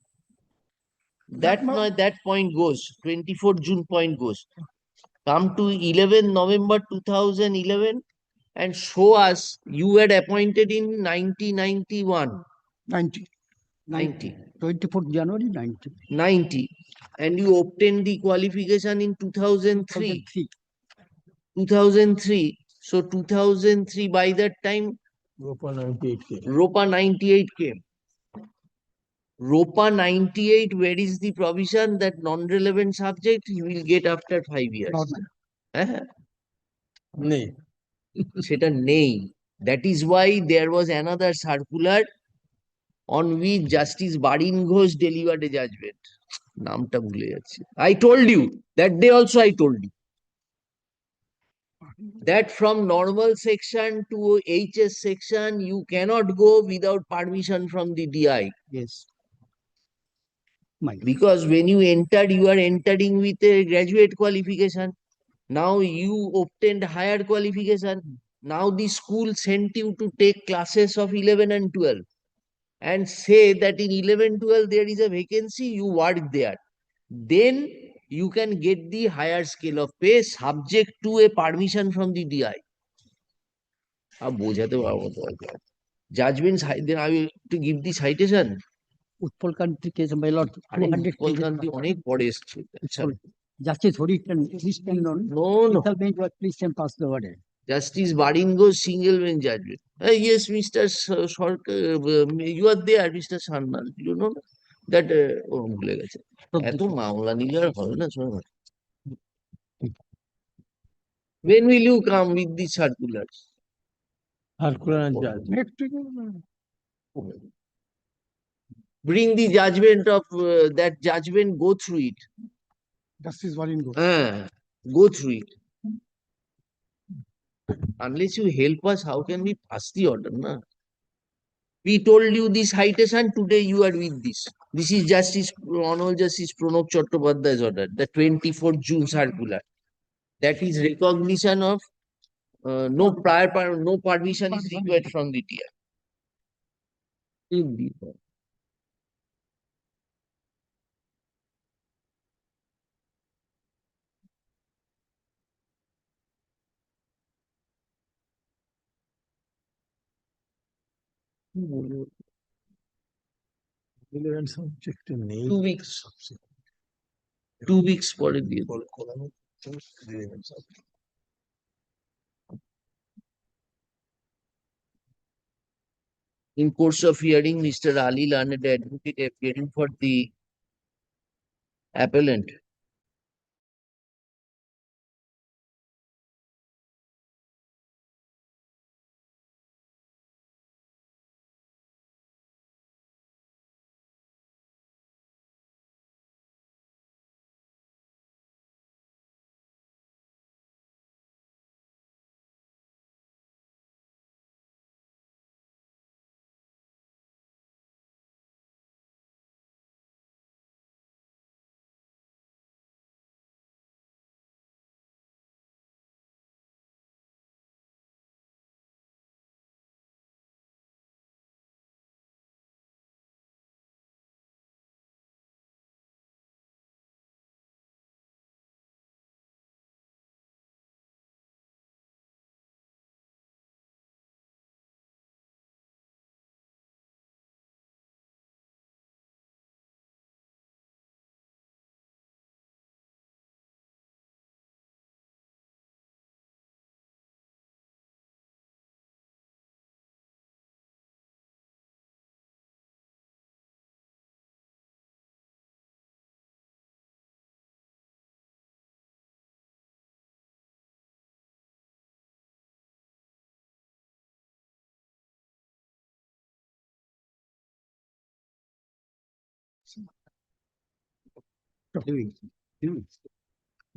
That point goes, 24th June point goes. Come to 11th November 2011 and show us you had appointed in 1991. 90. 24th January 90. 90. And you obtained the qualification in 2003. 2003. So 2003, by that time, Ropa 98 came. ROPA 98 came. ROPA 98, where is the provision that non-relevant subject you will get after 5 years? নেই। সেটা নেই। That is why there was another circular on which Justice Barin Ghosh delivered a judgment. নামটা ভুলে যাচ্ছি। I told you, that day also I told you, that from normal section to HS section, you cannot go without permission from the DI. Yes. Because when you enter, you are entering with a graduate qualification. Now you obtained higher qualification. Now the school sent you to take classes of 11 and 12 and say that in 11, 12 there is a vacancy, you work there. Then you can get the higher scale of pay subject to a permission from the DI. বোঝাতে পারবো তো। Judgment, then I will to give the citation. Utpal Kanti case, my lord. Utpal Kanti অনেক পরে এসছে। Justice Horitan, please stand on. No. Bench, please stand pass the order. Justice Barin Ghosh single bench judgment. Yes, Mr. You are there, Mr. Sharma. You know that. ভুলে গেছে। এত মামলা নিলে আর হবে না, শোনো। When will you come with the circulars? Circular and judge. Next week. Bring the judgment of that judgment, go through it. Justice Barin Ghosh. Go through it. Unless you help us, how can we pass the order? Na? We told you this citation, today you are with this. This is Justice, Honorable Justice Pranab Chattopadhyay's order, the 24th June circular. That is recognition of no permission is required from the TI. Subject নেই। 2 weeks. 2 weeks পরে দিয়ে দেব। In course of hearing, Mr. Ali, learned advocate, appearing for the appellant,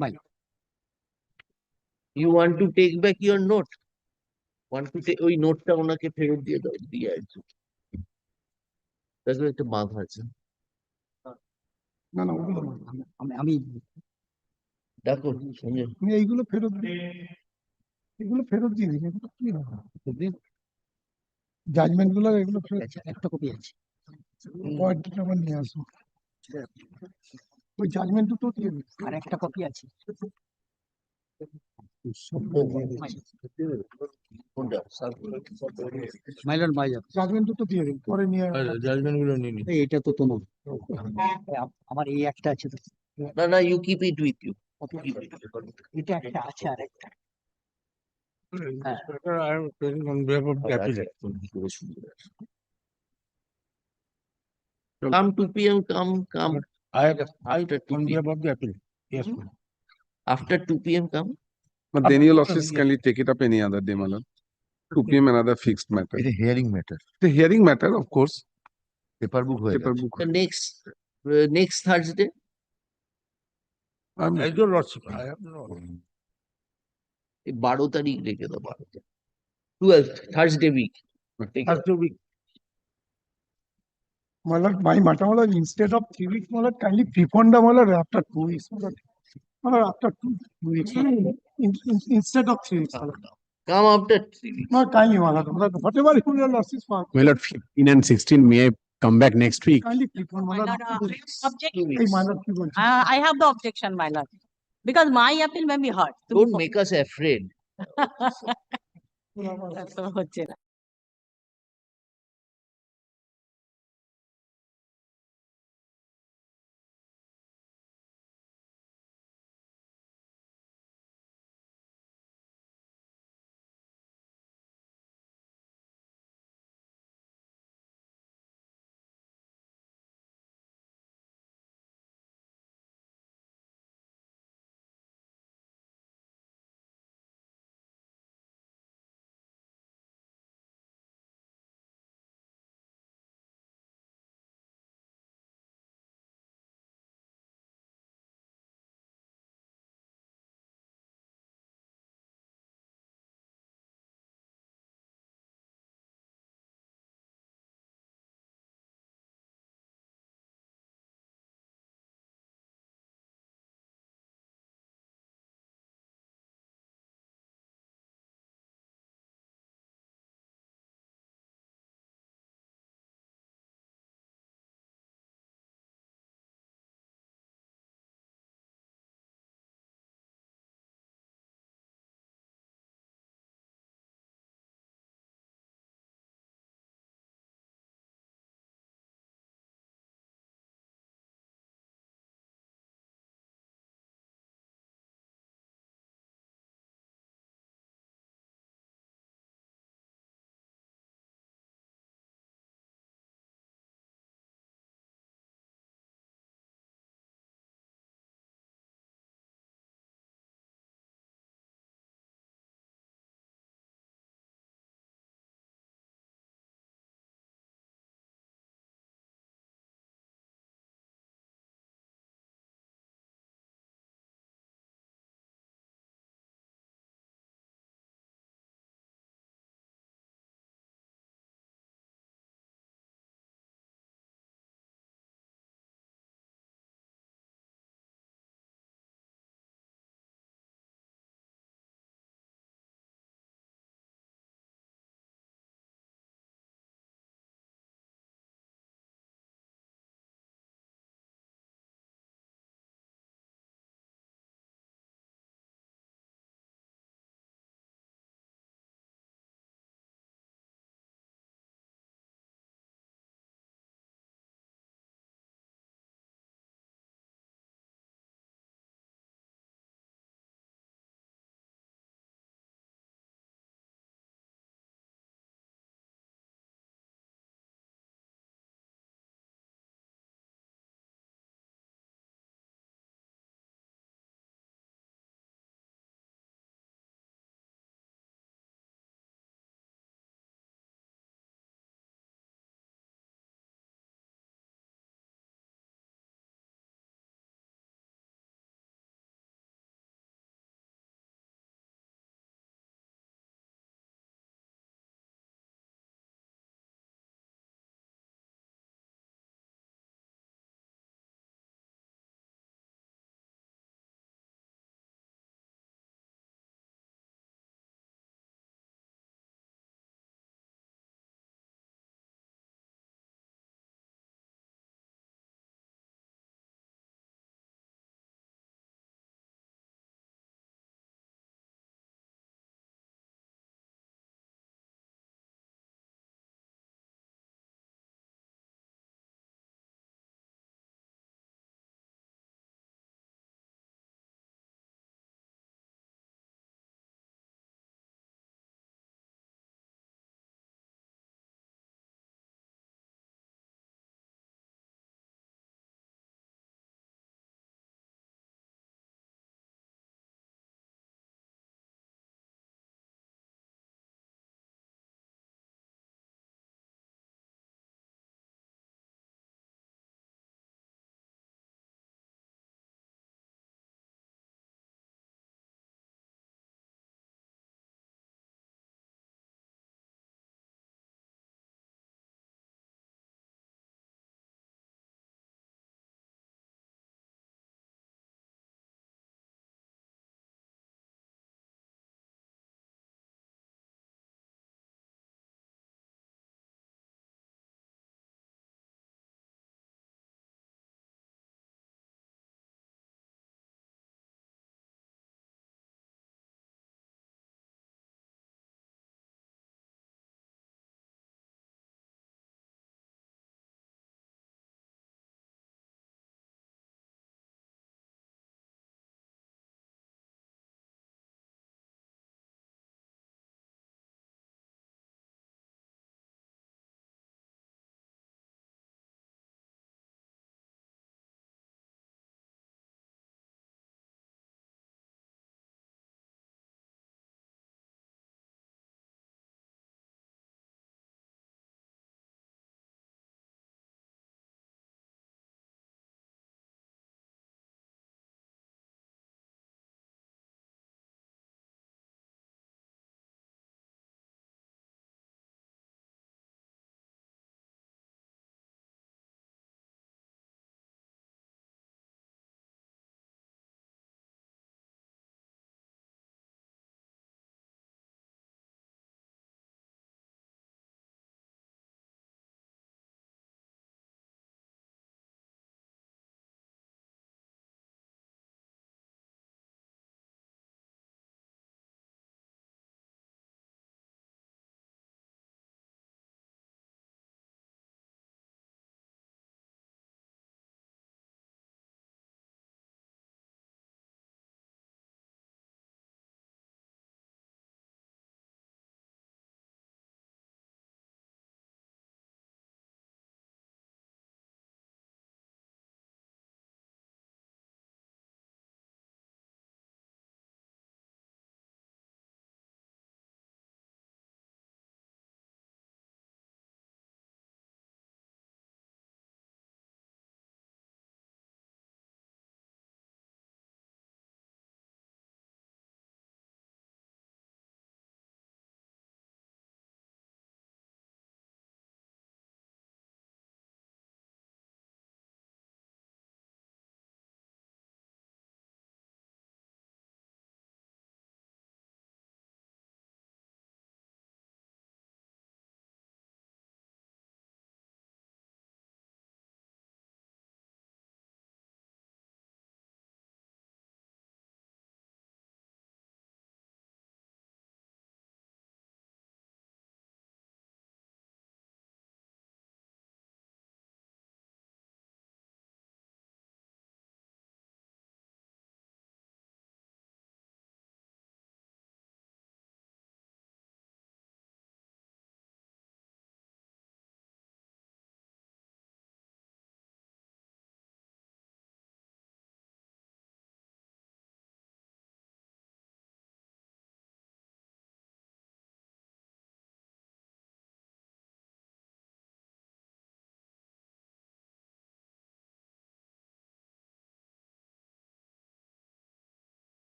Bye. You want to take back your note? Want to take ওই নোটটা ওনাকে ফেরত দিয়ে দাও দিয়ে আসো দেখো একটা বাঁধ আছে না না ওগুলো না, আমি দেখো সঞ্জয় আমি এইগুলো ফেরত দিই, এগুলো ফেরত দিয়ে দিই, এগুলো কি হবে জাজমেন্ট গুলো এগুলো ফেরত একটা কপি আছে পয়েন্টটা আবার নিয়ে আসবো, ওই জাজমেন্ট দুটো দিয়ে দিই। আর একটা কপি আছে মাইলর বাজার জাজমেন্ট দুটো দিয়ে দিন, পরে নিয়ে জাজমেন্ট গুলো নিয়ে নিন। এটা তো তোমার আমার এই একটা আছে তো না না you keep it with you এটা একটা আছে আর একটা On behalf of the applicant. Come 2 p.m. Come. I have After 2 on p.m. behalf of the applicant. Yes, ma'am. After 2 p.m. Come. But then you'll also kindly take it up any other day, Malan. 2 p.m. another fixed matter. It's a hearing matter. The hearing matter, of course. Paper book হয়ে Paper গেছে। book. The next Thursday. I don't lordship. I have no. 12 তারিখ রেখে দাও 12th Thursday week. Thursday week. Malad, my matter, Malad, instead of 3 weeks, Malad, kindly prepone the Malad after 2 weeks, Malad. Malad, after 2 weeks, instead of 3 weeks, Malad. Come after 3 weeks. No, kindly, Malad, Malad, whatever your losses for. Well, at 15 and 16, may I come back next week? Kindly prepone, Malad. Objection. Hey, Malad, কি বলছিস? I have the objection, my lord. Because my appeal may be heard. Don't make us afraid. That's হচ্ছে না।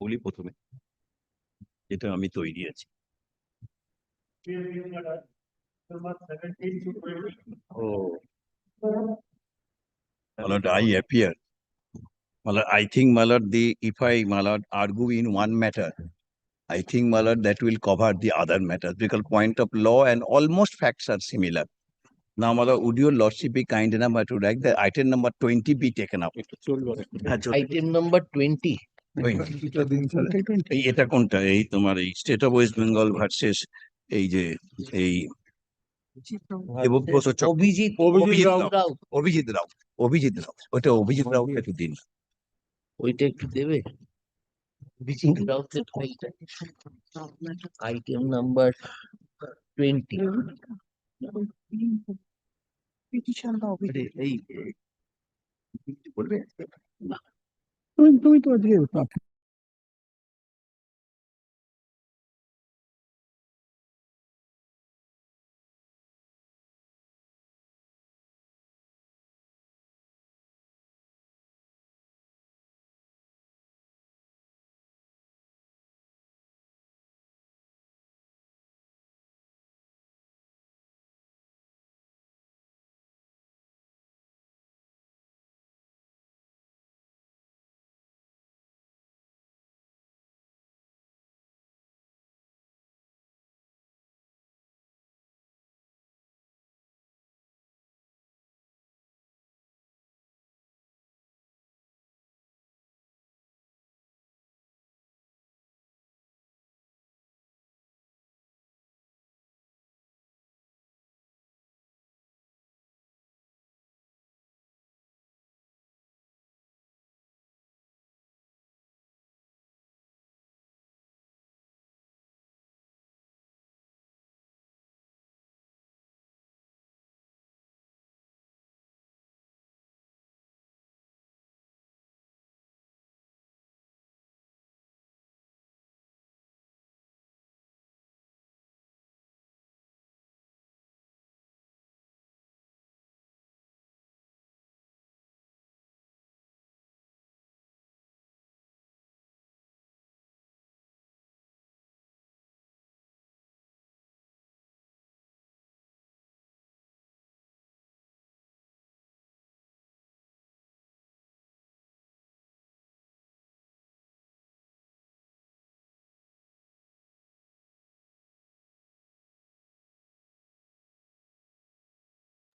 বলি প্রথমে যেটা আমি তৈরি আছি Oh, my lord, I appear. My lord, I think, my lord, if I, my lord, argue in one matter, I think, my lord, that will cover the other matters because point of law and almost facts are similar. Now, my lord, would your lordship be kind enough to write the item number 20 be taken up? Item number 20. 20 এটা কোনটা এই তোমার এই state of West Bengal versus এই যে এই দেবব্রত অভিজিৎ রাও। অভিজিৎ রাও ওটা অভিজিৎ রাও একটু দিন ওইটা একটু দেবে অভিজিৎ রাউতের ফাইলটা আইটেম নাম্বার 20 এই বলবে তুমি তো আজকে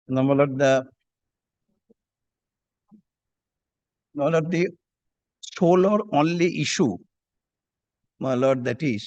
Now, my lord, the sole or only issue, my lord, that is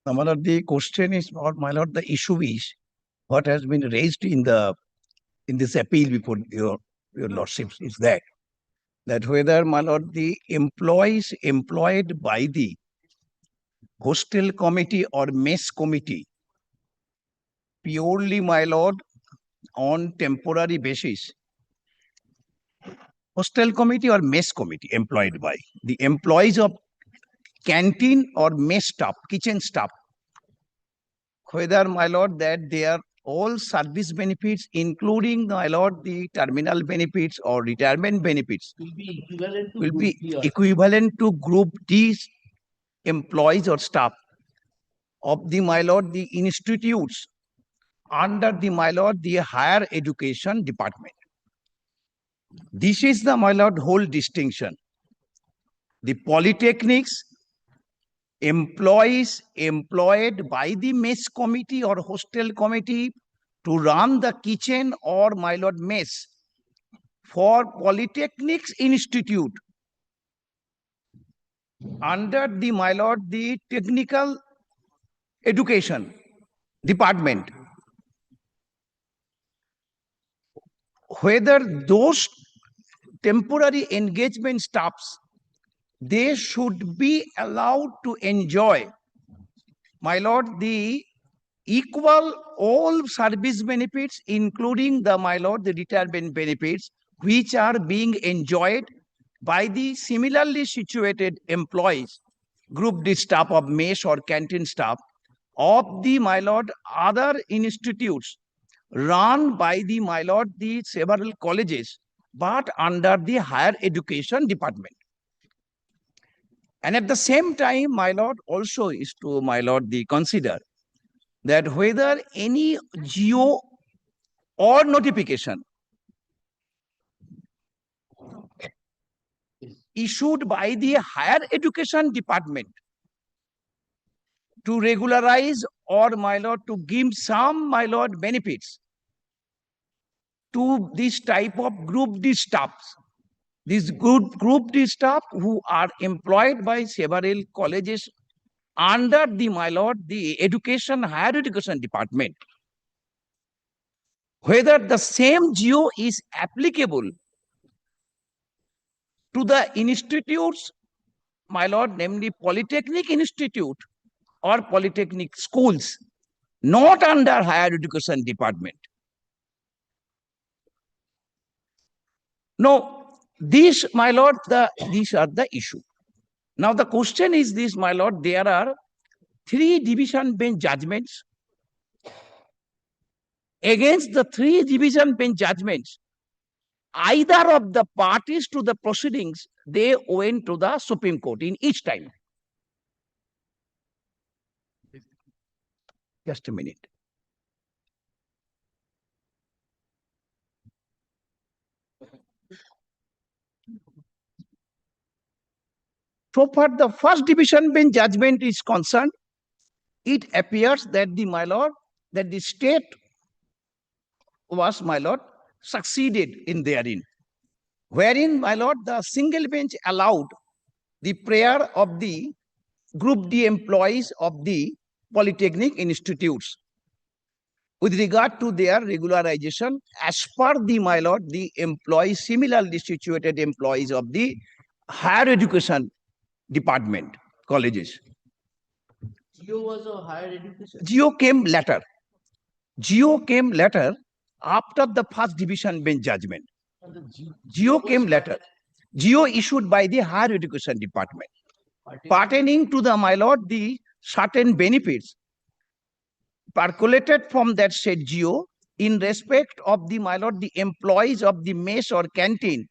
now, my lord, the question is, or my lord, the issue is what has been raised in this appeal before your lordships is that whether, my lord, the employees employed by the hostel committee or mess committee purely, my lord, on temporary basis, hostel committee or mess committee employed by the employees of canteen or mess staff, kitchen staff, whether, my lord, that they are all service benefits, including, my lord, the terminal benefits or retirement benefits, will be equivalent to Group D employees or staff of the, my lord, the institutes under the, my lord, the higher education department. This is the, my lord, whole distinction. The polytechnics employees employed by the mess committee or hostel committee to run the kitchen or, my lord, mess for polytechnics institute under the, my lord, the technical education department, whether those temporary engagement staffs, they should be allowed to enjoy, my lord, the equal all service benefits, including the, my lord, the retirement benefits, which are being enjoyed by the similarly situated employees, group D staff of mess or canteen staff of the, my lord, other institutes run by the, my lord, the several colleges, but under the higher education department. And at the same time, my lord, also is to, my lord, the consider that whether any GO or notification issued by the higher education department to regularize or, my lord, to give some, my lord, benefits to this type of group D staffs. These group D staff who are employed by several colleges under the, my lord, the higher education department, whether the same GO is applicable to the institutes, my lord, namely Polytechnic Institute or Polytechnic schools, not under higher education department. No, these, my lord, these are the issue. Now the question is this, my lord, there are 3 division bench judgments. Against the 3 division bench judgments, either of the parties to the proceedings, they went to the Supreme Court in each time. Just a minute. So far, the first division bench judgment is concerned, it appears that the, my lord, that the state was, my lord, succeeded in therein, wherein, my lord, the single bench allowed the prayer of the group D employees of the Polytechnic institutes with regard to their regularization as per the, my lord, the employees, similarly situated employees of the higher education department, colleges. GO was a higher education. GO came later. GO came later after the first division bench judgment. GO came later. GO issued by the higher education department, pertaining to the, my lord, the certain benefits percolated from that said GO in respect of the, my lord, the employees of the mess or canteen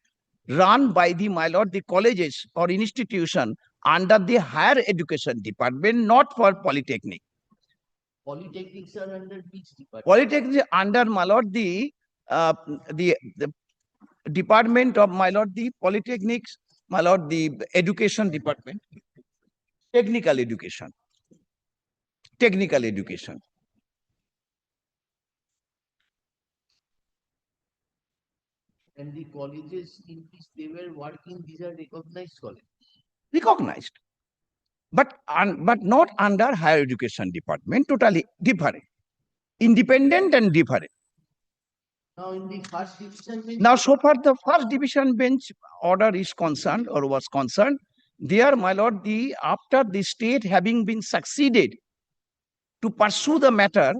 run by the, my lord, the colleges or institution under the higher education department, not for Polytechnic. Polytechnics are under which department? Polytechnic under, my lord, the department of, my lord, the Polytechnics, my lord, the education department, technical education. Technical education. And the colleges in which they were working, these are recognized colleges. Recognized, but not under higher education department, totally different, independent and different. Now in the first division bench, now so far the first division bench order is concerned or was concerned, there, my lord, the after the state having been succeeded to pursue the matter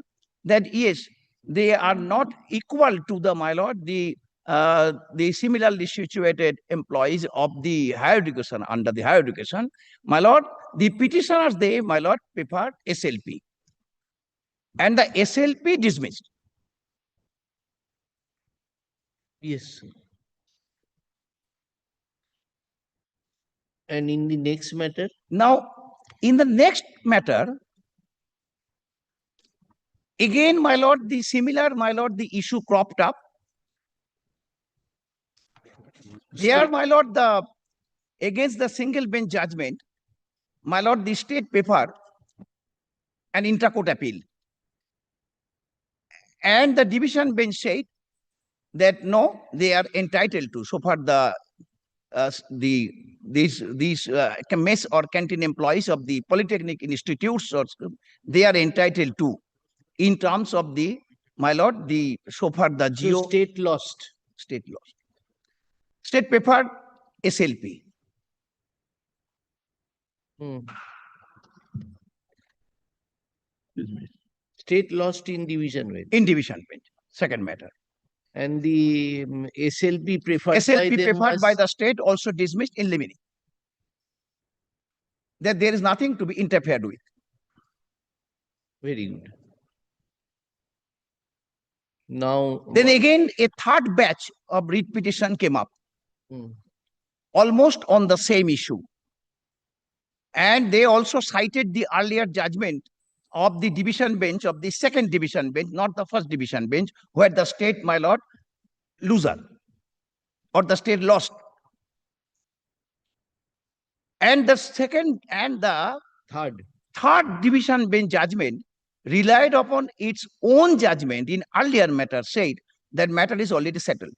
that yes, they are not equal to the, my lord, the similarly situated employees of the higher education under the higher education, my lord, the petitioners, they, my lord, preferred SLP, and the SLP dismissed. yes. And in the next matter? Now, in the next matter, again, my lord, the similar, my lord, the issue cropped up. There, my lord, the against the single bench judgment, my lord, the state preferred an intercourt appeal. And the division bench said that no, they are entitled to. So far, these mess or canteen employees of the Polytechnic institutes, or they are entitled to in terms of the, my lord, the so far the geo. So state lost. State lost. State preferred SLP. State lost in division bench. In division bench. Second matter. And the SLP preferred SLP by them preferred by was the state also dismissed in limine. That there is nothing to be interfered with. very good. Now Then again, a third batch of writ petition came up, almost on the same issue. And they also cited the earlier judgment of the division bench, of the second division bench, not the first division bench, where the state, my lord, loser, or the state lost. And the second and the third division bench judgment relied upon its own judgment in earlier matter, said that matter is already settled.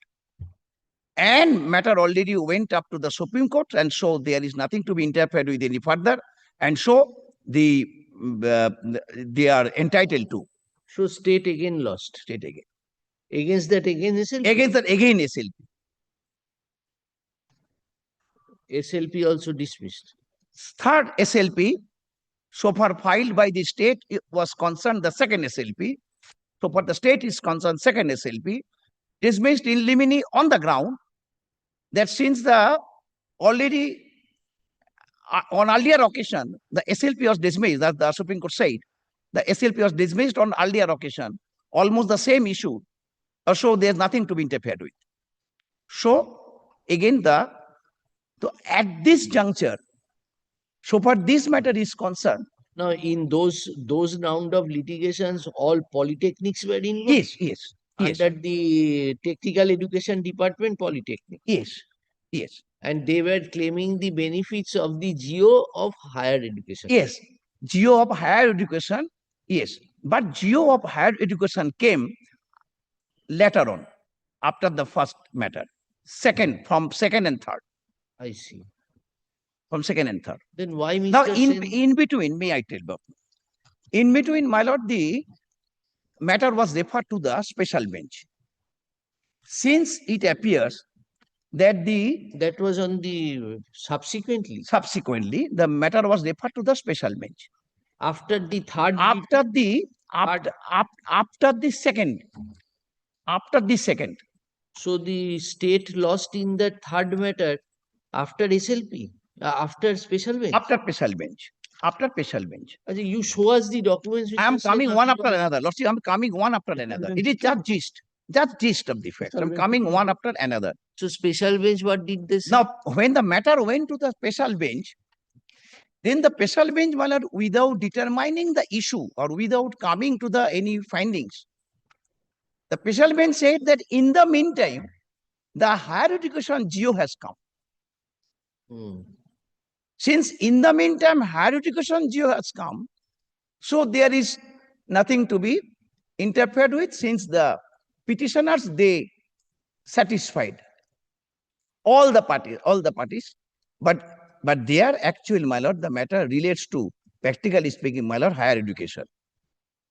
And matter already went up to the Supreme Court, and so there is nothing to be interfered with any further. And so they are entitled to. So state again lost. State again. Against that again SLP? Against that again SLP. SLP also dismissed. Third SLP, so far filed by the state, it was concerned the second SLP. So for the state is concerned second SLP, dismissed in limine on the ground that since the already on earlier occasion, the SLP was dismissed, that the Supreme Court said, the SLP was dismissed on earlier occasion, almost the same issue. So there's nothing to be interfered with. So again, so at this juncture, so far this matter is concerned. Now, in those round of litigations, all polytechnics were involved? Yes, yes. Yes. Under the Technical Education Department, Polytechnic? Yes, yes. And they were claiming the benefits of the Geo of higher education? Yes, Geo of higher education, yes. But Geo of higher education came later on, after the first matter. From second and third. I see. From second and third. Then why, Mr. Now, Sen? in between, may I tell you? In between, my lord, the matter was referred to the special bench. Since it appears that that was on the subsequently. Subsequently, the matter was referred to the special bench. After the third. After the second. After the second. So the state lost in the third matter after SLP, after special bench. After special bench. After special bench. You show us the documents. I am coming one after another. Lordship, I am coming one after another. It is just gist of the fact. I am coming one after another. So special bench, what did this? Now, when the matter went to the special bench, then the special bench, without determining the issue or without coming to any findings, the special bench said that in the meantime, the higher education Geo has come. Since in the meantime, higher education Geo has come, so there is nothing to be interfered with, since the petitioners, they satisfied all the parties, but there actually, my lord, the matter relates to, practically speaking, my lord, higher education.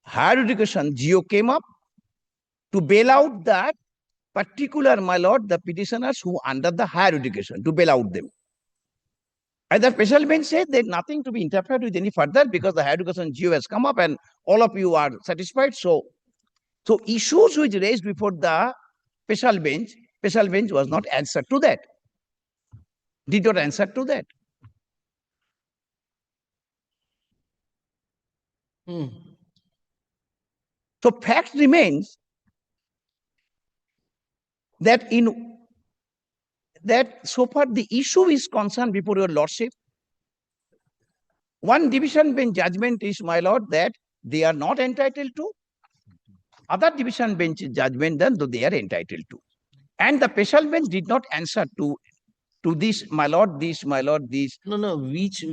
Higher education Geo came up to bail out that particular, my lord, the petitioners who under the higher education, to bail out them. And the special bench said there's nothing to be interfered with any further because the higher education Geo has come up and all of you are satisfied. So issues which raised before the special bench was not answered to that. Did not answer to that. So fact remains that so far the issue is concerned before your lordship. One division bench judgment is, my lord, that they are not entitled to. Other division bench judgment, then they are entitled to. And the special bench did not answer to this, my lord, this. No, which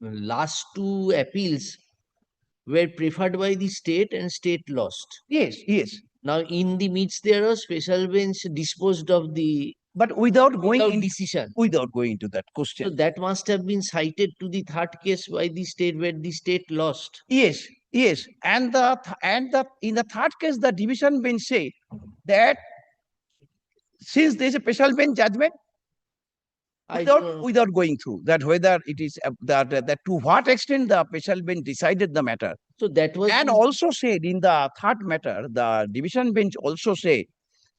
last two appeals were preferred by the state and state lost. Yes, yes. Now, in the midst there, a special bench disposed of the. But without going into decision. Without going to that question. So that must have been cited to the third case by the state where the state lost. Yes, Yes, and in the third case, the division bench say that since there is a special bench judgment, without going through that, whether it is that to what extent the special bench decided the matter. So that was And also said in the third matter, the division bench also say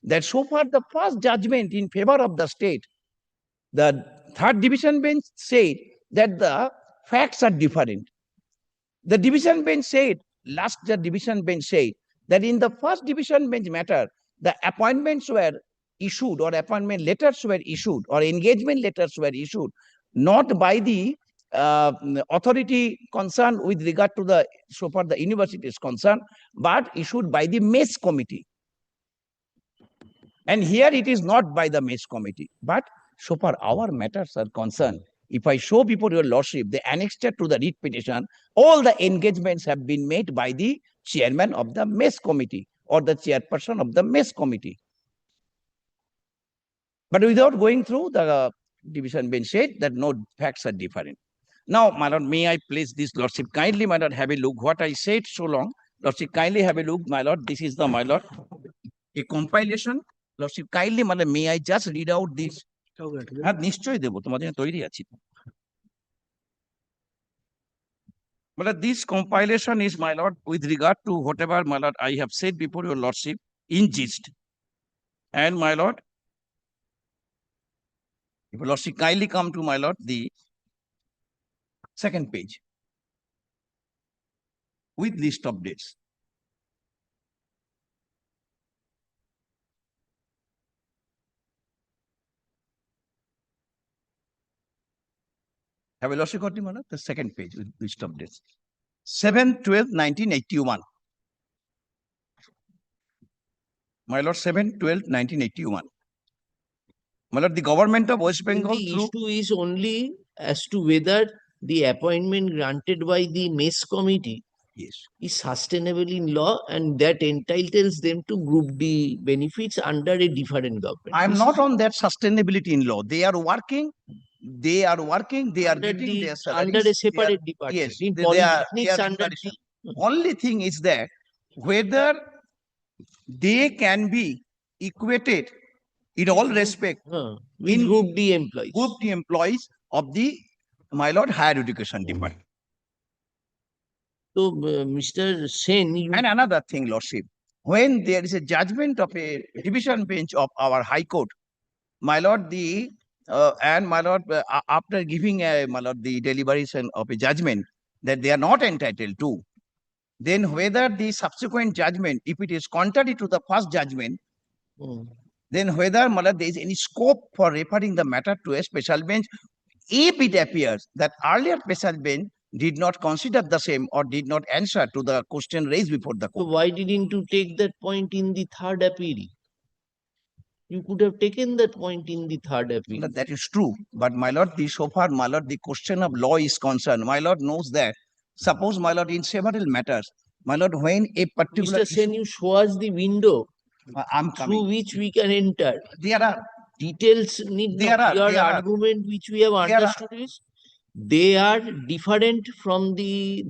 that so far the first judgment in favor of the state, the third division bench said that the facts are different. The division bench said, the division bench said that in the first division bench matter, the appointments were issued or appointment letters were issued or engagement letters were issued not by the authority concerned with regard to the, so far the university is concerned, but issued by the mess committee. And here it is not by the mess committee, but so far our matters are concerned. If I show before your lordship the annexure to the writ petition, all the engagements have been made by the chairman of the mess committee or the chairperson of the mess committee. But without going through, the division bench said that no, facts are different. Now, my lord, may I place this lordship kindly, my lord, have a look what I said so long. Lordship, kindly have a look, my lord. This is the, my lord, a compilation. Lordship, kindly, my lord, may I just read out this? নিশ্চয়ই দেব, তোমাদের জন্য তৈরি আছি। But this compilation is, my lord, with regard to whatever, my lord, I have said before your lordship in gist. And my lord, if your lordship kindly come to, my lord, the second page with list of dates. Have a lordship got the second page with list of dates. 7/12/1981. My lord, 7/12/1981. My lord, the government of West Bengal the through issue is only as to whether the appointment granted by the mess committee is sustainable in law and that entitles them to group D benefits under a different government. I am not on that sustainability in law. They are working, they are Under getting the- their salaries. under a They are- separate department. Yes, In they are polytechnics in under condition. Only thing is that whether they can be equated in all respect with group D employees. Group D employees of the, my lord, higher education department. So, Mr. Sen, And another thing, lordship, when there is a judgment of a division bench of our high court, my lord, and my lord, after giving my lord, the deliberation of a judgment that they are not entitled to, then whether the subsequent judgment, if it is contrary to the first judgment, then whether, my lord, there is any scope for referring the matter to a special bench, if it appears that earlier special bench did not consider the same or did not answer to the question raised before the so court. why didn't you take that point in the third appeal? You could have taken that point in the third appeal. That is true, but my lord, so far, my lord, the question of law is concerned. My lord knows that. Suppose, my lord, in several matters, my lord, when a particular Mr. Sen, you show us the window I'm through coming. which we can enter. There are Details need There not. are- Your there are- argument which we have there are- understood is they are different from the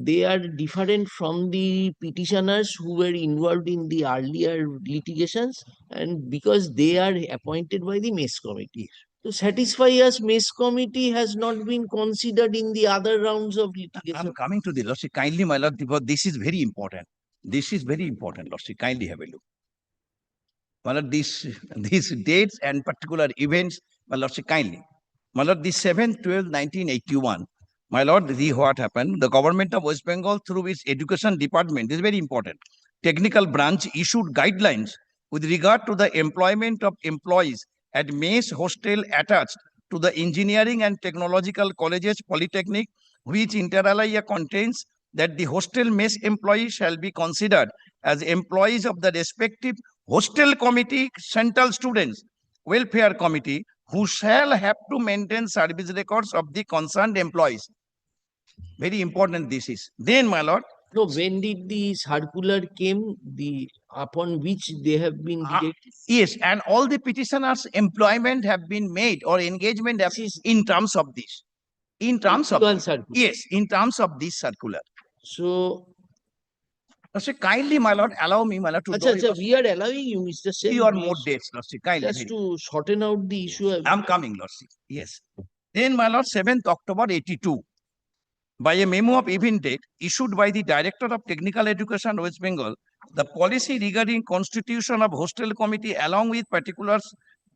petitioners who were involved in the earlier litigations, and because they are appointed by the mess committee. To satisfy us, mess committee has not been considered in the other rounds of litigation. I'm coming to the lordship. Kindly, my lord, because this is very important. This is very important, lordship. Kindly have a look. My lord, these dates and particular events, my lordship, kindly. My lord, the 7/12/1981. My lord, what happened? The government of West Bengal, through its education department, this is very important. Technical branch issued guidelines with regard to the employment of employees at mess hostel attached to the engineering and technological colleges polytechnic, which inter alia contains that the hostel mess employees shall be considered as employees of the respective hostel committee, central students welfare committee, who shall have to maintain service records of the concerned employees. Very important this is. Then, my lord, No, when did the circular came, upon which they have been directed? yes, and all the petitioners' employment have been made or engagement have, in terms of this. In terms of, 81 circular. yes, in terms of this circular. So, Lordship, kindly, my lord, allow me, my lord, to Acha, draw acha, we are allowing you, Mr. Sen. few or more dates, Lordship, kindly. Just to shorten out the issue. I'm coming, Lordship. Yes. Then, my lord, 7th October 82, by a memo of event date issued by the Director of Technical Education, West Bengal, the policy regarding constitution of hostel committee along with particulars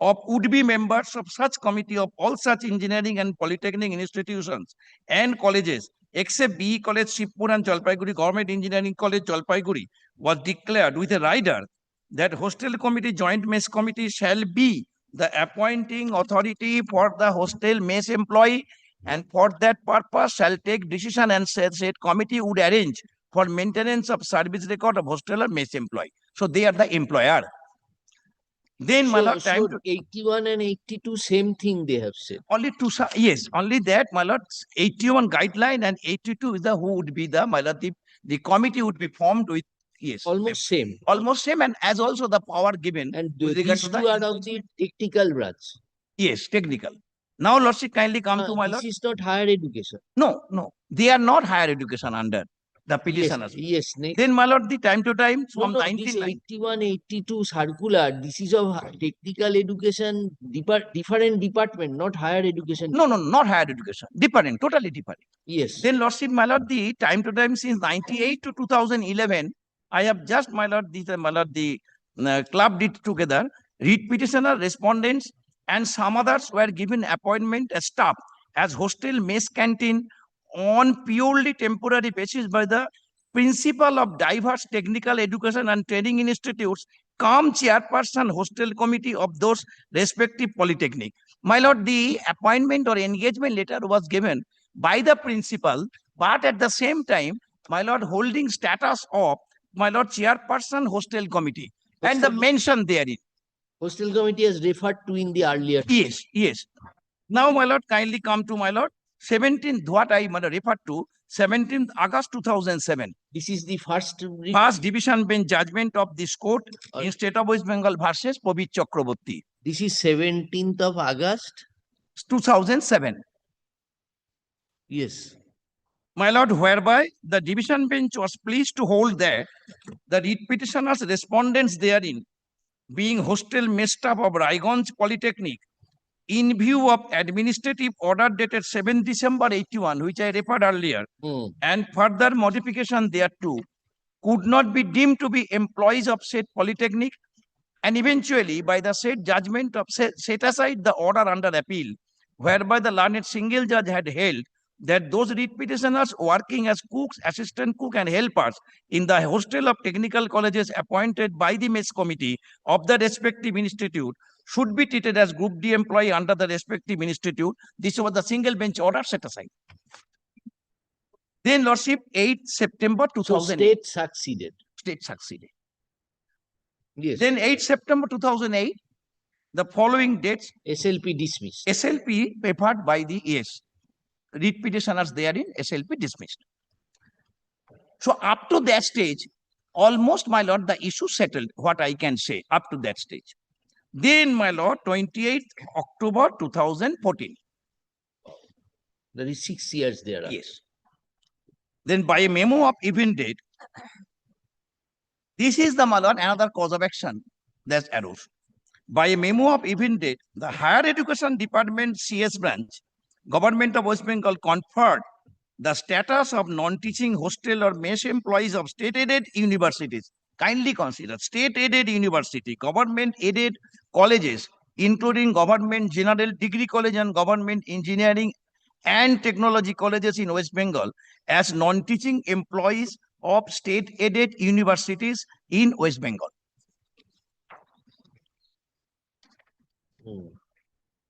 of would-be members of such committee of all such engineering and polytechnic institutions and colleges except BE College, Shibpur and Jalpaiguri Government Engineering College, Jalpaiguri, was declared with a rider that hostel committee, joint mess committee shall be the appointing authority for the hostel mess employee, and for that purpose shall take decision, and said committee would arrange for maintenance of service record of hostel or mess employee. So they are the employer. Then, my lord, time to 81 and 82, same thing they have said. only two, yes, only that, my lord, 81 guideline and 82 is the who would be the, my lord, the committee would be formed with, yes. Almost same. Almost same, and as also the power given. And with regard these to two are of the technical branch. Yes, technical. Now, lordship, kindly come to my lord. This is not higher education. No, no, they are not higher education under the petitioners. Yes, next. Then, my lord, the time to time from This 1990. 81, 82 circular, this is of technical education, different department, not higher education. No, no, not higher education. Different, totally different. Yes. Then, lordship, my lord, the time to time since 98 to 2011, I have just, my lord, the club did together. Read petitioner, respondents, and some others were given appointment as staff as hostel mess canteen on purely temporary basis by the principal of diverse technical education and training institutes, come chairperson hostel committee of those respective polytechnic. My lord, the appointment or engagement letter was given by the principal, but at the same time, my lord, holding status of, my lord, chairperson hostel committee, and the mention therein. Hostel committee has referred to in the earlier. Yes, yes. Now, my lord, kindly come to my lord. 17th, what I referred to, 17th August 2007. This is the first division bench judgment of this court in state of West Bengal versus Pabit Chakraborty. This is 17th of August 2007. Yes. My lord, whereby the division bench was pleased to hold that the read petitioners respondents therein being hostel mess staff of Raiganj Polytechnic, in view of administrative order dated 7 December 81, which I referred earlier, and further modification thereto, could not be deemed to be employees of said Polytechnic, and eventually by the said judgment of set aside the order under appeal, whereby the learned single judge had held that those read petitioners working as cooks, assistant cook and helpers in the hostel of technical colleges appointed by the mess committee of the respective institute should be treated as Group D employee under the respective institute. This was the single bench order set aside. Then, lordship, 8 September 2000. So state succeeded. State succeeded. Yes. Then 8 September 2008, the following dates. SLP dismissed. SLP preferred by the read petitioners therein, SLP dismissed. So up to that stage, almost, my lord, the issue settled, what I can say, up to that stage. Then, my lord, 28th October 2014. That is 6 years there. Yes. Then by a memo of event date, this is the, my lord, another cause of action that arose. By a memo of event date, the Higher Education Department CS branch, Government of West Bengal conferred the status of non-teaching hostel or mess employees of state-aided universities. Kindly consider state-aided university, government-aided colleges, including government general degree college and government engineering and technology colleges in West Bengal as non-teaching employees of state-aided universities in West Bengal.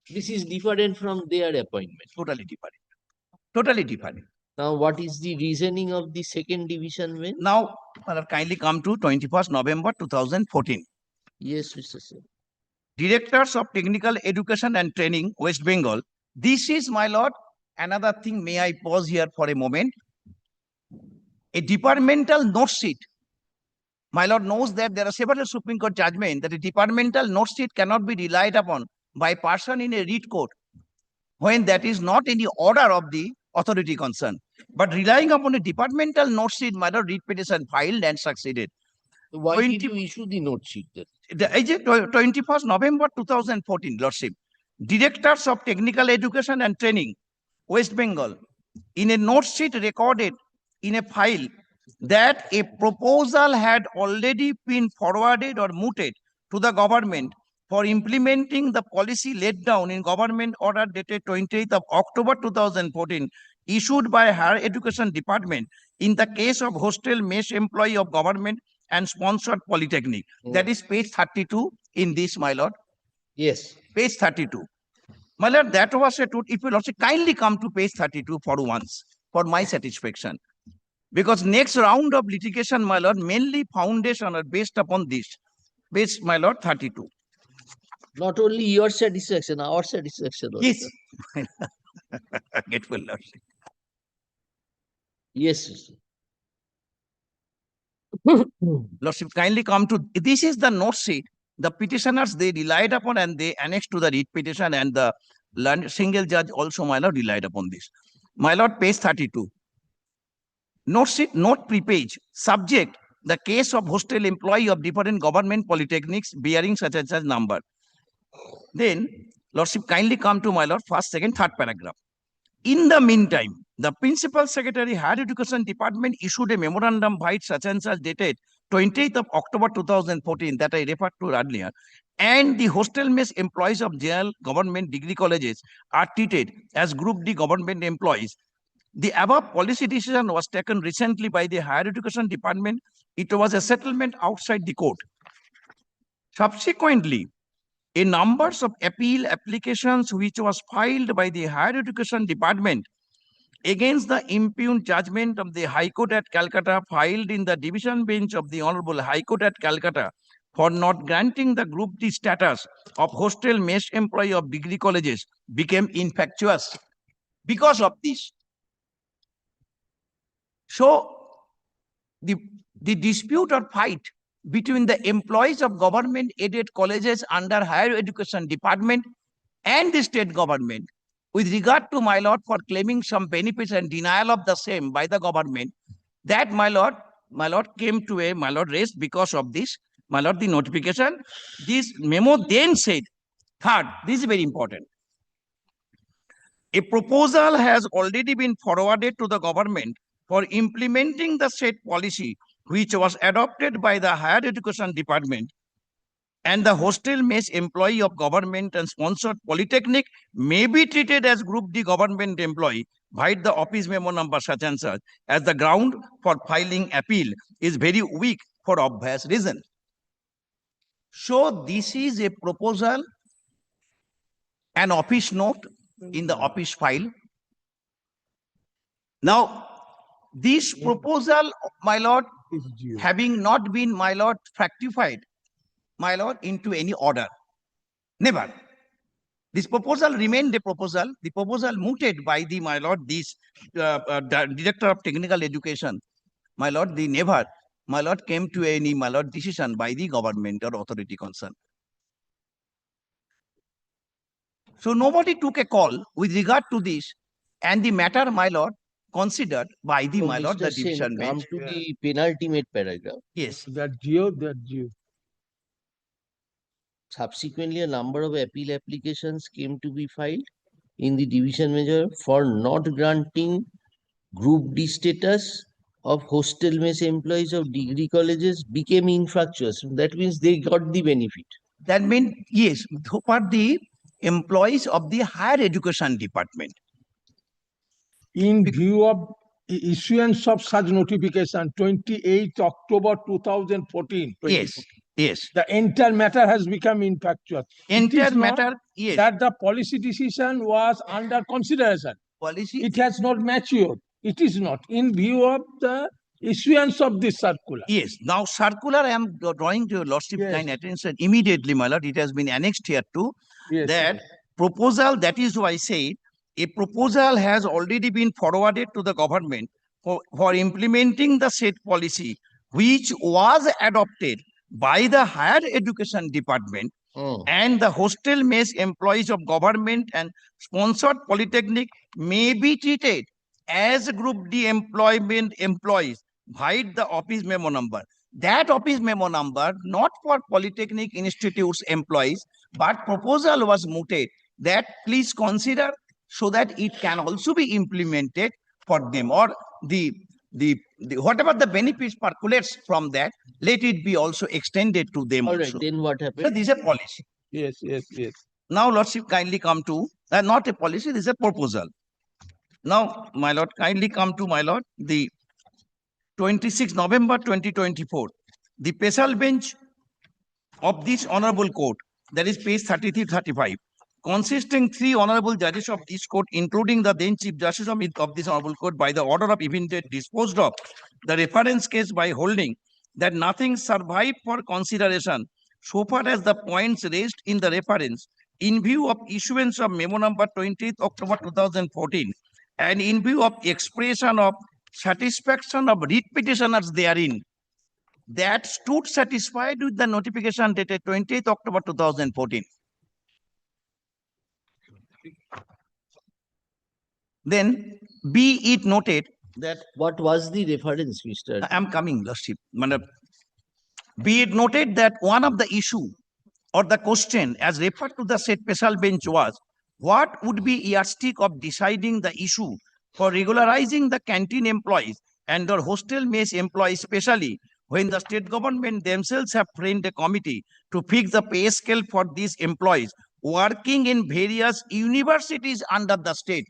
This is different from their appointment. Totally different. Totally different. Now, what is the reasoning of the second division bench? Now, kindly come to 21st November 2014. Yes, Mr. Sir. Directors of Technical Education and Training, West Bengal. This is, my lord, another thing. May I pause here for a moment? A departmental note sheet. My lord knows that there are several Supreme Court judgments that a departmental note sheet cannot be relied upon by person in a read court when that is not any order of the authority concerned. But relying upon a departmental note sheet, my lord, read petition filed and succeeded. Why did you issue the note sheet then? The 21st November 2014, Lordship. Directors of Technical Education and Training, West Bengal, in a note sheet recorded in a file that a proposal had already been forwarded or mooted to the government for implementing the policy laid down in government order dated 28th of October 2014, issued by Higher Education Department in the case of hostel mess employee of government and sponsored polytechnic. That is page 32 in this, my lord. Yes. Page 32. My lord, that was a truth. If you also kindly come to page 32 for once, for my satisfaction. Because next round of litigation, my lord, mainly foundation are based upon this. Page, my lord, 32. Not only your satisfaction, our satisfaction also. Yes. Grateful, lordship. Yes. Lordship, kindly come to, this is the note sheet. The petitioners, they relied upon and they annexed to the writ petition, and the single judge also, my lord, relied upon this. My lord, page 32. Note sheet, note pre-page. Subject, the case of hostel employee of different government polytechnics bearing such and such number. Then, lordship, kindly come to, my lord, first, second, third paragraph. In the meantime, the Principal Secretary, Higher Education Department issued a memorandum by such and such dated 28th of October 2014 that I referred to earlier, and the hostel mess employees of general government degree colleges are treated as Group D government employees. The above policy decision was taken recently by the Higher Education Department. It was a settlement outside the court. Subsequently, a numbers of appeal applications which was filed by the Higher Education Department against the impugned judgment of the High Court at Calcutta, filed in the division bench of the Honorable High Court at Calcutta for not granting the Group D status of hostel mess employee of degree colleges, became infectious because of this. So, the dispute or fight between the employees of government aided colleges under Higher Education Department and the state government with regard to, my lord, for claiming some benefits and denial of the same by the government, that, my lord, came to a, my lord, rest because of this, my lord, the notification. This memo then said, third, this is very important. A proposal has already been forwarded to the government for implementing the said policy, which was adopted by the Higher Education Department, and the hostel mess employee of government and sponsored polytechnic may be treated as Group D government employee, by the office memo number such and such, as the ground for filing appeal is very weak for obvious reason. So this is a proposal, an office note in the office file. Now, this proposal, my lord, having not been, my lord, fructified, my lord, into any order. Never. This proposal remained a proposal. The proposal mooted by the, my lord, this Director of Technical Education, my lord, they never, my lord, came to any, my lord, decision by the government or authority concerned. So nobody took a call with regard to this, and the matter, my lord, considered by the, my lord, the division bench. Come to the penultimate paragraph. Yes. That geo. Subsequently, a number of appeal applications came to be filed in the division measure for not granting Group D status of hostel mess employees of degree colleges became infructuous. That means they got the benefit. That means, yes, who are the employees of the Higher Education Department. In view of issuance of such notification, 28th October 2014. Yes, yes. The entire matter has become infructuous. Entire matter, yes. That the policy decision was under consideration. Policy? It has not matured. It is not. In view of the issuance of this circular. Yes. Now, circular, I am drawing to your lordship kind attention immediately, my lord. It has been annexed here too. Yes, that proposal, that is why I said, a proposal has already been forwarded to the government for implementing the said policy, which was adopted by the Higher Education Department and the hostel mess employees of government and sponsored polytechnic may be treated as Group D employment employees vied the office memo number. That office memo number, not for Polytechnic Institute's employees, but proposal was mooted that please consider so that it can also be implemented for them, or the whatever the benefits percolates from that, let it be also extended to them All right, also. then what So happened? this is a policy. Yes, yes, yes. Now, Lordship, kindly come to, not a policy, this is a proposal. Now, my Lord, kindly come to, my Lord, the 26 November 2024. The special bench of this honorable court, that is page 33-35, consisting 3 honorable judges of this court, including the then Chief Justice of this honorable court, by the order of event disposed of the reference case by holding that nothing survived for consideration so far as the points raised in the reference in view of issuance of memo number 20th October 2014 and in view of expression of satisfaction of writ petitioners therein, that stood satisfied with the notification dated 20th October 2014. Then be it noted that what was the reference, Mr. I am coming, Lordship. Be it noted that one of the issue or the question as referred to the said special bench was what would be yardstick of deciding the issue for regularizing the canteen employees and or hostel mess employees, especially when the state government themselves have framed a committee to fix the pay scale for these employees working in various universities under the state,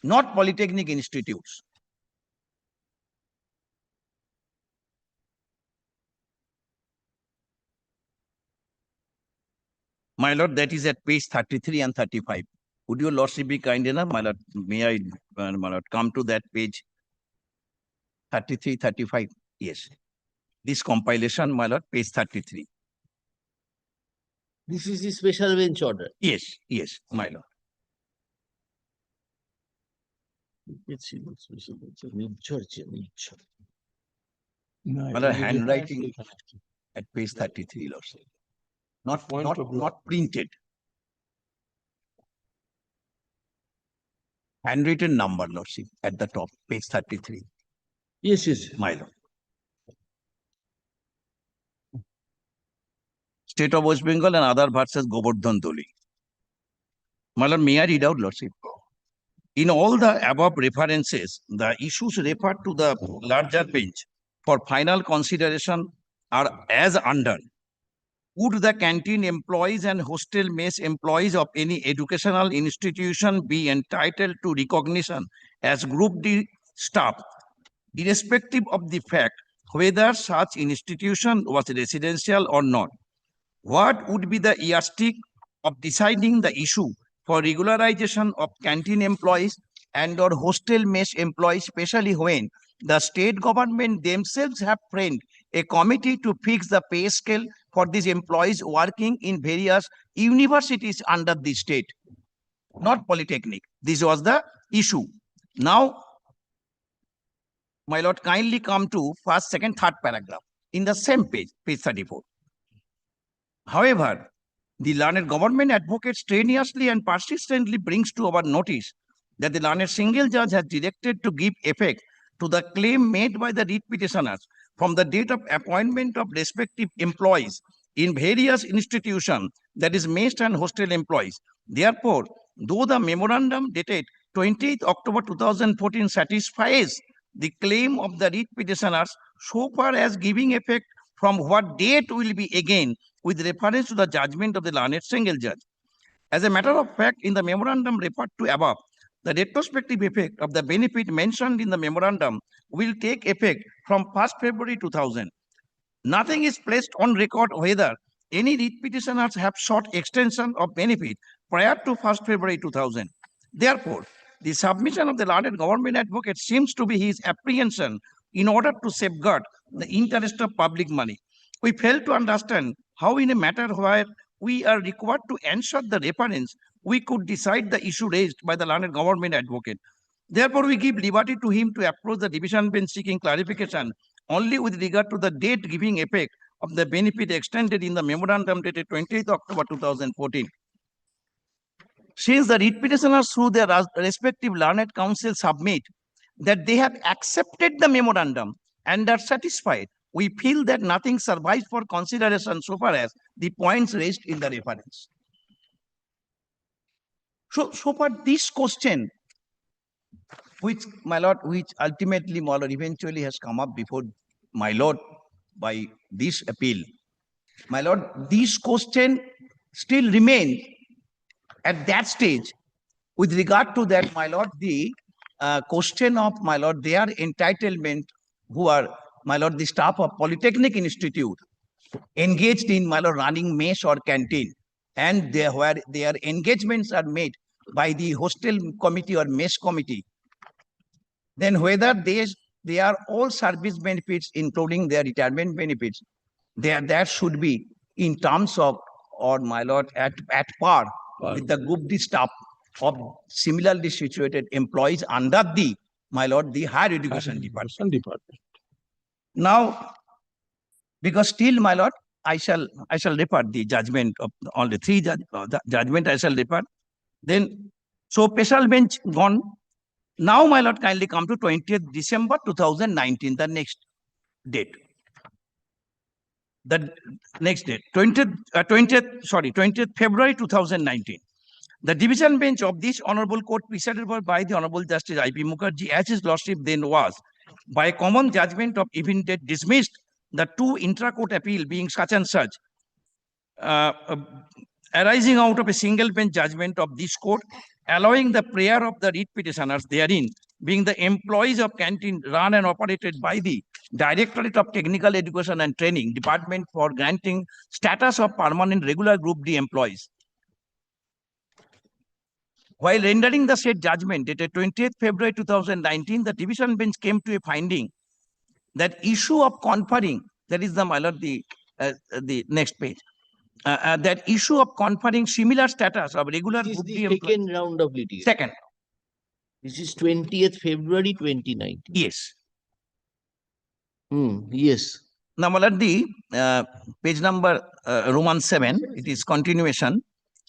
not polytechnic institutes. My Lord, that is at page 33 and 35. Would your Lordship be kind enough, my Lord, may I, my Lord, come to that page 33, 35? Yes. This compilation, my Lord, page 33. This is the special bench order. Yes, yes, my Lord. My Lord, handwriting at page 33, Lordship. Not printed. Handwritten number, Lordship, at the top, page 33. Yes, yes. My Lord. State of West Bengal and other versus Govardhan Doli. My Lord, may I read out, Lordship? In all the above references, the issues referred to the larger bench for final consideration are as under. Would the canteen employees and hostel mess employees of any educational institution be entitled to recognition as Group D staff, irrespective of the fact whether such institution was residential or not? What would be the yardstick of deciding the issue for regularization of canteen employees and or hostel mess employees, especially when the state government themselves have framed a committee to fix the pay scale for these employees working in various universities under the state, not polytechnic? This was the issue. Now, my Lord, kindly come to first, second, third paragraph in the same page, page 34. However, the learned government advocate strenuously and persistently brings to our notice that the learned single judge has directed to give effect to the claim made by the writ petitioners from the date of appointment of respective employees in various institutions, that is mess and hostel employees. Therefore, though the memorandum dated 20th October 2014 satisfies the claim of the writ petitioners so far as giving effect from what date will be again with reference to the judgment of the learned single judge. As a matter of fact, in the memorandum referred to above, the retrospective effect of the benefit mentioned in the memorandum will take effect from 1st February 2000. Nothing is placed on record whether any writ petitioners have sought extension of benefit prior to 1st February 2000. Therefore, the submission of the learned government advocate seems to be his apprehension in order to safeguard the interest of public money. We fail to understand how in a matter where we are required to answer the reference, we could decide the issue raised by the learned government advocate. Therefore, we give liberty to him to approach the division bench seeking clarification only with regard to the date giving effect of the benefit extended in the memorandum dated 20th October 2014. since the writ petitioners through their respective learned counsel submit that they have accepted the memorandum and are satisfied, we feel that nothing survives for consideration so far as the points raised in the reference. So far this question, which my lord, which ultimately my lord eventually has come up before my lord by this appeal, my lord, this question still remains at that stage. With regard to that, my lord, the question of my lord, their entitlement, who are my lord, the staff of Polytechnic Institute engaged in my lord running mess or canteen, and where their engagements are made by the hostel committee or mess committee, then whether they are all service benefits, including their retirement benefits, that should be in terms of, or my lord, at par with the group D staff of similarly situated employees under the, my lord, the higher education department. Now, because still, my lord, I shall refer the judgment of all the three judgment I shall refer. Then, so special bench gone. Now, my lord, kindly come to 20th December 2019, the next date. The next date, 20th February 2019. The division bench of this honorable court, presided by the Honorable Justice I.P. Mukherjee, as his lordship then was, by common judgment of even date, dismissed the two intra-court appeal being such and such, arising out of a single bench judgment of this court, allowing the prayer of the writ petitioners therein, being the employees of canteen run and operated by the Directorate of Technical Education and Training Department for granting status of permanent regular Group D employees. While rendering the said judgment dated 20th February 2019, the division bench came to a finding that issue of conferring, that is the, my lord, the next page, that issue of conferring similar status of regular This is Group the D employees. second round of litigation. Second. This is 20th February 2019. Yes. Yes. Now, my lord, the page number Roman 7, it is continuation.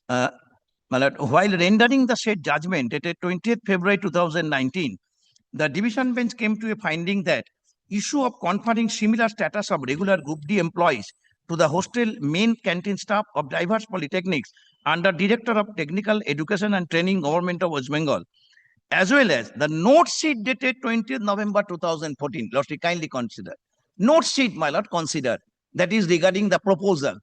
My lord, while rendering the said judgment dated 20th February 2019, the division bench came to a finding that issue of conferring similar status of regular Group D employees to the hostel main canteen staff of diverse polytechnics under Director of Technical Education and Training, Government of West Bengal, as well as the note sheet dated 20th November 2014. Lordship, kindly consider. Note sheet, my lord, consider. That is regarding the proposal.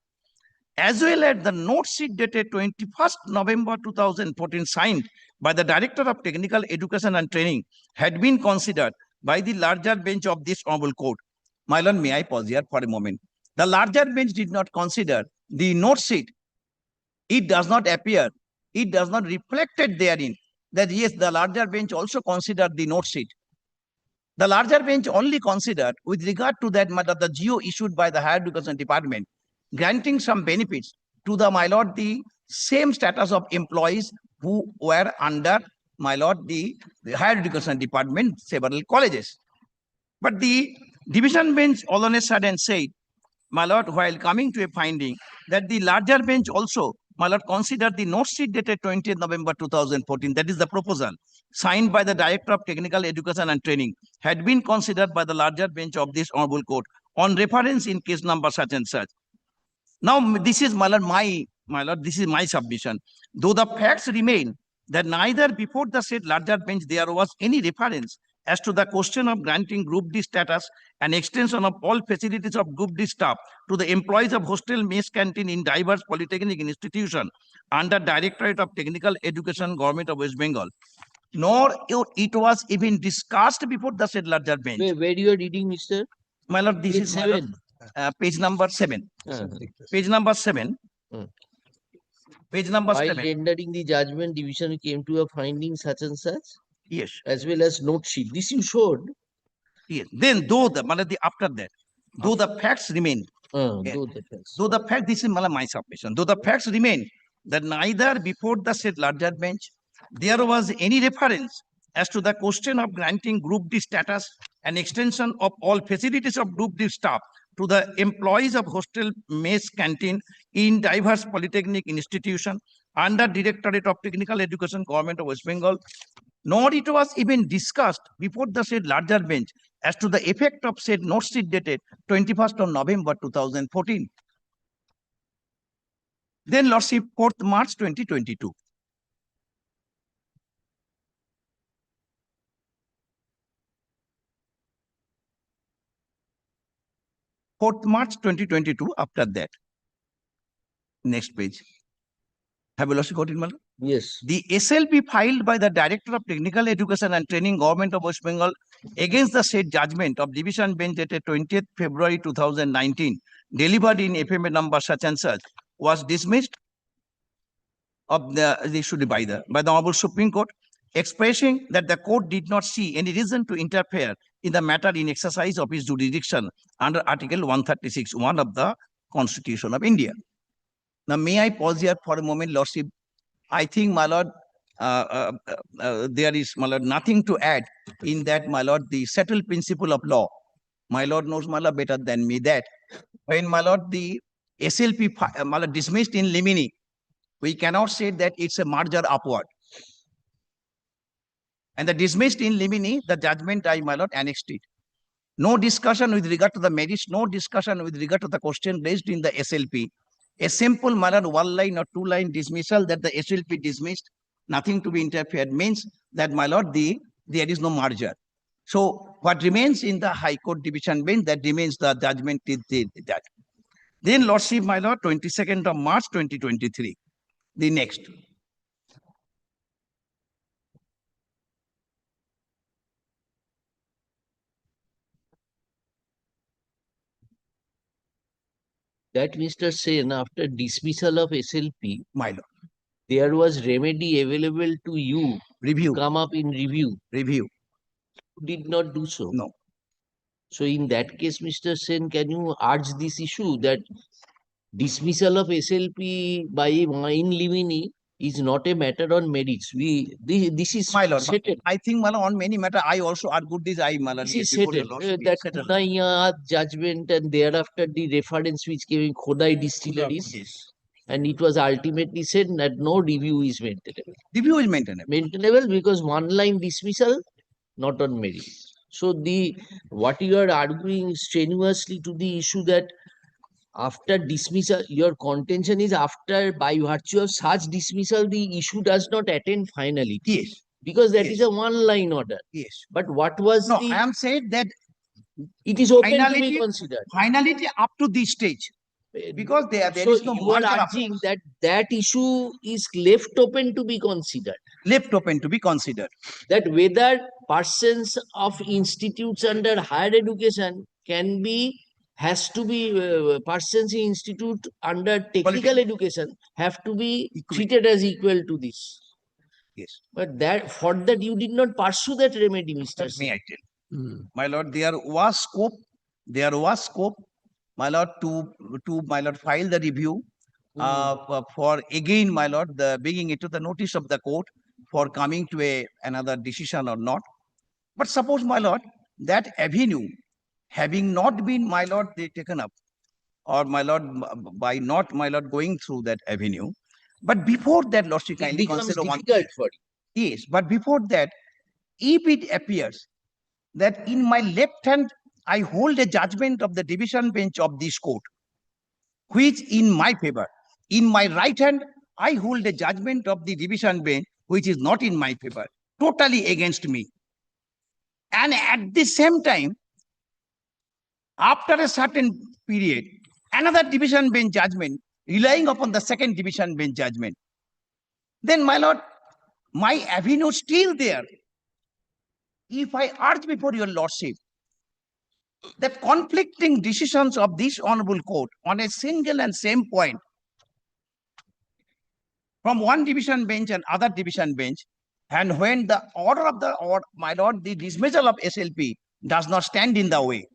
As well as the note sheet dated 21st November 2014, signed by the Director of Technical Education and Training, had been considered by the larger bench of this honorable court. My lord, may I pause here for a moment? The larger bench did not consider the note sheet. It does not appear, it does not reflected therein that yes, the larger bench also considered the note sheet. The larger bench only considered with regard to that matter the GO issued by the Higher Education Department, granting some benefits to the, my lord, the same status of employees who were under, my lord, the Higher Education Department, several colleges. But the division bench all on a sudden said, my lord, while coming to a finding that the larger bench also, my lord, considered the note sheet dated 20th November 2014, that is the proposal, signed by the Director of Technical Education and Training, had been considered by the larger bench of this honorable court on reference in case number such and such. Now, this is, my lord, this is my submission. Though the facts remain that neither before the said larger bench there was any reference as to the question of granting Group D status and extension of all facilities of Group D staff to the employees of hostel mess canteen in diverse polytechnic institutions under Directorate of Technical Education, Government of West Bengal, nor it was even discussed before the said larger bench. Where you are reading, Mr.? My lord, this is, my lord, page number 7. Page number 7. Page number 7. While rendering the judgment, division came to a finding such and such. Yes. As well as note sheet. This you showed. Yes. Then, though the, after that, though the facts remain. Though the facts. Though the fact, this is my submission. Though the facts remain that neither before the said larger bench there was any reference as to the question of granting Group D status and extension of all facilities of Group D staff to the employees of hostel mess canteen in diverse polytechnic institution under Directorate of Technical Education, Government of West Bengal, nor it was even discussed before the said larger bench as to the effect of said note sheet dated 21st of November 2014. Then Lordship, 4th March 2022. March 2022, after that. Next page. Have you lost got it, Malad? Yes. The SLP filed by the Director of Technical Education and Training, Government of West Bengal, against the said judgment of Division Bench dated 20th February 2019, delivered in FMA number such and such, was dismissed of the issue by the Honorable Supreme Court, expressing that the court did not see any reason to interfere in the matter in exercise of its jurisdiction under Article 136(1) of the Constitution of India. Now, may I pause here for a moment, Lordship? I think, my Lord, there is, my Lord, nothing to add in that, my Lord, the settled principle of law. My Lord knows, my Lord, better than me that when, my Lord, the SLP, my Lord, dismissed in limine, we cannot say that it's a merger upward. And the dismissed in limine, the judgment, my Lord, annexed it. No discussion with regard to the merits, no discussion with regard to the question raised in the SLP. A simple, my Lord, 1 line or 2 line dismissal that the SLP dismissed, nothing to be interfered, means that, my Lord, there is no merger. So what remains in the High Court Division Bench, that remains the judgment is that. Then, Lordship, my Lord, 22nd of March 2023. The next. That Mr. Sen, after dismissal of SLP, my Lord, there was remedy available to you. Review. Come up in review. Review. Did not do so. No. So in that case, Mr. Sen, can you urge this issue that dismissal of SLP by in limine is not a matter on merits? This is my Lord, settled. I think, my Lord, on many matters, I also argued this. My Lord, this is settled. That Khudai judgment and thereafter the reference which came in Khodai distilleries. Yes. And it was ultimately said that no review is maintainable. Review is maintainable. Maintainable because 1 line dismissal, not on merits. So what you are arguing strenuously to the issue that after dismissal, your contention is after, by virtue of such dismissal, the issue does not attain finality. Yes. Because that is a 1 line order. Yes. But what was I am saying that it is open to be considered. Finality up to this stage. Because there is no you are urging that issue is left open to be considered. Left open to be considered. That whether persons of institutes under higher education has to be persons in institute under technical education have to be treated as equal to this. Yes. But for that you did not pursue that remedy, Mr. May I tell? My Lord, there was scope, my Lord, to my Lord, file the review for again, my Lord, bringing it to the notice of the court for coming to another decision or not. But suppose, my Lord, that avenue having not been, my Lord, taken up, or my Lord, by not, my Lord, going through that avenue. But before that, Lordship, kindly consider one thing. Yes, but before that, if it appears that in my left hand, I hold a judgment of the division bench of this court, which in my favor. In my right hand, I hold a judgment of the division bench, which is not in my favor, totally against me. And at the same time, after a certain period, another division bench judgment, relying upon the second division bench judgment. Then, my Lord, my avenue still there. If I urge before your Lordship that conflicting decisions of this honorable court on a single and same point from one division bench and other division bench, and when the order of my Lord, the dismissal of SLP does not stand in the way.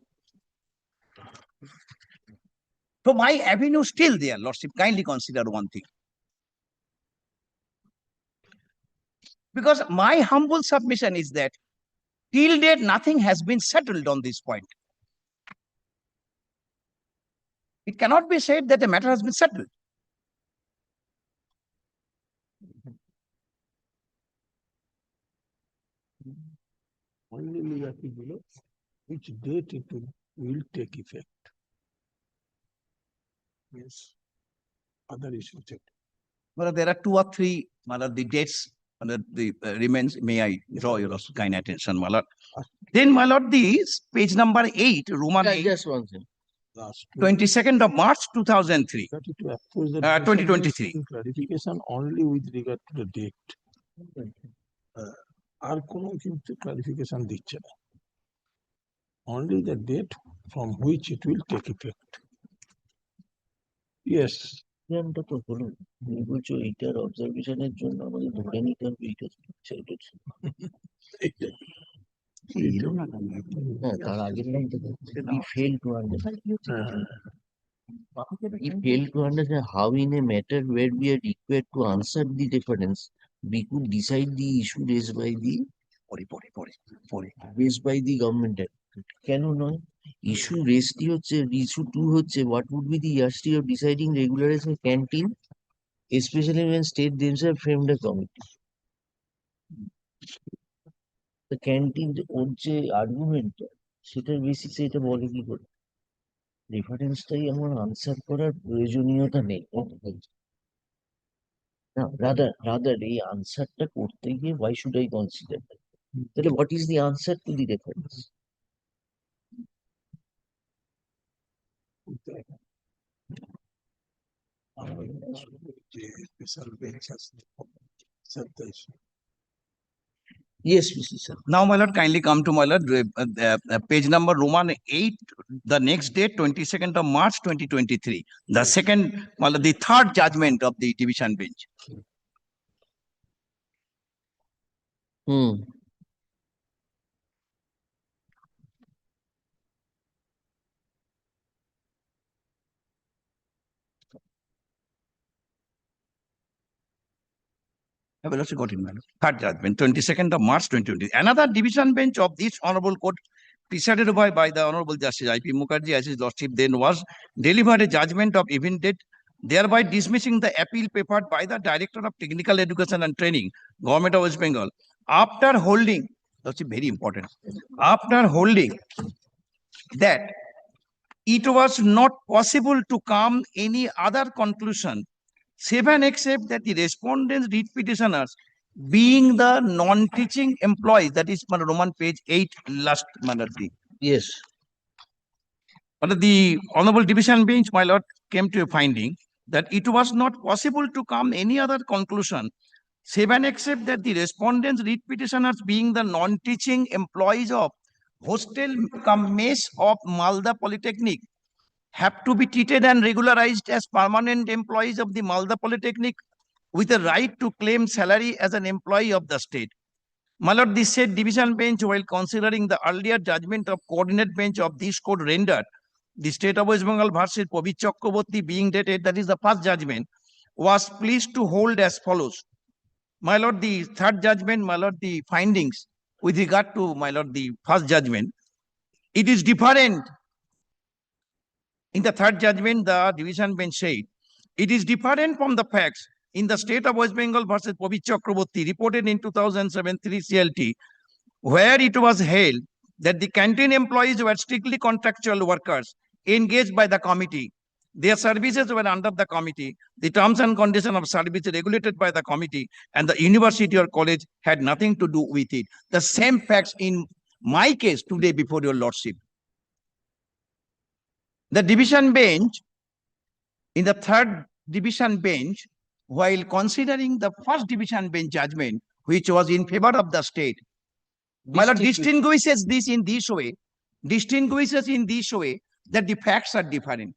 So my avenue still there, Lordship. Kindly consider one thing. Because my humble submission is that till date, nothing has been settled on this point. It cannot be said that the matter has been settled. Only leave appeal below which date it will take effect. Yes. Other issues. Well, there are 2 or 3 the dates the remains. May I draw your kind attention, my lord? Then, my lord, this page number 8, Roman 8, Just one thing. 22nd of March 2003. 2023. Clarification only with regard to the date. আর কোনো কিন্তু clarification দিচ্ছে না. Only the date from which it will take effect. Yes. টা তো হলো তুমি বলছো এইটার অবজারভেশনের জন্য আমাদের ধরে নিতে হবে এইটা হ্যাঁ তার আগের লাইনটা we fail to understand we fail to understand how in a matter where we are required to answer the reference we could decide the issue raised by the raised by the government. কেন নয় issue রেসটি হচ্ছে issue 2 হচ্ছে what would be the yardstick of deciding regulation canteen especially when state themselves framed a committee. The canteen ওর যে argument সেটার বেসিসে এটা বলে কি করে রেফারেন্সটাই আমার আনসার করার প্রয়োজনীয়তা নেই না রাদার এই আনসারটা করতে গিয়ে why should I consider that? তাহলে what is the answer to the reference? Yes, Mr. Sir. Now, my lord, kindly come to my lord, page number Roman 8, the next date, 22nd of March 2023. The second, my lord, the third judgment of the division bench. I will also got in, madam. Third judgment, 22nd of March 2020. Another division bench of this honorable court, presided by the Honorable Justice I.P. Mukherjee, as his lordship then was, delivered a judgment of even date, thereby dismissing the appeal preferred by the Director of Technical Education and Training, Government of West Bengal, after holding, that's very important, after holding that it was not possible to come any other conclusion 7 except that the respondents read petitioners being the non-teaching employees, that is Roman page 8 last Manati. Yes. But the honorable division bench, my lord, came to a finding that it was not possible to come any other conclusion 7 except that the respondents read petitioners being the non-teaching employees of hostel cum mess of Malda Polytechnic have to be treated and regularized as permanent employees of the Malda Polytechnic with a right to claim salary as an employee of the state. My lord, this said division bench, while considering the earlier judgment of coordinate bench of this court rendered, the state of West Bengal versus Pavit Chakraborty being dated, that is the first judgment, was pleased to hold as follows. My lord, the third judgment, my lord, the findings with regard to, my lord, the first judgment, it is different. In the third judgment, the division bench said, it is different from the facts in the state of West Bengal versus Pavit Chakraborty reported in 2007 3 CLT, where it was held that the canteen employees were strictly contractual workers engaged by the committee. Their services were under the committee. The terms and conditions of service regulated by the committee, and the university or college had nothing to do with it. The same facts in my case today before your lordship. The division bench, in the third division bench, while considering the first division bench judgment, which was in favor of the state, my lord, distinguishes in this way that the facts are different.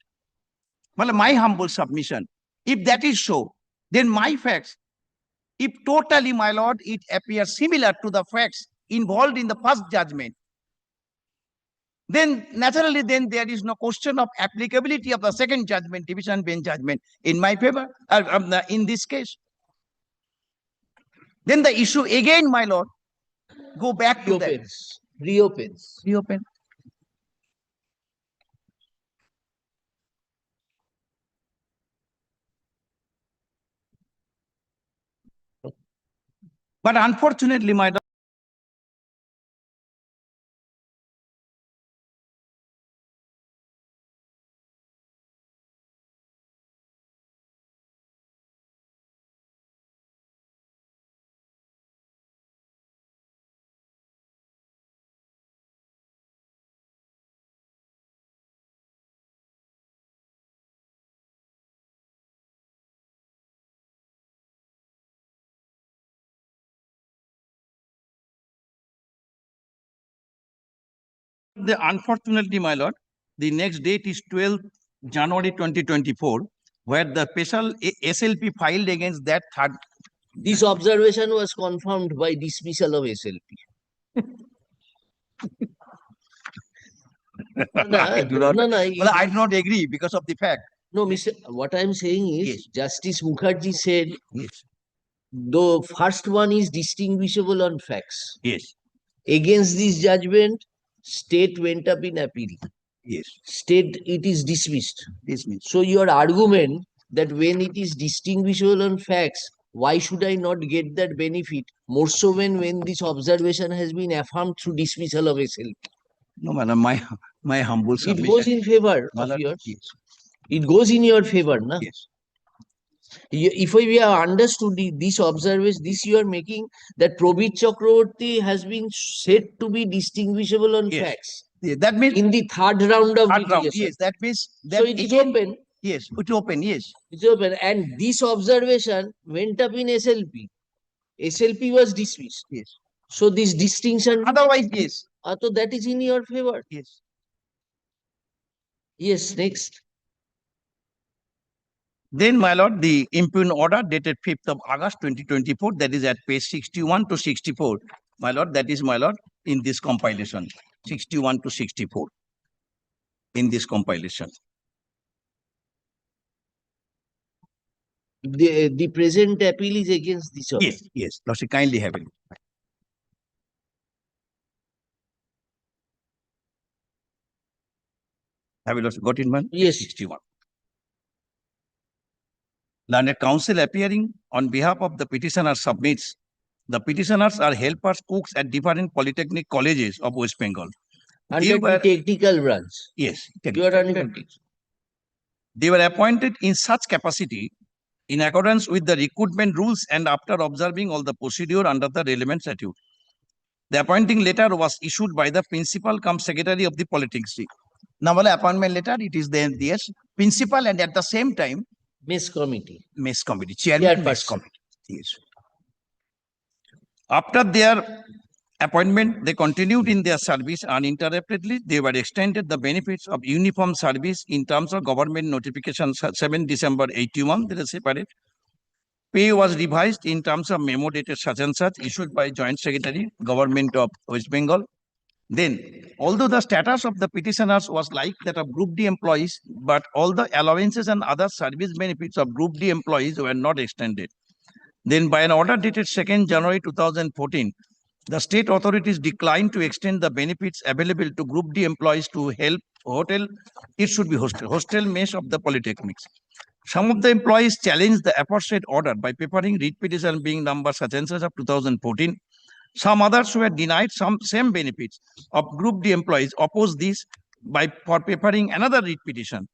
Well, my humble submission, if that is so, then my facts, if totally, my lord, it appears similar to the facts involved in the first judgment, then naturally, then there is no question of applicability of the second judgment, division bench judgment, in my favor, in this case. Then the issue again, my lord, go back to that. Reopens. But unfortunately, my Unfortunately, my lord, the next date is 12th January 2024, where the special SLP filed against that third. This observation was confirmed by dismissal of SLP. I do not, no, well, I do not agree because of the fact. No, Mr. What I am saying is, Yes. Justice Mukherjee said, Yes. the first one is distinguishable on facts. Yes. Against this judgment, state went up in appeal. Yes. State, it is dismissed. Dismissed. So your argument that when it is distinguishable on facts, why should I not get that benefit? More so when this observation has been affirmed through dismissal of SLP. No, madam, my humble It submission. goes in favor My of lord, yours. yes. It goes in your favor, na? Yes. If we have understood this observation, this you are making, that Probit Chakraborty has been said to be distinguishable on Yes. facts. Yeah, that means In the third round of third round, litigation. yes, that means that So it is again, open. yes, it's open, yes. It's open. And this observation went up in SLP. SLP was dismissed. Yes. So this distinction. Otherwise, yes. So that is in your favor. Yes. Yes, next. Then, my lord, the impugn order dated 5th of August 2024, that is at page 61 to 64. My lord, that is, my lord, in this compilation, 61 to 64, in this compilation. The present appeal is against this order. Yes, yes. Lordship, kindly have it. Have you got it, man? Yes. 61. Learned counsel appearing on behalf of the petitioner submits. The petitioners are helpers, cooks at different polytechnic colleges of West Bengal. Under the technical branch. Yes. You are running. They were appointed in such capacity in accordance with the recruitment rules and after observing all the procedure under the relevant statute. The appointing letter was issued by the principal cum secretary of the polytechnic. Now, appointment letter, it is then yes, principal and at the same time, Mess committee. Mess committee, chairman, mess committee. Yes. After their appointment, they continued in their service uninterruptedly. They were extended the benefits of uniform service in terms of government notification 7 December 81, they are separate. Pay was revised in terms of memo dated such and such issued by Joint Secretary, Government of West Bengal. Then, although the status of the petitioners was like that of Group D employees, but all the allowances and other service benefits of Group D employees were not extended. Then, by an order dated 2nd January 2014, the state authorities declined to extend the benefits available to Group D employees to help hotel. It should be hostel mess of the polytechnics. Some of the employees challenged the aforesaid order by preparing writ petition being number such and such of 2014. Some others were denied some same benefits of Group D employees opposed this for preparing another writ petition.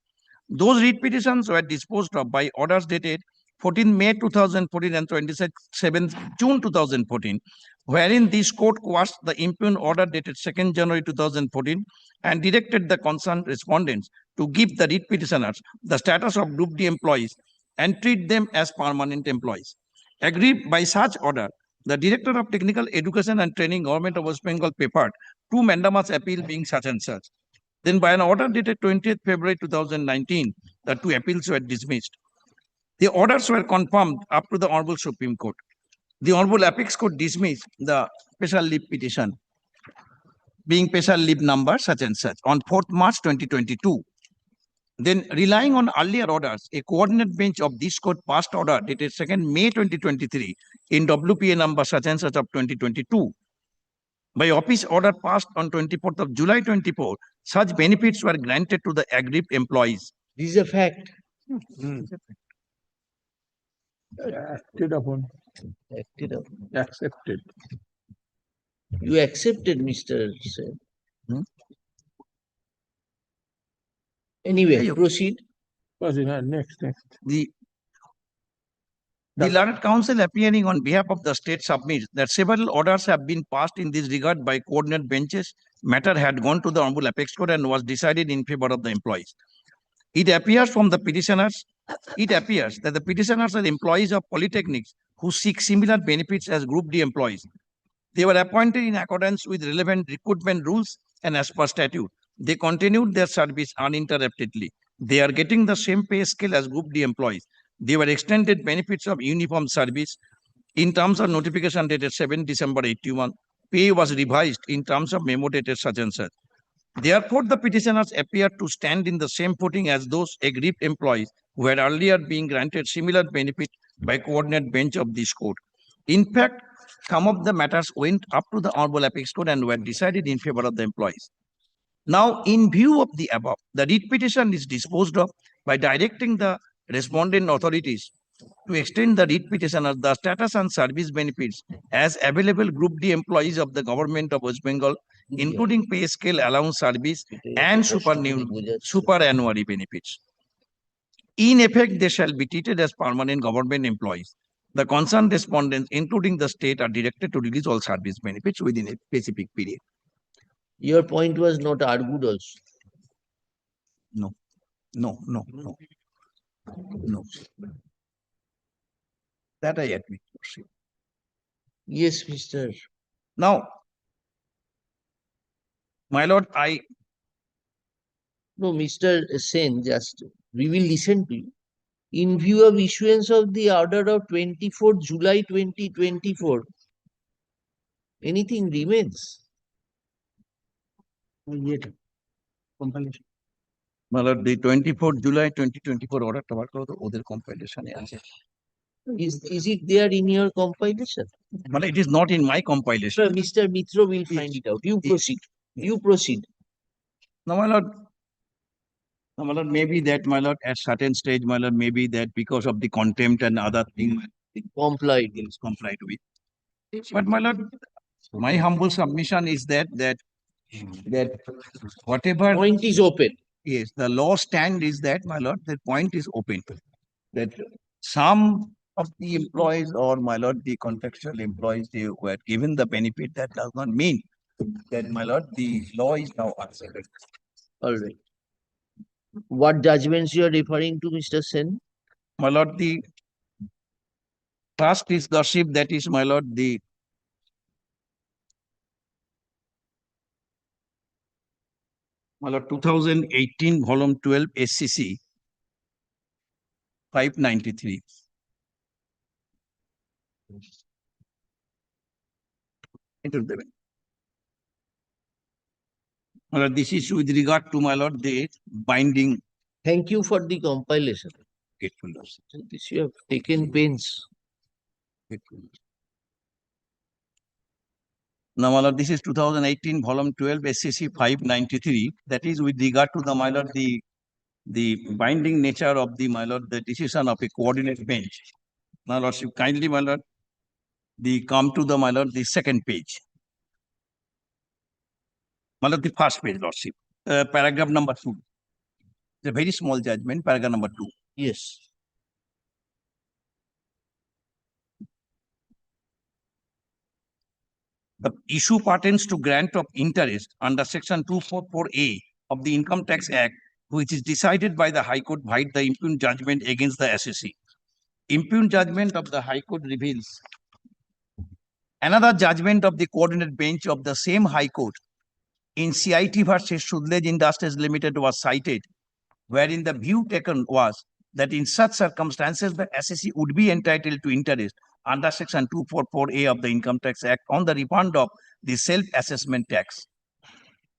Those writ petitions were disposed of by orders dated 14 May 2014 and 27 June 2014, wherein this court quashed the impugn order dated 2nd January 2014 and directed the concerned respondents to give the writ petitioners the status of Group D employees and treat them as permanent employees. Agreed by such order, the Director of Technical Education and Training, Government of West Bengal, prepared 2 mandamus appeal being such and such. Then by an order dated 20th February 2019, the 2 appeals were dismissed. The orders were confirmed up to the Honorable Supreme Court. The Honorable Apex Court dismissed the special leave petition being special leave number such and such on 4th March 2022. Then, relying on earlier orders, a coordinate bench of this court passed order dated 2nd May 2023 in WPA number such and such of 2022. By office order passed on 24th of July 24, such benefits were granted to the aggrieved employees. This is a fact. Acted upon. Acted upon. Accepted. You accepted, Mr. Sen. Anyway, proceed. Next. The learned counsel appearing on behalf of the state submits that several orders have been passed in this regard by coordinate benches. Matter had gone to the Honorable Apex Court and was decided in favor of the employees. It appears from the petitioners, that the petitioners are employees of polytechnics who seek similar benefits as Group D employees. They were appointed in accordance with relevant recruitment rules and as per statute, they continued their service uninterruptedly. They are getting the same pay scale as Group D employees. They were extended benefits of uniform service. In terms of notification dated 7 December 81, pay was revised in terms of memo dated such and such. Therefore, the petitioners appear to stand in the same footing as those aggrieved employees who had earlier been granted similar benefit by coordinate bench of this court. In fact, some of the matters went up to the Honorable Apex Court and were decided in favor of the employees. Now, in view of the above, the writ petition is disposed of by directing the respondent authorities to extend the writ petitioners the status and service benefits as available Group D employees of the government of West Bengal, including pay scale, allowance, service, and superannuary benefits. In effect, they shall be treated as permanent government employees. The concerned respondents, including the state, are directed to release all service benefits within a specific period. Your point was not argued also. No. That I admit. Yes, Mr. Now, my lord, No, Mr. Sen, just we will listen to you. In view of issuance of the order of 24 July 2024, anything remains? Compilation. My lord, the 24 July 2024 order to work out other compilation. Is it there in your compilation? But it is not in my compilation. Sir, Mr. Mitra will find it out. You proceed. You proceed. Now, my lord, maybe that, my lord, at certain stage, my lord, maybe that because of the contempt and other thing, complied with. But my lord, my humble submission is that whatever point is open. Yes, the law stand is that, my lord, that point is open. That some of the employees or, my lord, the contractual employees, they were given the benefit. That does not mean that, my lord, the law is now unsettled. All right. What judgments you are referring to, Mr. Sen? My lord, the first is gossip, that is, my lord, the my lord, 2018 volume 12 SCC 593. My lord, this is with regard to, my lord, the binding. Thank you for the compilation. Grateful, Lord. This you have taken pains. Now, my lord, this is 2018 volume 12 SCC 593. That is with regard to the, my lord, the binding nature of the, my lord, the decision of a coordinate bench. Now, lordship, kindly, my lord, come to the, my lord, the second page. My lord, the first page, lordship. Paragraph number 2. It's a very small judgment, paragraph number 2. Yes. The issue pertains to grant of interest under section 244A of the Income Tax Act, which is decided by the High Court by the impugned judgment against the SSC. Impugned judgment of the High Court reveals another judgment of the coordinate bench of the same High Court in CIT versus Sudlej Industries Limited was cited, wherein the view taken was that in such circumstances, the SSC would be entitled to interest under section 244A of the Income Tax Act on the refund of the self-assessment tax.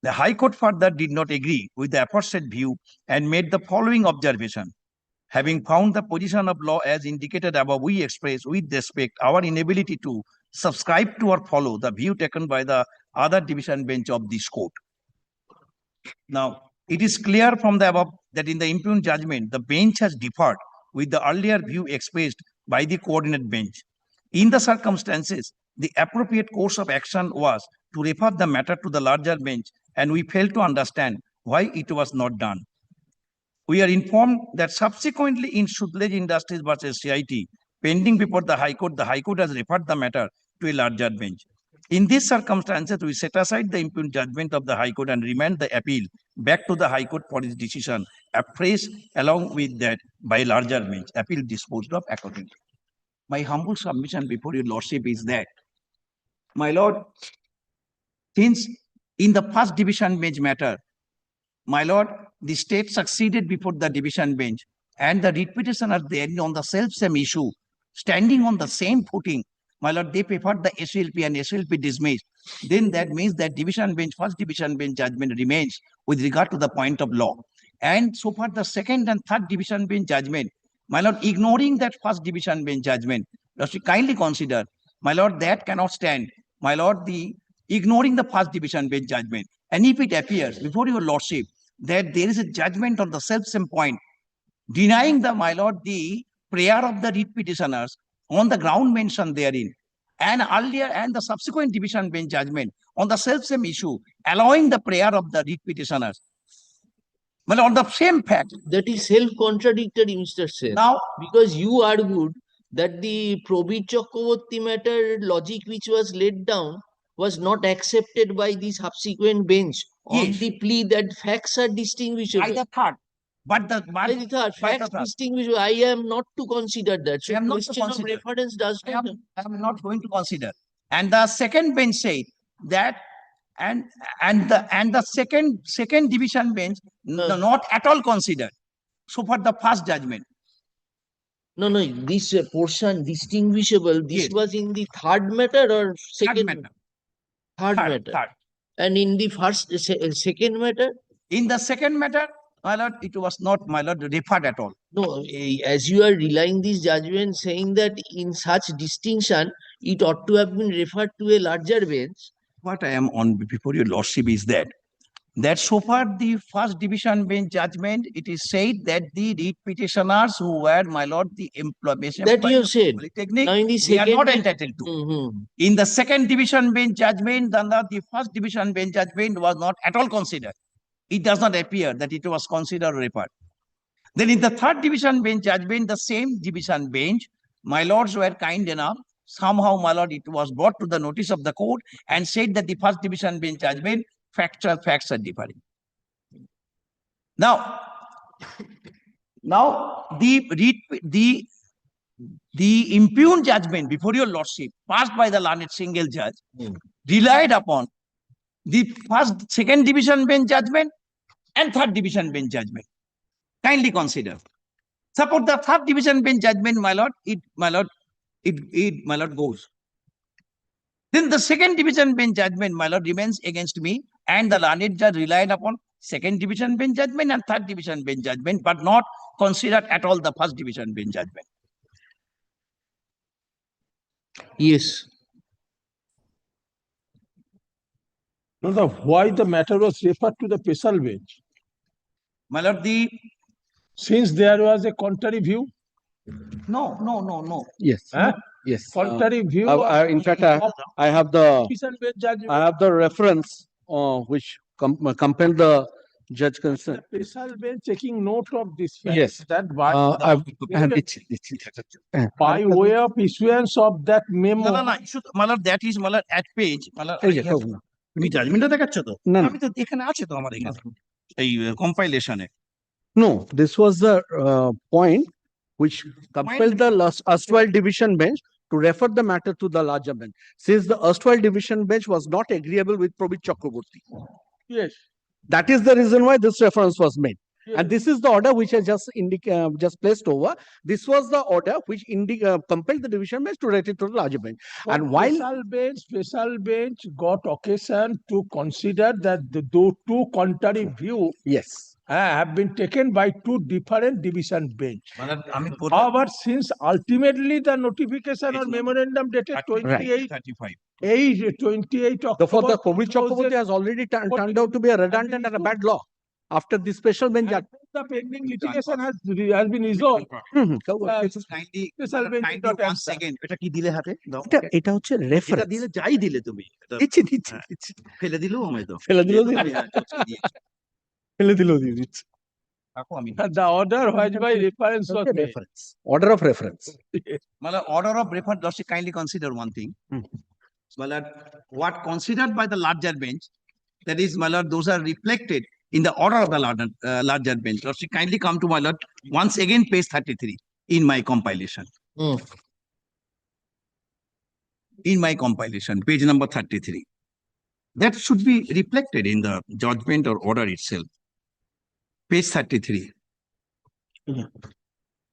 The High Court further did not agree with the aforesaid view and made the following observation. Having found the position of law as indicated above, we express with respect our inability to subscribe to or follow the view taken by the other division bench of this court. Now, it is clear from the above that in the impugned judgment, the bench has differed with the earlier view expressed by the coordinate bench. In the circumstances, the appropriate course of action was to refer the matter to the larger bench, and we failed to understand why it was not done. We are informed that subsequently in Sudlej Industries versus CIT, pending before the High Court has referred the matter to a larger bench. In these circumstances, we set aside the impugned judgment of the High Court and remand the appeal back to the High Court for its decision, appraised along with that by a larger bench, appeal disposed of accordingly. My humble submission before your lordship is that, my lord, since In the first division bench matter, my lord, the state succeeded before the division bench, and the writ petitioners there on the self-same issue, standing on the same footing, my lord, they preferred the SLP and SLP dismissed. Then that means that division bench, first division bench judgment remains with regard to the point of law. And so far the second and third division bench judgment, my lord, ignoring that first division bench judgment, kindly consider, my lord, that cannot stand. My lord, the ignoring the first division bench judgment. And if it appears before your lordship that there is a judgment on the self-same point, denying the, my lord, the prayer of the writ petitioners on the ground mentioned therein, and earlier and the subsequent division bench judgment on the self-same issue, allowing the prayer of the writ petitioners, but on the same fact. That is self-contradictory, Mr. Seth. Now, because you argued that the Probit Chakraborty matter logic which was laid down was not accepted by the subsequent bench on Yes. the plea that facts are distinguishable. By the third. But the By the third, facts distinguishable. I am not to consider that. So I am not to question of consider. reference does not. I am not going to consider. And the second bench said that, and the second division bench not at all considered. So for the first judgment. No, this portion distinguishable. This was in the third matter or second matter? Third matter. Third. And in the second matter? In the second matter, my lord, it was not, my lord, referred at all. No, as you are relying this judgment saying that in such distinction, it ought to have been referred to a larger bench. What I am on before your lordship is that so far the first division bench judgment, it is said that the writ petitioners who were, my lord, the employees that you said. Polytechnic, Now in the they are second not entitled to. In the second division bench judgment, the first division bench judgment was not at all considered. It does not appear that it was considered or referred. Then in the third division bench judgment, the same division bench, my lords were kind enough, somehow, my lord, it was brought to the notice of the court and said that the first division bench judgment, factual facts are differing. Now the impugned judgment before your lordship passed by the learned single judge relied upon the second division bench judgment and third division bench judgment. Kindly consider. Suppose the third division bench judgment, my lord, it goes. Then the second division bench judgment, my lord, remains against me, and the learned judge relied upon second division bench judgment and third division bench judgment, but not considered at all the first division bench judgment. Yes. No, why the matter was referred to the special bench? My lord, since there was a contrary view. No. Yes. Yes. Contrary view. In fact, I have the reference which compelled the judge concerned. The special bench taking note of this fact. Yes. That by way of issuance of that memo. No. My lord, that is, my lord, at page. তুমি জাজমেন্টটা দেখাচ্ছ তো? আমি তো এখানে আছে তো আমার এখানে এই কম্পাইলেশনে। No, this was the point which compelled the erstwhile division bench to refer the matter to the larger bench, since the erstwhile division bench was not agreeable with Probit Chakraborty. Yes. That is the reason why this reference was made. Yes. And this is the order which I just placed over. This was the order which compelled the division bench to write it to the larger bench. So and while special bench got occasion to consider that the two contrary views have been taken by two different division bench. However, since ultimately the notification or memorandum dated 28 October. Therefore, the Probit Chakraborty has already turned out to be a redundant and a bad law. After the special bench, the pending litigation has been resolved. এটা কি দিলে হাতে? এটা হচ্ছে reference. এটা দিলে যাই দিলে তুমি। দিচ্ছি। ফেলে দিলেও আমায় তো। ফেলে দিলেও দিয়ে দিচ্ছি। The order which by reference was made. Order of reference. Well, order of reference, Lordship, kindly consider one thing. Well, what considered by the larger bench, that is, my lord, those are reflected in the order of the larger bench. Lordship, kindly come to my lord once again, page 33 in my compilation. In my compilation, page number 33. That should be reflected in the judgment or order itself. Page 33.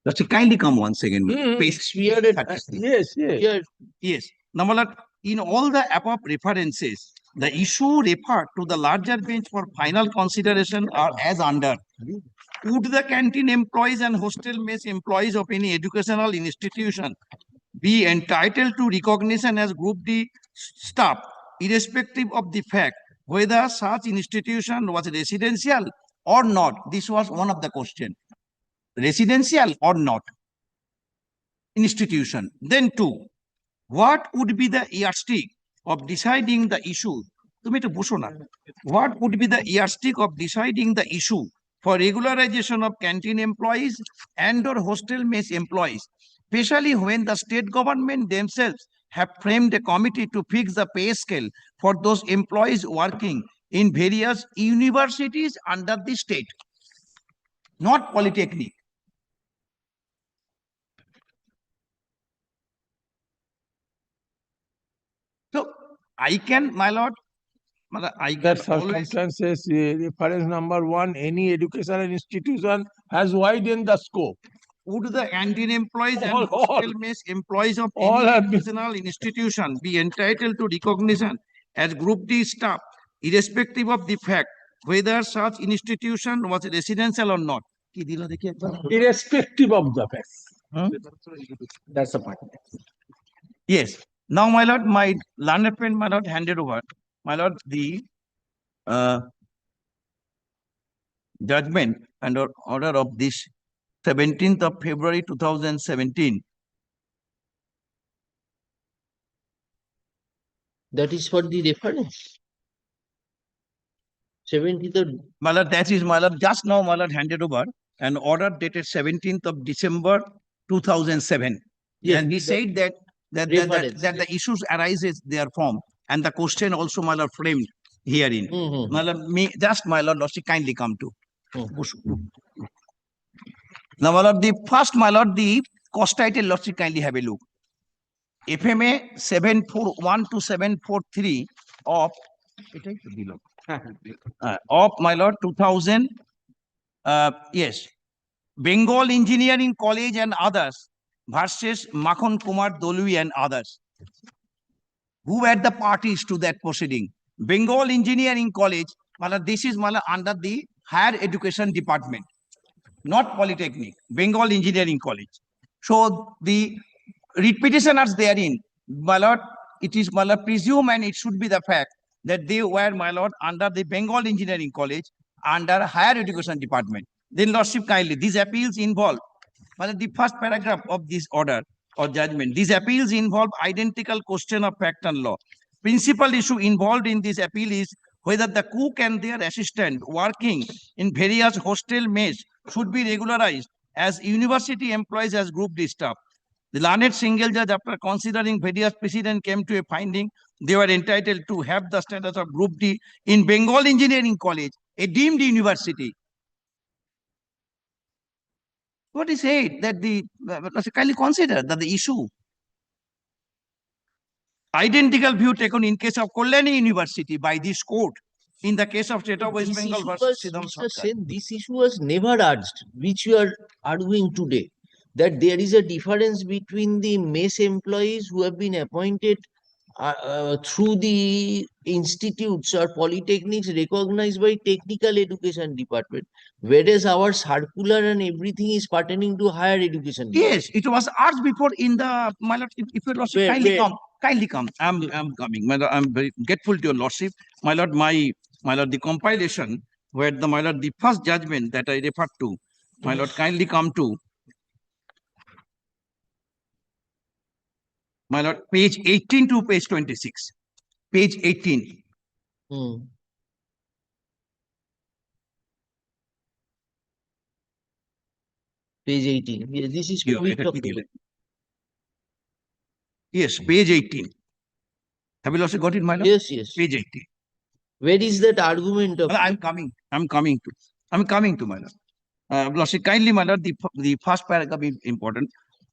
Just kindly come once again. Page Yes, yes. Yes. Now, my lord, in all the above references, the issue referred to the larger bench for final consideration are as under. Would the canteen employees and hostel mess employees of any educational institution be entitled to recognition as Group D staff, irrespective of the fact whether such institution was residential or not? This was one of the questions. Residential or not institution. Then two, what would be the yardstick of deciding the issue? What would be the yardstick of deciding the issue for regularization of canteen employees and or hostel mess employees, especially when the state government themselves have framed a committee to fix the pay scale for those employees working in various universities under the state, not polytechnic. So I can, my lord, I That can always, circumstances, reference number 1, any educational institution has widened the scope. would the canteen employees and All- hostel mess employees of all any have been- educational institution be entitled to recognition as Group D staff, irrespective of the fact whether such institution was residential or not? Irrespective of the fact. That's the point. Yes. Now, my lord, my learned friend, my lord, handed over, my lord, the judgment and order of this 17th of February 2017. That is for the reference. 17th. My lord, that is, my lord, just now, my lord, handed over an order dated 17th of December 2007. Yes, And he said that reference, the issues arises therefrom, and the question also, my lord, framed herein. My lord, my lord, Lordship, kindly come to. Now, my lord, the first, my lord, the cost title, Lordship, kindly have a look. FMA 741 to 743 of my lord 2000, yes, Bengal Engineering College and others versus Makhon Kumar Dolui and others. Who were the parties to that proceeding? Bengal Engineering College, this is under the Higher Education Department, not Polytechnic, Bengal Engineering College. So the petitioners therein, my lord, it is, my lord, presume and it should be the fact that they were, my lord, under the Bengal Engineering College, under Higher Education Department. Then, Lordship, kindly, these appeals involve, the first paragraph of this order or judgment, these appeals involve identical question of fact and law. Principal issue involved in this appeal is whether the cook and their assistant working in various hostel mess should be regularized as university employees as Group D staff. The learned single judge, after considering various precedent, came to a finding they were entitled to have the status of Group D in Bengal Engineering College, a deemed university. What is it that the kindly consider that the issue? Identical view taken in case of Kalyani University by this court. In the case of State of West Bengal versus Siddham Sarkar. This issue was never urged, which you are arguing today, that there is a difference between the mess employees who have been appointed through the institutes or polytechnics recognized by technical education department, whereas our circular and everything is pertaining to higher education. Yes, it was asked before in the, my lord, if your lordship kindly come. I'm coming. My lord, I'm very grateful to your lordship. My lord, my lord, the compilation where the, my lord, the first judgment that I referred to, my lord, kindly come to, my lord, page 18 to page 26. Page 18. Page 18. Yes, this is yes, page 18. Have you also got it, my lord? Yes, yes. Page 18. Where is that argument of? I'm coming to, my lord. Lordship, kindly, my lord, the first paragraph is important.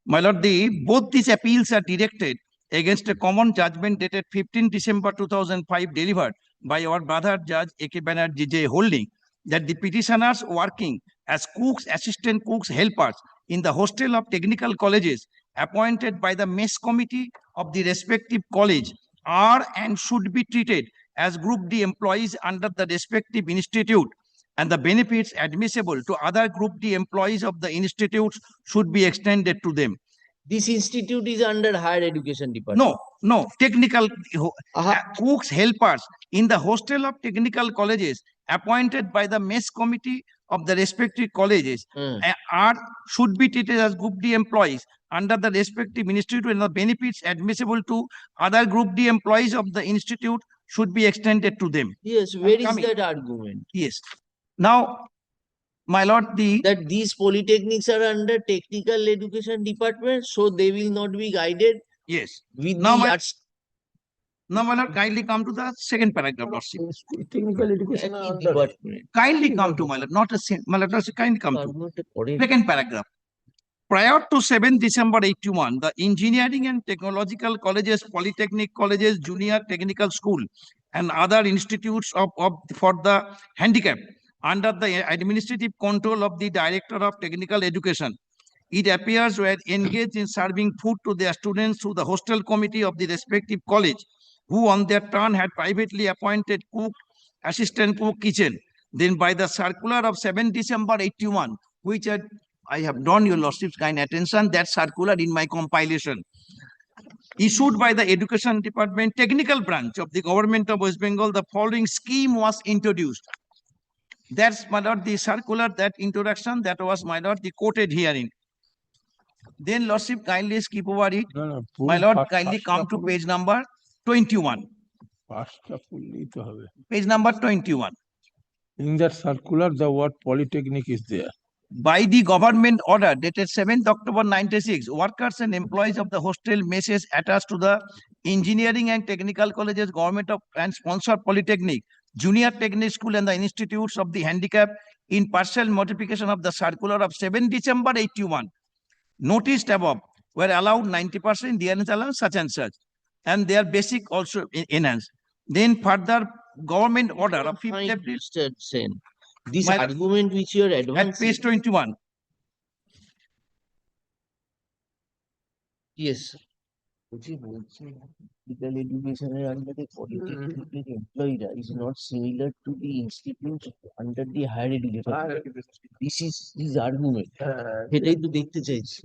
My lord, both these appeals are directed against a common judgment dated 15 December 2005 delivered by our brother Judge A.K. Banerjee J. holding that the petitioners working as cooks, assistant cooks, helpers in the hostel of technical colleges appointed by the mess committee of the respective college are and should be treated as Group D employees under the respective institute, and the benefits admissible to other Group D employees of the institutes should be extended to them. This institute is under higher education department. No, technical cooks, helpers in the hostel of technical colleges appointed by the mess committee of the respective colleges should be treated as Group D employees under the respective institute, and the benefits admissible to other Group D employees of the institute should be extended to them. Yes, where is that argument? Yes. Now, my lord, that these polytechnics are under technical education department, so they will not be guided. Yes. With Now, the now, my lord, kindly come to the second paragraph, Lordship. Technical education department. Kindly come to, my lord, not a my lord, Lordship, kindly come to second paragraph. Prior to 7 December 81, the engineering and technological colleges, polytechnic colleges, junior technical school, and other institutes for the handicapped under the administrative control of the Director of Technical Education, it appears, were engaged in serving food to their students through the hostel committee of the respective college, who on their turn had privately appointed cook, assistant cook, kitchen. Then by the circular of 7 December 81, which I have drawn your lordship's kind attention, that circular in my compilation, issued by the Education Department Technical Branch of the Government of West Bengal, the following scheme was introduced. That's, my lord, the circular, that introduction, that was, my lord, the quoted herein. Then, lordship, kindly skip over it. My lord, kindly come to page number 21. Page number 21. In that circular, the word polytechnic is there. By the government order dated 7th October 96, workers and employees of the hostel messes attached to the engineering and technical colleges, government of and sponsored polytechnic, junior technical school, and the institutes of the handicap in partial modification of the circular of 7 December 81, noticed above, were allowed 90% DNS allowance such and such, and their basic also enhanced. Then further government order of 5th April. Mr. Sen, this argument which you are advancing. At page 21. Yes. Technical education under the polytechnic employee is not similar to the institute under the higher education. This is his argument. সেটাই তো দেখতে চাইছি।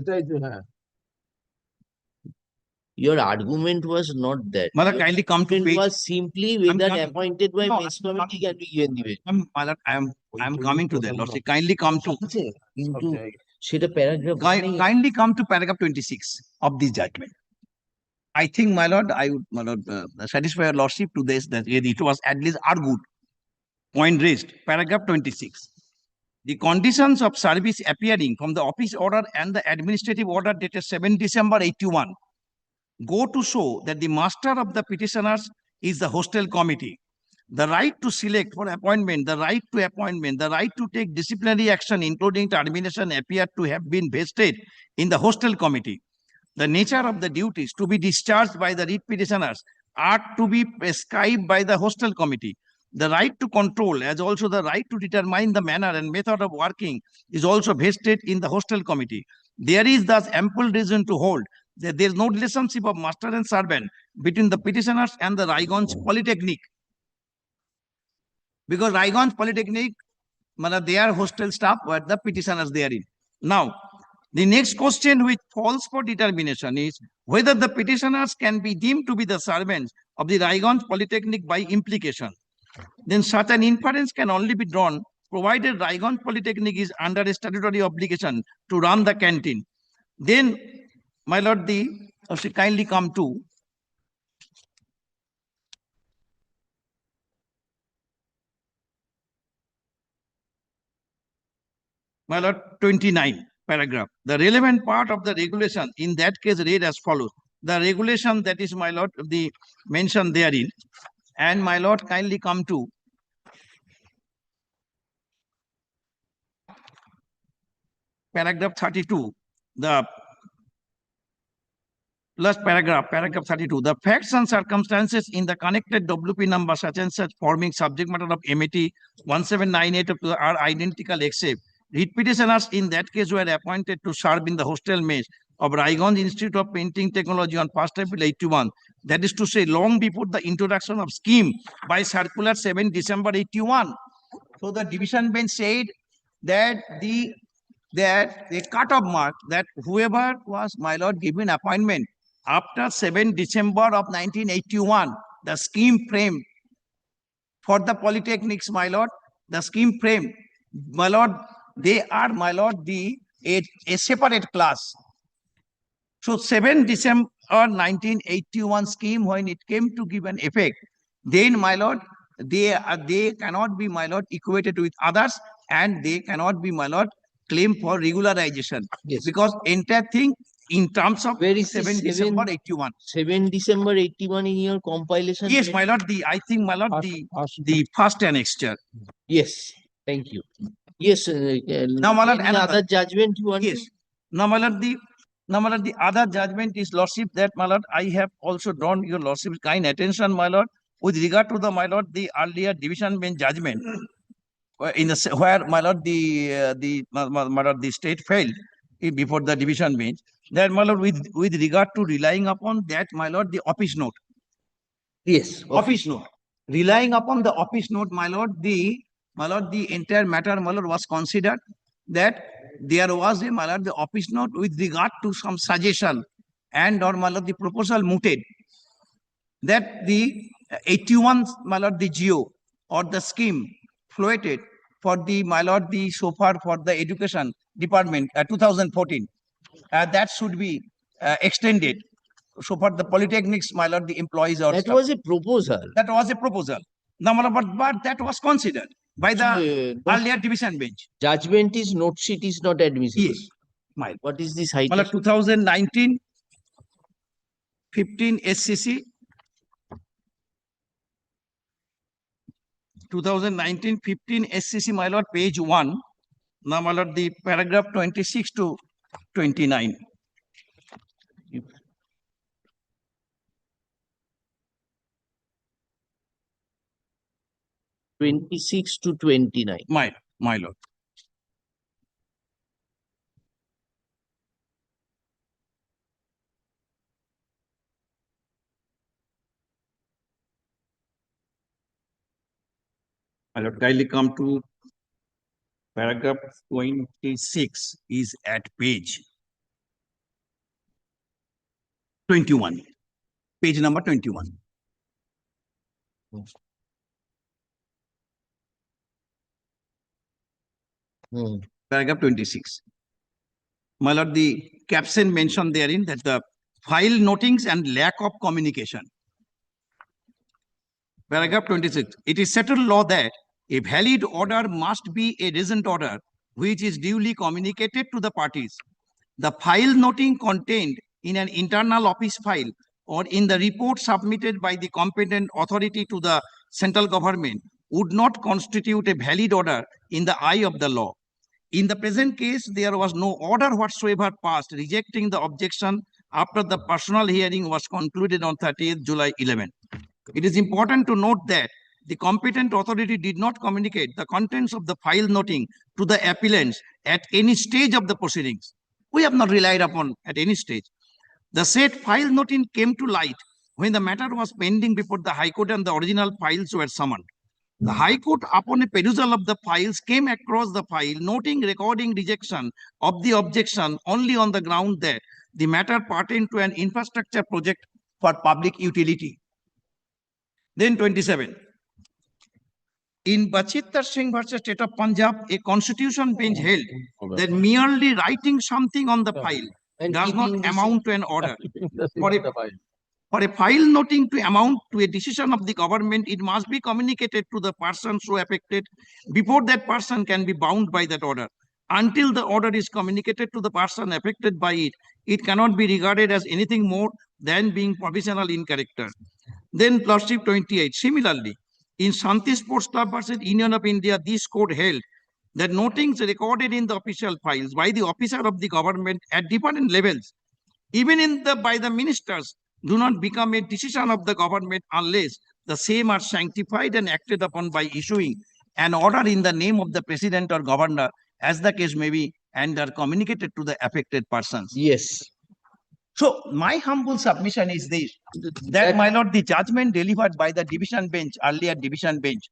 Your argument was not that. Mother, kindly come to page. Was simply whether appointed by mess committee can be given the Mother, I am coming to that. Lordship, kindly come to. Into সেটা paragraph. Kindly come to paragraph 26 of this judgment. I think, my lord, I would, my lord, satisfy your lordship to this, that it was at least argued. Point raised. Paragraph 26. The conditions of service appearing from the office order and the administrative order dated 7 December 81 go to show that the master of the petitioners is the hostel committee. The right to select for appointment, the right to take disciplinary action, including termination, appear to have been vested in the hostel committee. The nature of the duties to be discharged by the writ petitioners are to be prescribed by the hostel committee. The right to control, as also the right to determine the manner and method of working, is also vested in the hostel committee. There is thus ample reason to hold that there is no relationship of master and servant between the petitioners and the Raiganj Polytechnic. Because Raiganj Polytechnic, their hostel staff were the petitioners therein. Now, the next question which falls for determination is whether the petitioners can be deemed to be the servants of the Raiganj Polytechnic by implication. Then such an inference can only be drawn provided Raiganj Polytechnic is under a statutory obligation to run the canteen. Then, my lord, kindly come to my lord 29 paragraph. The relevant part of the regulation in that case read as follows. The regulation that is, my lord, the mention therein, and my lord, kindly come to paragraph 32. The Plus paragraph 32. The facts and circumstances in the connected WP number such and such forming subject matter of MAT 1798 are identical except read petitioners in that case were appointed to serve in the hostel mess of Raiganj Institute of Painting Technology on 1st April 81. That is to say, long before the introduction of scheme by circular 7 December 81. So the division bench said that the cut-off mark that whoever was, my lord, given appointment after 7 December of 1981, the scheme frame for the polytechnics, my lord, the scheme frame, my lord, they are, my lord, a separate class. So 7 December 1981 scheme, when it came to give an effect, then, my lord, they cannot be, my lord, equated with others, and they cannot be, my lord, claim for regularization. Yes. Because entire thing in terms of 7 December 81. 7 December 81 in your compilation? Yes, my lord, I think, my lord, the first annexure. Yes, thank you. Yes, now, my lord, another judgment you want? Yes. Now, my lord, the other judgment is, lordship, that, my lord, I have also drawn your lordship's kind attention, my lord, with regard to the, my lord, the earlier division bench judgment, where, my lord, my lord, the state failed before the division bench. That, my lord, with regard to relying upon that, my lord, the office note. Yes, office note. Relying upon the office note, my lord, the entire matter, my lord, was considered that there was a, my lord, the office note with regard to some suggestion and or, my lord, the proposal mooted that the 81, my lord, the GO or the scheme floated for the, my lord, the so far for the education department 2014 that should be extended. So for the polytechnics, my lord, the employees are. That was a proposal. That was a proposal. Now, but that was considered by the earlier division bench. Judgment is note sheet is not admissible. Yes. My, what is this height? 2019 15 SCC 2019 15 SCC, my lord, page 1. Now, my lord, the paragraph 26 to 29. (26 to 29). My lord. My lord, kindly come to paragraph 26 is at page 21. Page number 21. Paragraph 26. My lord, the caption mentioned therein that the file notings and lack of communication. Paragraph 26. It is settled law that a valid order must be a recent order which is duly communicated to the parties. The file noting contained in an internal office file or in the report submitted by the competent authority to the central government would not constitute a valid order in the eye of the law. In the present case, there was no order whatsoever passed rejecting the objection after the personal hearing was concluded on 30th July 11. It is important to note that the competent authority did not communicate the contents of the file noting to the appellants at any stage of the proceedings. We have not relied upon at any stage. The said file noting came to light when the matter was pending before the High Court and the original files were summoned. The High Court, upon a perusal of the files, came across the file, noting recording rejection of the objection only on the ground that the matter pertained to an infrastructure project for public utility. Then 27. In Bachitar Singh versus State of Punjab, a constitution bench held that merely writing something on the file does not amount to an order. For a file noting to amount to a decision of the government, it must be communicated to the person so affected before that person can be bound by that order. Until the order is communicated to the person affected by it, it cannot be regarded as anything more than being provisional in character. Then Lordship 28. Similarly, in Shanti Sports Club versus Union of India, this court held that notings recorded in the official files by the officer of the government at different levels even by the ministers, do not become a decision of the government unless the same are sanctified and acted upon by issuing an order in the name of the president or governor, as the case may be, and are communicated to the affected persons. Yes. So my humble submission is this, that my lord, the judgment delivered by the division bench, earlier division bench,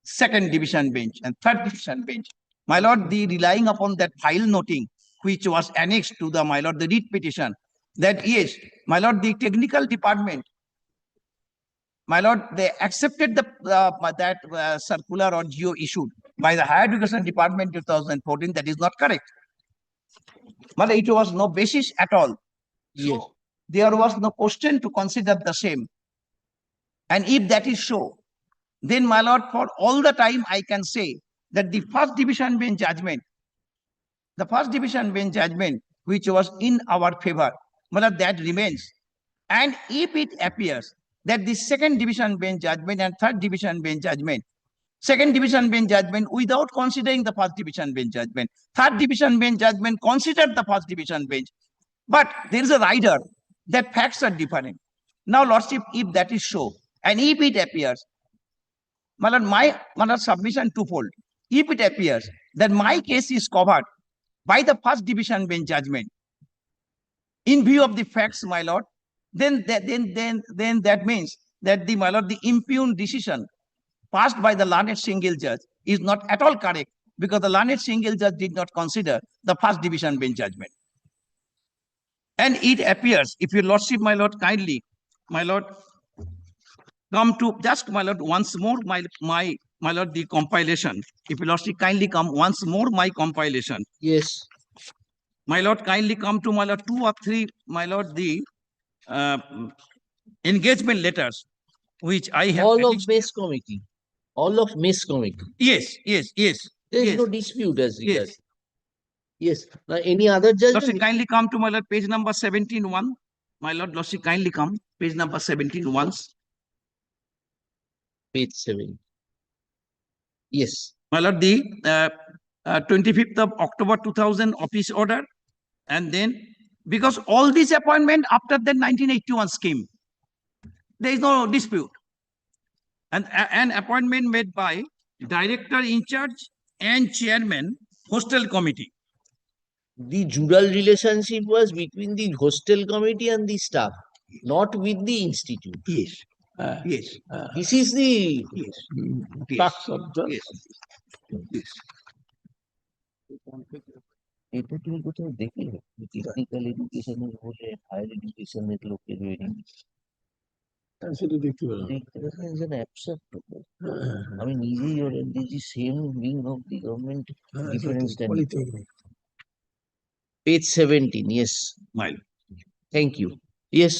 second division bench, and third division bench, my lord, the relying upon that file noting which was annexed to the, my lord, the writ petition, that yes, my lord, the technical department, my lord, they accepted that circular or GO issued by the Higher Education Department 2014. That is not correct. But it was no basis at all. Yes. So there was no question to consider the same. And if that is so, then my lord, for all the time I can say that the first division bench judgment, which was in our favor, my lord, that remains. And if it appears that the second division bench judgment and third division bench judgment, second division bench judgment without considering the first division bench judgment, third division bench judgment considered the first division bench, but there is a rider that facts are different. Now, lordship, if that is so, and if it appears, my lord, submission twofold. If it appears that my case is covered by the first division bench judgment, in view of the facts, my lord, then that means that the, my lord, the impugned decision passed by the learned single judge is not at all correct, because the learned single judge did not consider the first division bench judgment. And it appears, if your lordship, my lord, kindly, my lord, come to just, my lord, once more, my lord, the compilation. If your lordship kindly come once more, my compilation. Yes. My lord, kindly come to, my lord, 2 or 3, my lord, the engagement letters, which I have. All of mess committee. All of mess committee. Yes. There is no dispute as regards. Yes. Now, any other judge? Lordship, kindly come to, my lord, page number 17(1). My lord, lordship, kindly come, page number 17(1). Page 7. Yes. My lord, the 25th of October 2000 office order, and then because all these appointment after the 1981 scheme, there is no dispute. And an appointment made by director in charge and chairman, hostel committee. The jural relationship was between the hostel committee and the staff, not with the institute. Yes. Yes. This is the Facts of the. Yes. এটা তুমি কোথাও দেখলে technical এডুকেশনের বলে higher এডুকেশনের লোকের সেটা দেখতে পেলাম। দেখতে পাচ্ছেন একজন অ্যাবসার্ড ব্যাপার। আমি নিজেই ওরা দিয়েছি same wing of the government difference Page 17, yes. Mile. Thank you. Yes.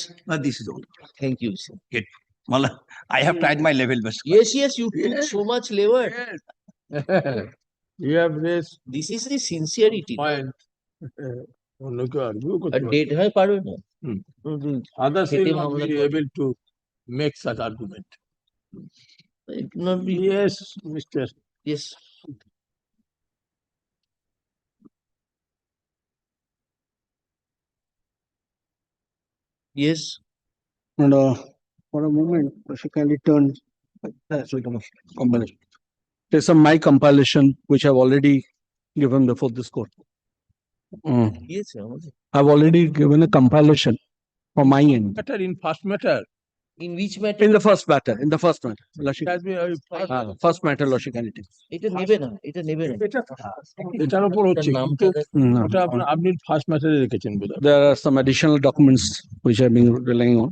This is all. Thank you, sir. Mala, I have tried my level best. Yes, you took so much labor. You have raised. This is the sincerity. Point. অন্য কেউ argue করতে পারে। Date হয় পারবে না। Others will not be able to make such argument. It will not be. Yes, Mr. Yes. Yes. And for a moment, she kindly turned. Compilation. There's some my compilation which I've already given before this court. Yes, I've already given a compilation from my end. Matter in first matter. In which matter? In the first matter. In the first matter. First matter, Lordship kindly take. এটা নেবে না, এটা নেবে না। এটার উপর হচ্ছে কিন্তু ওটা আপনি ফার্স্ট ম্যাটারে রেখেছেন বোধহয়। There are some additional documents which I've been relying on.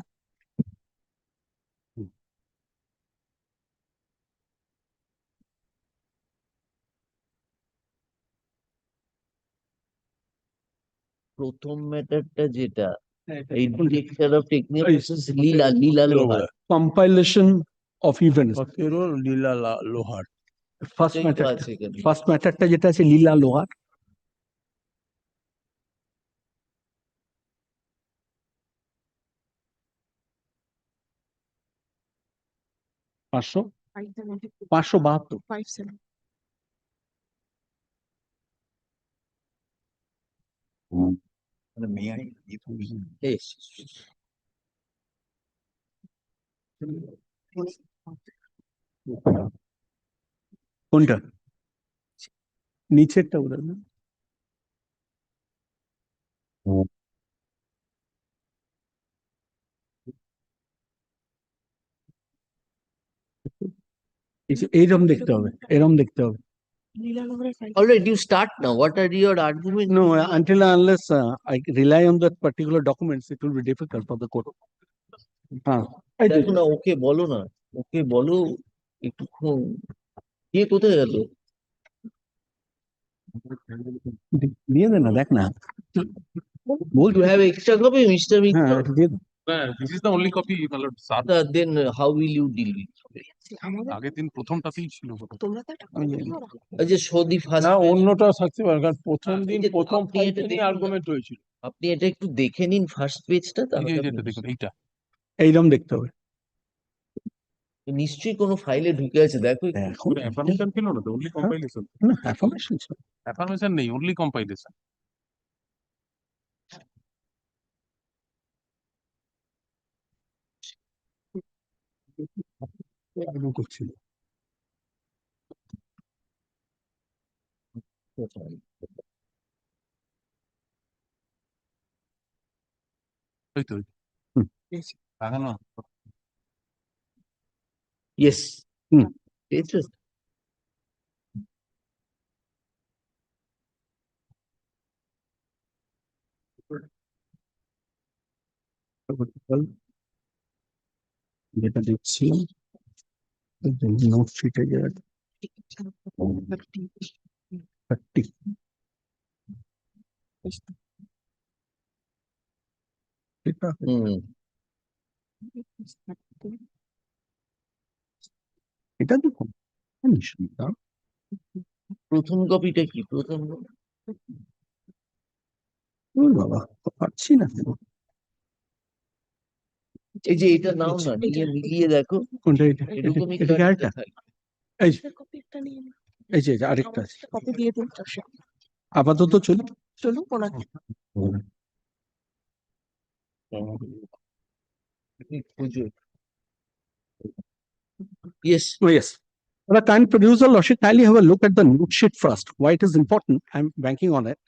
প্রথম ম্যাটারটা যেটা এই ডিরেক্টর অফ টেকনিক্যাল লীলা লোহার Compilation of events. লীলা লোহার First ম্যাটারটা যেটা আছে লীলা লোহার। পাঁচশো 572 5-7 May I? Yes. কোনটা নিচেরটা ওদের না এইরকম দেখতে হবে এরকম দেখতে হবে All right, you start now. What are your arguments? No, until and unless I rely on that particular documents, it will be difficult for the court. দেখো না ওকে বলো না ওকে বলো একটু কে কোথায় গেল দিয়ে দে না দেখ না বল you have extra copy Mr. Mitra? হ্যাঁ দিয়ে দে। This is the only copy, my lord. Then how will you deal with it? আগের দিন প্রথমটাতেই ছিল যে সৌদি না ফার্স্ট অন্যটাও থাকতে পারে কারণ প্রথম দিন এই যে প্রথম আপনি এটা ফাইলটা নিয়ে দেখুন আর্গুমেন্ট হয়েছিল আপনি এটা একটু দেখে নিন ফার্স্ট পেজটা তাহলে এই যে আপনি দেখুন এইটা এইরকম দেখতে হবে নিশ্চয়ই কোনো ফাইলে ঢুকে আছে দেখো এখন অ্যাফার্মেশন ছিল না তো অনলি কম্পাইলেশন না অ্যাফার্মেশন অ্যাফার্মেশন নেই অনলি কম্পাইলেশন করছিল ওই তো লাগানো Yes. It's just যেটা দেখছি নোট শিটে যায় 30 এটা দেখুন প্রথম কপিটা কি প্রথম বাবা পাচ্ছি না এই যে এটা নাও না নিয়ে মিলিয়ে দেখো কোনটা এটা এরকমই এটা কি আরেকটা থাকে এই যে আরেকটা আছে কপি দিয়ে দিন আপাতত চলি চলুন ওনাকে Yes. Oh, yes. For a kind producer, Lordship, kindly have a look at the note sheet first. Why it is important, I'm banking on it.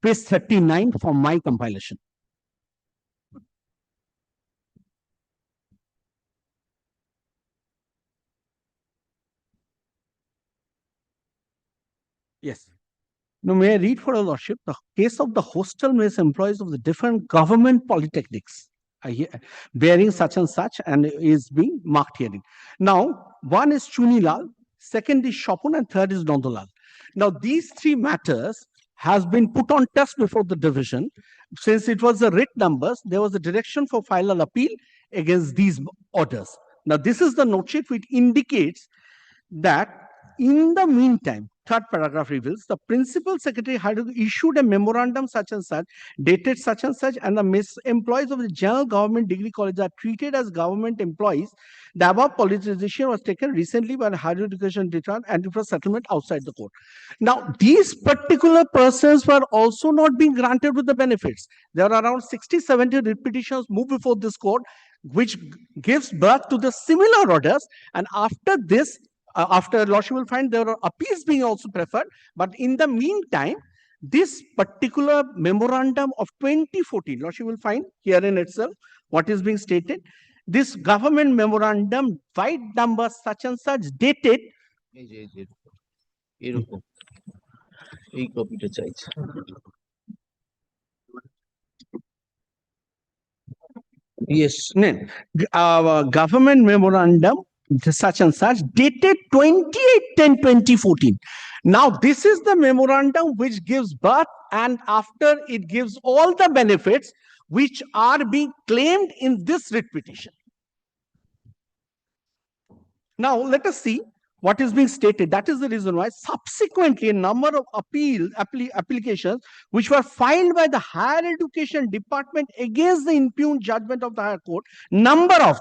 Page 39 for my compilation. Yes. Now, may I read for a Lordship? The case of the hostel mess employees of the different government polytechnics bearing such and such and is being marked herein. Now, one is Chunilal, second is Shopun, and third is Nondolal. Now, these three matters has been put on test before the division. Since it was the writ numbers, there was a direction for file an appeal against these orders. Now, this is the note sheet which indicates that in the meantime, third paragraph reveals the principal secretary had issued a memorandum such and such, dated such and such, and the employees of the general government degree college are treated as government employees. The above politicization was taken recently by the higher education department and it was settlement outside the court. Now, these particular persons were also not being granted with the benefits. There are around 60-70 petitions moved before this court, which gives birth to the similar orders. And after this, after Lordship will find there are appeals being also preferred, but in the meantime, this particular memorandum of 2014, Lordship will find here in itself what is being stated. This government memorandum, white number such and such, dated. এই কপিটা চাইছে Yes. Government memorandum such and such dated 28/10/2014. Now, this is the memorandum which gives birth, and after it gives all the benefits which are being claimed in this writ petition. Now, let us see what is being stated. That is the reason why subsequently a number of applications which were filed by the higher education department against the impugned judgment of the higher court,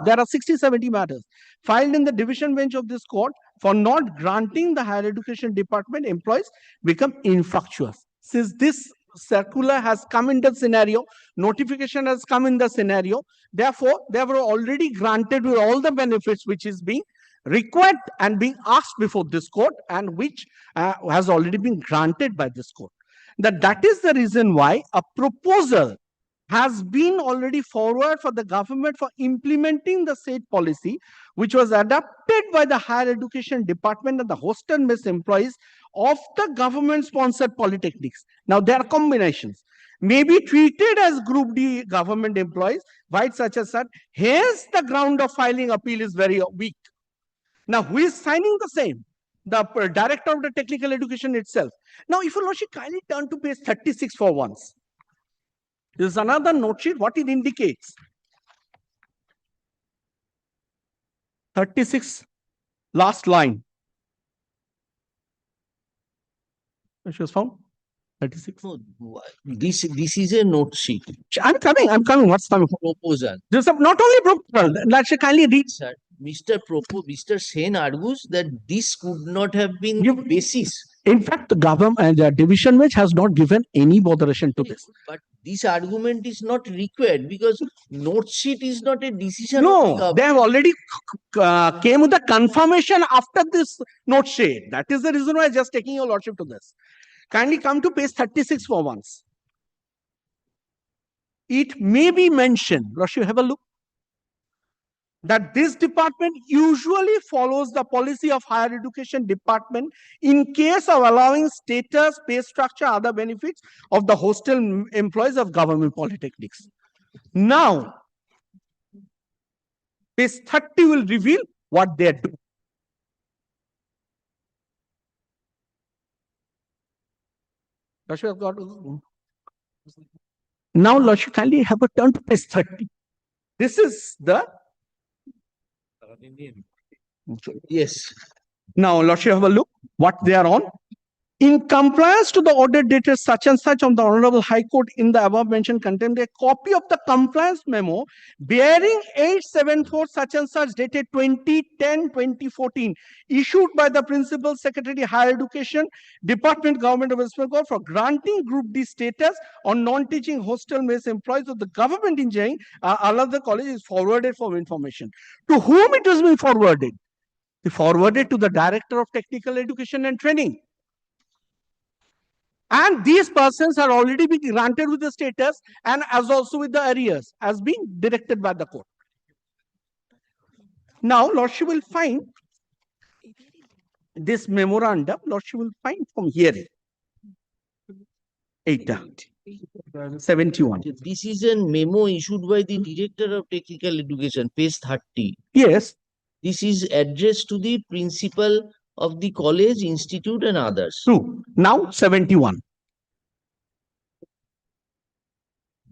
there are 60-70 matters filed in the division bench of this court for not granting the higher education department employees become infructuous. Since this circular has come in the scenario, notification has come in the scenario. Therefore, they were already granted with all the benefits which is being required and being asked before this court, and which has already been granted by this court. That is the reason why a proposal has been already forward for the government for implementing the said policy, which was adopted by the Higher Education Department and the hostel mess employees of the government-sponsored polytechnics. Now, there are combinations. May be treated as Group D government employees, white such as such. Hence, the ground of filing appeal is very weak. Now, who is signing the same? The director of the technical education itself. Now, if you Lordship kindly turn to page 36 for once. This is another note sheet, what it indicates. 36, last line. Which was found? 36. No, this is a note sheet. I'm coming. What's coming? Proposal. This is not only proposal. Let's kindly read. Sir, Mr. Sen argues that this could not have been the basis. In fact, the government and the division bench has not given any botheration to this. But this argument is not required because note sheet is not a decision. No, they have already came with the confirmation after this note sheet. That is the reason why I'm just taking your lordship to this. Kindly come to page 36 for once. It may be mentioned, Lordship, have a look, that this department usually follows the policy of Higher Education Department in case of allowing status, pay structure, other benefits of the hostel employees of government polytechnics. Now, page 30 will reveal what they do. Now, Lordship, kindly have a turn to page 30. This is the yes. Now, Lordship, have a look what they are on. In compliance to the order dated such and such on the Honorable High Court in the above mentioned contained a copy of the compliance memo bearing 874 such and such dated 2010-2014 issued by the Principal Secretary Higher Education Department Government of West Bengal for granting Group D status on non-teaching hostel mess employees of the government engineering Al-Azhar College is forwarded for information. To whom it has been forwarded? It forwarded to the Director of Technical Education and Training. And these persons are already been granted with the status and as also with the arrears as being directed by the court. Now, Lordship will find this memorandum, Lordship will find from here. 71. This is a memo issued by the Director of Technical Education, page 30. Yes. This is addressed to the principal of the college, institute and others. True. Now 71.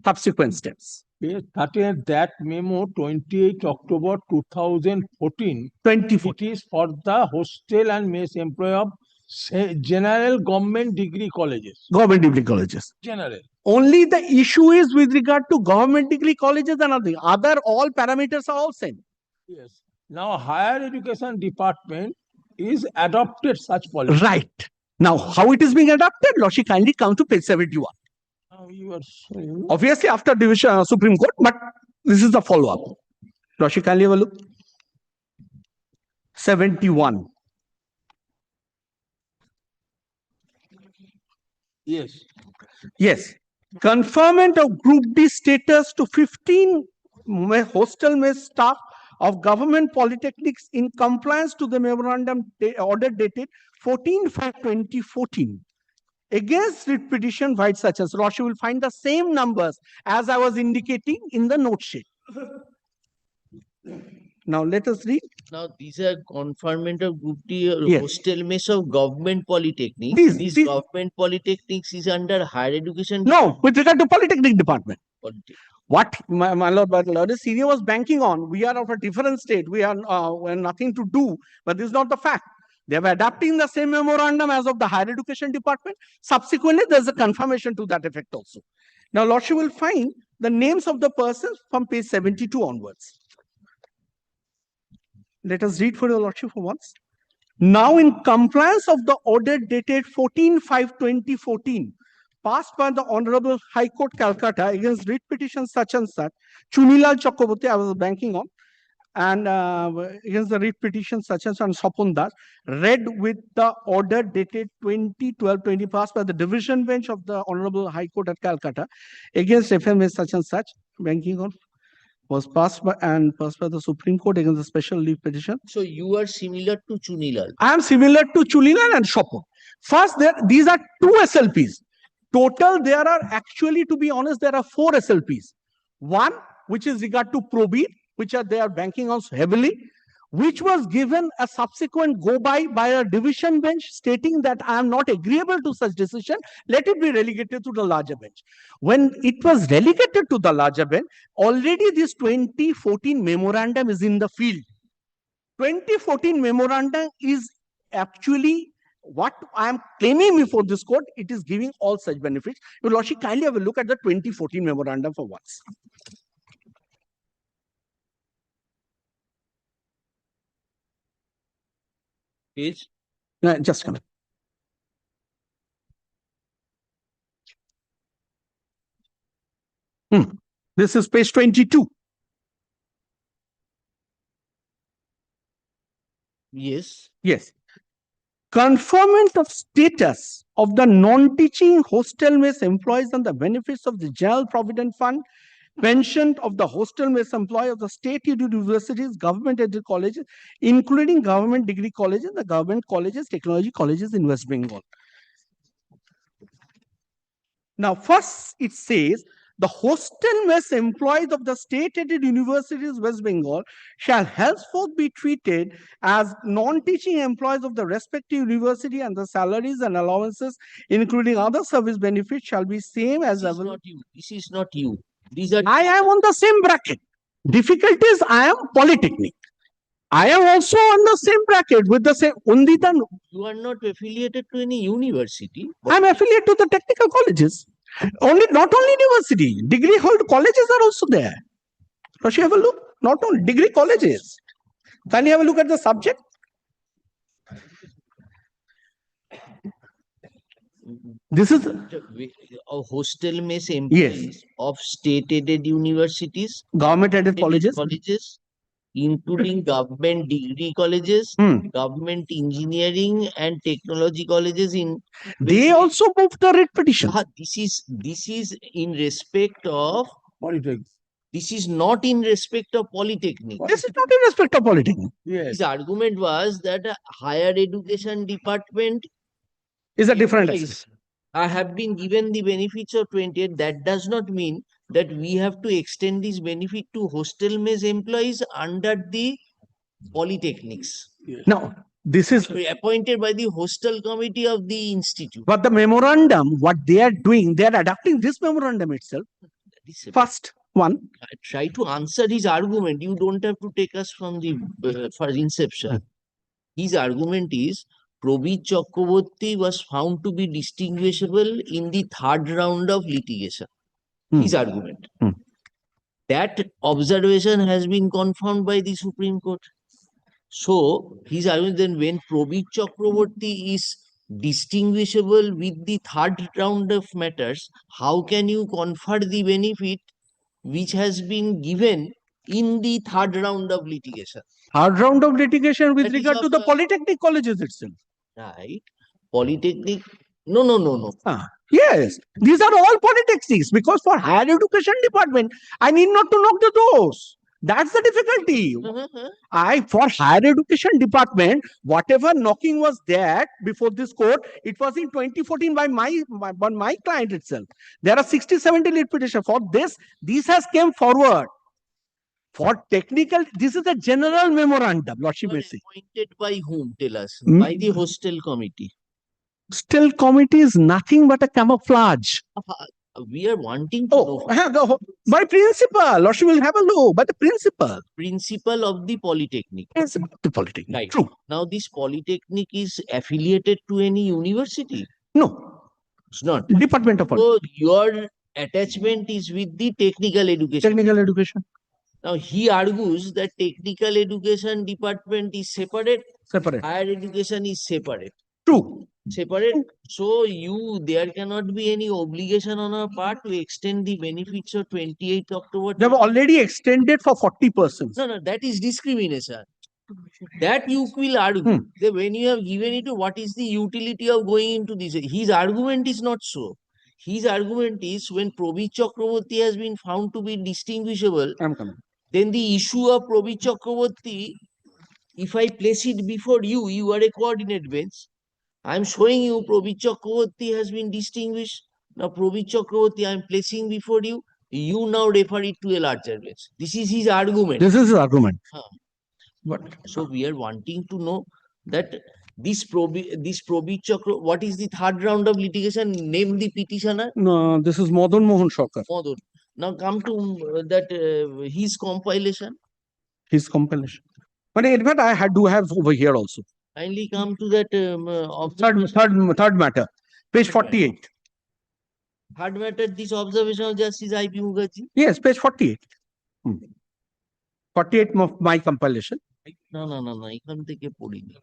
Subsequent steps. Page 30, that memo 28 October 2014. It is for the hostel and mess employee of general government degree colleges. Government degree colleges. General. Only the issue is with regard to government degree colleges and nothing. Other all parameters are all same. Yes. Now, Higher Education Department is adopted such policy. Right. Now, how it is being adopted? Lordship, kindly come to page 71. Now you are saying... Obviously, after division Supreme Court, but this is the follow-up. Lordship, kindly have a look. 71. Yes. Yes. Conferment of Group D status to 15 hostel mess staff of government polytechnics in compliance to the memorandum order dated 14/5/2014. Against writ petition, white such as Lordship will find the same numbers as I was indicating in the note sheet. Now let us read. Now these are conferment of Group D Yes. hostel mess of government polytechnics. These Government polytechnics is under higher education. No, with regard to Polytechnic Department. Polytechnic. What my lord, senior was banking on. We are of a different state. We are nothing to do, but this is not the fact. They were adapting the same memorandum as of the Higher Education Department. Subsequently, there's a confirmation to that effect also. Now, Lordship will find the names of the persons from page 72 onwards. Let us read for your Lordship for once. Now, in compliance of the order dated 14/5/2014, passed by the Honorable High Court Calcutta against writ petition such and such, Chunilal Chakraborty, I was banking on, and against the writ petition such and Sopon Das, read with the order dated 20/12/20 passed by the division bench of the Honorable High Court at Calcutta against FMS such and such, banking on, was passed by the Supreme Court against the special leave petition. So you are similar to Chunilal. I am similar to Chunilal and Sopon. First, these are 2 SLPs. Total, there are actually, to be honest, there are 4 SLPs. One, which is regard to probate, which they are banking on heavily, which was given a subsequent go-by a division bench stating that I am not agreeable to such decision, let it be relegated to the larger bench. When it was relegated to the larger bench, already this 2014 memorandum is in the field. 2014 memorandum is actually what I am claiming before this court. It is giving all such benefits. Your Lordship, kindly have a look at the 2014 memorandum for once. Page? Just come. This is page 22. Yes. Yes. Conferment of status of the non-teaching hostel mess employees and the benefits of the General Provident Fund, pension of the hostel mess employee of the state universities, government-aided colleges, including government degree colleges, the government colleges, technology colleges in West Bengal. Now, first it says, the hostel mess employees of the state-aided universities West Bengal shall henceforth be treated as non-teaching employees of the respective university, and the salaries and allowances, including other service benefits, shall be same as This is not you. This is not you. These are. I am on the same bracket. Difficulty is I am Polytechnic. I am also on the same bracket with the same. Only the. You are not affiliated to any university. I am affiliated to the technical colleges. Not only university, degree hold colleges are also there. Does you have a look? Not only degree colleges. Can you have a look at the subject? This is a hostel mess employees of state-aided universities, government-aided colleges, including government degree colleges, government engineering and technology colleges in. They also moved the writ petition. This is in respect of Polytechnic. This is not in respect of Polytechnic. This is not in respect of Polytechnic. Yes. His argument was that a higher education department is a different access. I have been given the benefits of 28. That does not mean that we have to extend this benefit to hostel mess employees under the polytechnics. Now, this is appointed by the hostel committee of the institute. But the memorandum, what they are doing, they are adapting this memorandum itself. First one. I try to answer his argument. You don't have to take us from the first inception. His argument is Probit Chakraborty was found to be distinguishable in the 3rd round of litigation. His argument. That observation has been confirmed by the Supreme Court. So, his argument then when Probit Chakraborty is distinguishable with the 3rd round of matters, how can you confer the benefit which has been given in the 3rd round of litigation? 3rd round of litigation with regard to the polytechnic colleges itself. Right. Polytechnic. No. Yes. These are all polytechnics because for higher education department, I need not to knock the doors. That's the difficulty. For higher education department, whatever knocking was there before this court, it was in 2014 by my client itself. There are 60-70 lead petitions for this. This has came forward. For technical, this is a general memorandum, Lordship may say. Appointed by whom? Tell us. By the hostel committee. Hostel committee is nothing but a camouflage. We are wanting to know. By principle, Lordship will have a look. By the principle. Principle of the polytechnic. Principle of the polytechnic. Right. True. Now, this polytechnic is affiliated to any university? No. It's not. Department of Politics. So, your attachment is with the technical education. Technical education. Now, he argues that technical education department is separate. Separate. Higher education is separate. True. separate. So there cannot be any obligation on our part to extend the benefits of 28th October. They have already extended for 40%. No, that is discrimination. That you will argue that when you have given it, what is the utility of going into this? His argument is not so. His argument is when Probit Chakraborty has been found to be distinguishable, then the issue of Probit Chakraborty, if I place it before you, you are a coordinate bench. I am showing you Probit Chakraborty has been distinguished. Now Probit Chakraborty I am placing before you. You now refer it to a larger bench. This is his argument. This is his argument. So we are wanting to know that this Probit Chakra, what is the third round of litigation? Name the petitioner. No, this is Madan Mohan Sarkar. Madan. Now come to his compilation. His compilation. But in fact, I do have over here also. Kindly come to that Third matter, page 48. Third matter, this observation of Justice I.P. Mukherjee. Yes, page 48. 48 of my compilation. No, এখান থেকে পড়িনি।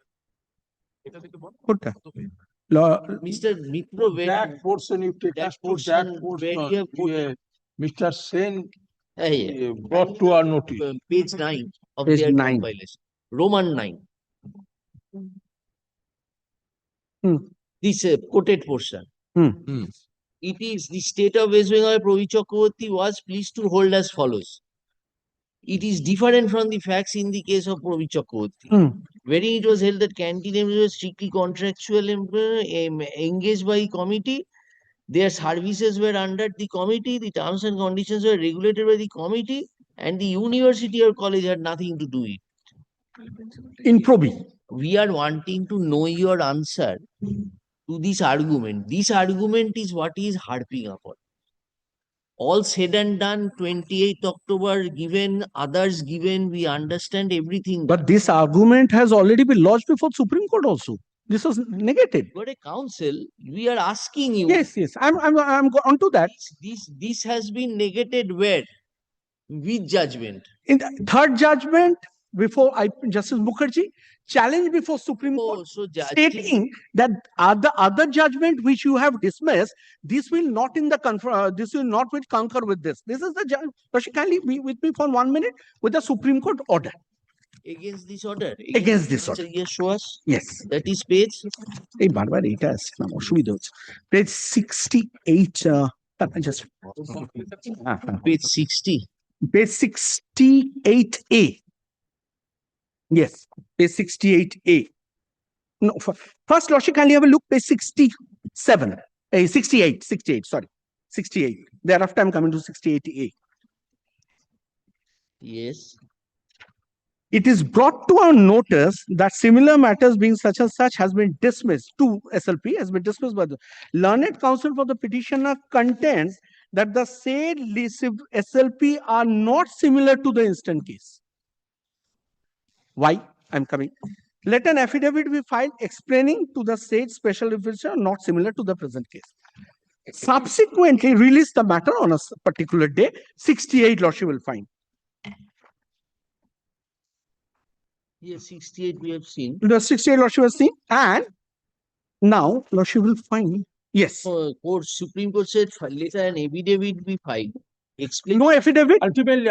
কোনটা? Mr. Mitro, that portion you take us to that portion. Mr. Sen brought to our notice. Page 9 of Page their 9. compilation. Roman 9. This quoted portion. It is the state of West Bengal Probit Chakraborty was pleased to hold as follows. It is different from the facts in the case of Probit Chakraborty. Wherein it was held that canteen employees were strictly contractual engaged by committee. Their services were under the committee. The terms and conditions were regulated by the committee, and the university or college had nothing to do with it. In Probit. We are wanting to know your answer to this argument. This argument is what is harping upon. All said and done, 28th October given, others given, we understand everything. But this argument has already been lodged before Supreme Court also. This was negated. But a counsel, we are asking you. Yes. I'm on to that. This has been negated where? With judgment. In the third judgment before Justice Mukherjee, challenged before Supreme Court, stating that other judgment which you have dismissed, this will not concur with this. This is the judgment. Kindly be with me for 1 minute with the Supreme Court order. Against this order? Against this order. Yes, show us. Yes. That is page? Page 68. Page 60. Page 68A. Yes, page 68A. No, first, Lordship, kindly have a look, page 67. 68, sorry. 68. Thereafter, I'm coming to 68A. Yes. It is brought to our notice that similar matters being such and such has been dismissed. To SLP has been dismissed by the learned counsel for the petitioner contends that the said SLP are not similar to the instant case. Why? I'm coming. Let an affidavit be filed explaining to the said special officer not similar to the present case. Subsequently, release the matter on a particular day. 68, Lordship will find. Yes, 68 we have seen. The 68 Lordship has seen, and now Lordship will find. Yes. Supreme Court said, let an affidavit be filed. Explain. No affidavit. Ultimately.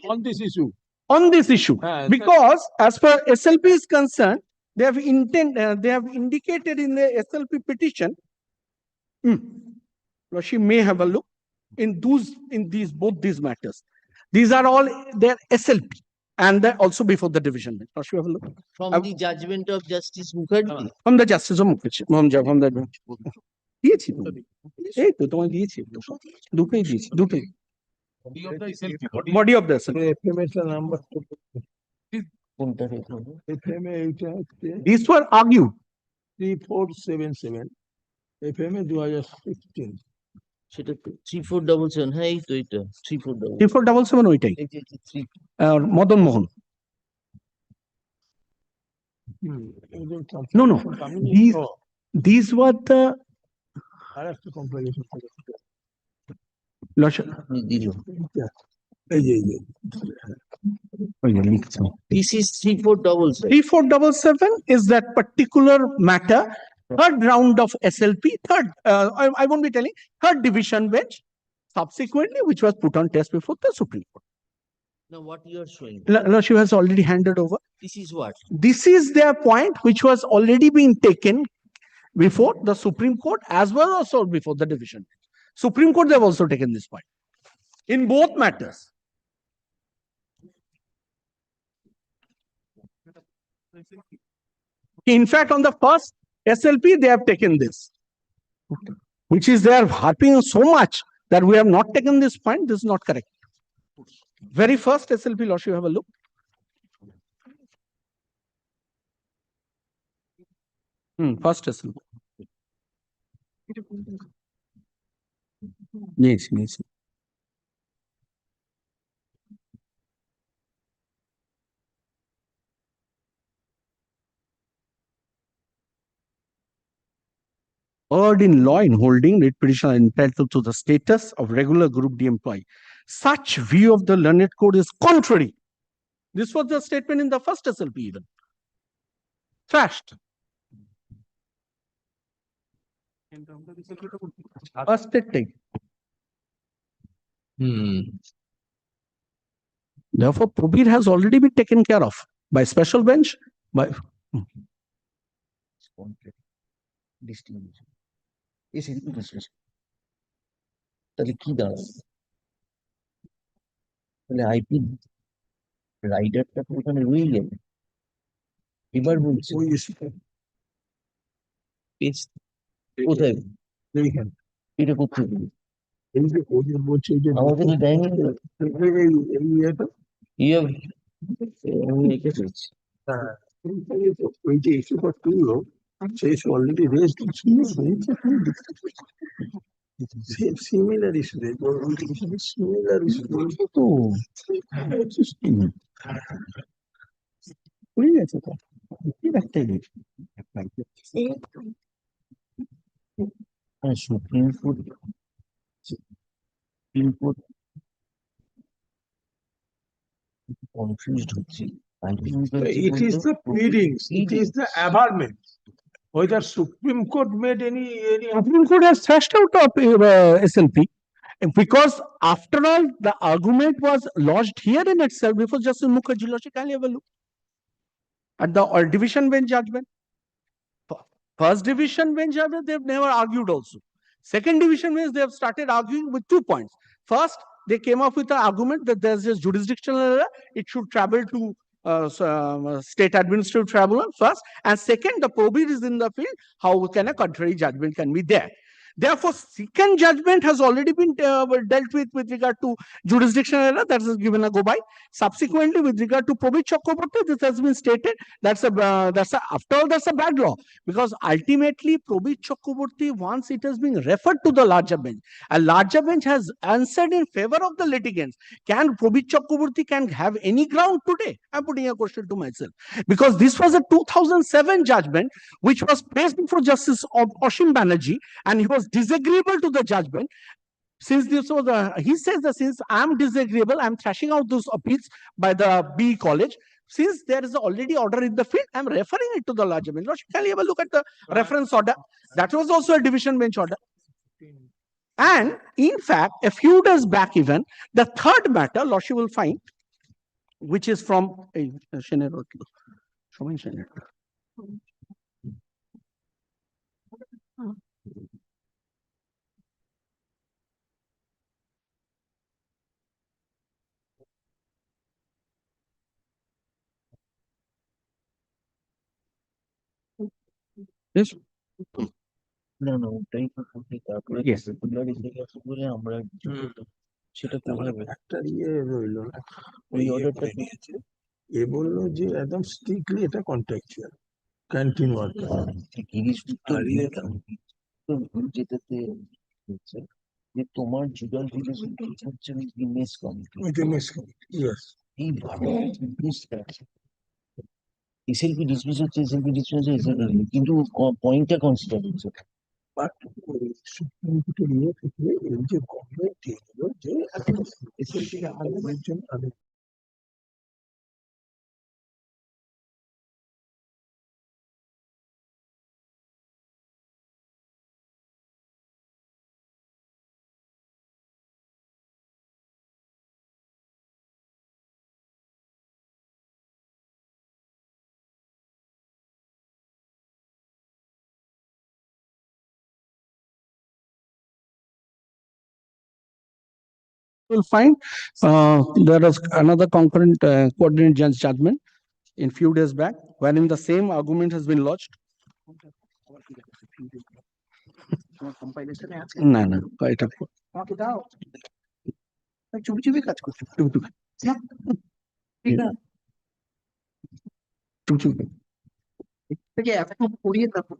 On this issue. On this issue, because as per SLP is concerned, they have indicated in the SLP petition. She may have a look in both these matters. These are all their SLP, and they're also before the division bench. She have a look from the judgment of Justice Mukherjee. From the Justice of Mukherjee. From the দিয়েছি তো এই তো তোমায় দিয়েছি দুটোই দিয়েছি দুটোই body of the SLP. These were argued. 3477 FMA 2016. সেটা 3477 হ্যাঁ এই তো এটা 3477 ওইটাই Madan Mohan No, these were the Lordship. This is 3477. 3477 is that particular matter, third round of SLP, I won't be telling, third division bench, subsequently, which was put on test before the Supreme Court. Now what you are showing? Lordship has already handed over. This is what? This is their point, which was already being taken before the Supreme Court as well also before the division. Supreme Court, they have also taken this point in both matters. In fact, on the first SLP, they have taken this, which is they are harping so much that we have not taken this point. This is not correct. Very first SLP, Lordship, have a look. First SLP. Yes, yes. Erred in law in holding writ petitioner entitled to the status of regular Group D employee. Such view of the learned code is contrary. This was the statement in the first SLP even. Trashed. First take. Therefore, Probir has already been taken care of by special bench. By Distinguished. Is it distinguished? তাহলে কি দাঁড়ায়? তাহলে IP রাইডারটা তো ওখানে রয়ে গেল। এবার বলছি কোথায়? এটা কোথায়? আমাদের ডাইনিং ওই যে ইস্যুটা তুললো সেই already rest similar issue similar issue তো বুঝে গেছে তো সুপ্রিম কোর্ট confused হচ্ছে। It is the pleadings, it is the averment. Whether Supreme Court made any Supreme Court has thrashed out of SLP because after all the argument was lodged here in itself before Justice Mukherjee. Lordship, can you have a look at the division bench judgment? First division bench judgment, they have never argued also. Second division bench, they have started arguing with 2 points. First, they came up with the argument that there's this jurisdictional error, it should travel to state administrative tribunal first, and second, the Probir is in the field, how can a contrary judgment can be there? Therefore, second judgment has already been dealt with regard to jurisdictional error, that is given a go by. Subsequently, with regard to Probir Chakraborty, this has been stated. After all, that's a bad law, because ultimately Probir Chakraborty, once it has been referred to the larger bench, a larger bench has answered in favor of the litigants. Can Probir Chakraborty can have any ground today? I'm putting a question to myself, because this was a 2007 judgment which was placed before Justice Oshim Banerjee, and he was disagreeable to the judgment. Since this was he says that since I'm disagreeable, I'm thrashing out those appeals by the B college. Since there is already order in the field, I'm referring it to the larger bench. Lordship, can you have a look at the reference order? That was also a division bench order. And in fact, a few days back even, the third matter, Lordship will find, which is from yes. না না ওটাই তারপরে বলে আমরা সেটা কোথায় একটা রইলো না ওই অর্ডারটা নিয়েছে এ বললো যে একদম স্ট্রিক্টলি এটা কন্ট্রাকচুয়াল ক্যান্টিন ওয়ার্কার যেটাতে হচ্ছে যে তোমার জুডাল রিলেশন হচ্ছে মেস কমিটি ইয়েস এই এসএলপি ডিসমিস হচ্ছে কিন্তু পয়েন্টটা কনসিডার হচ্ছে বাট সুপ্রিম কোর্টের ইয়ে থেকে এই যে গভর্নমেন্ট দিয়ে দিল যে এসএলপি কে আর জন্য Will find there was another concurrent coordinate judgment in few days back, wherein the same argument has been lodged. না না এটা চুপি চুপি কাজ করছে চুপি চুপি থেকে এত পড়িয়ে তারপর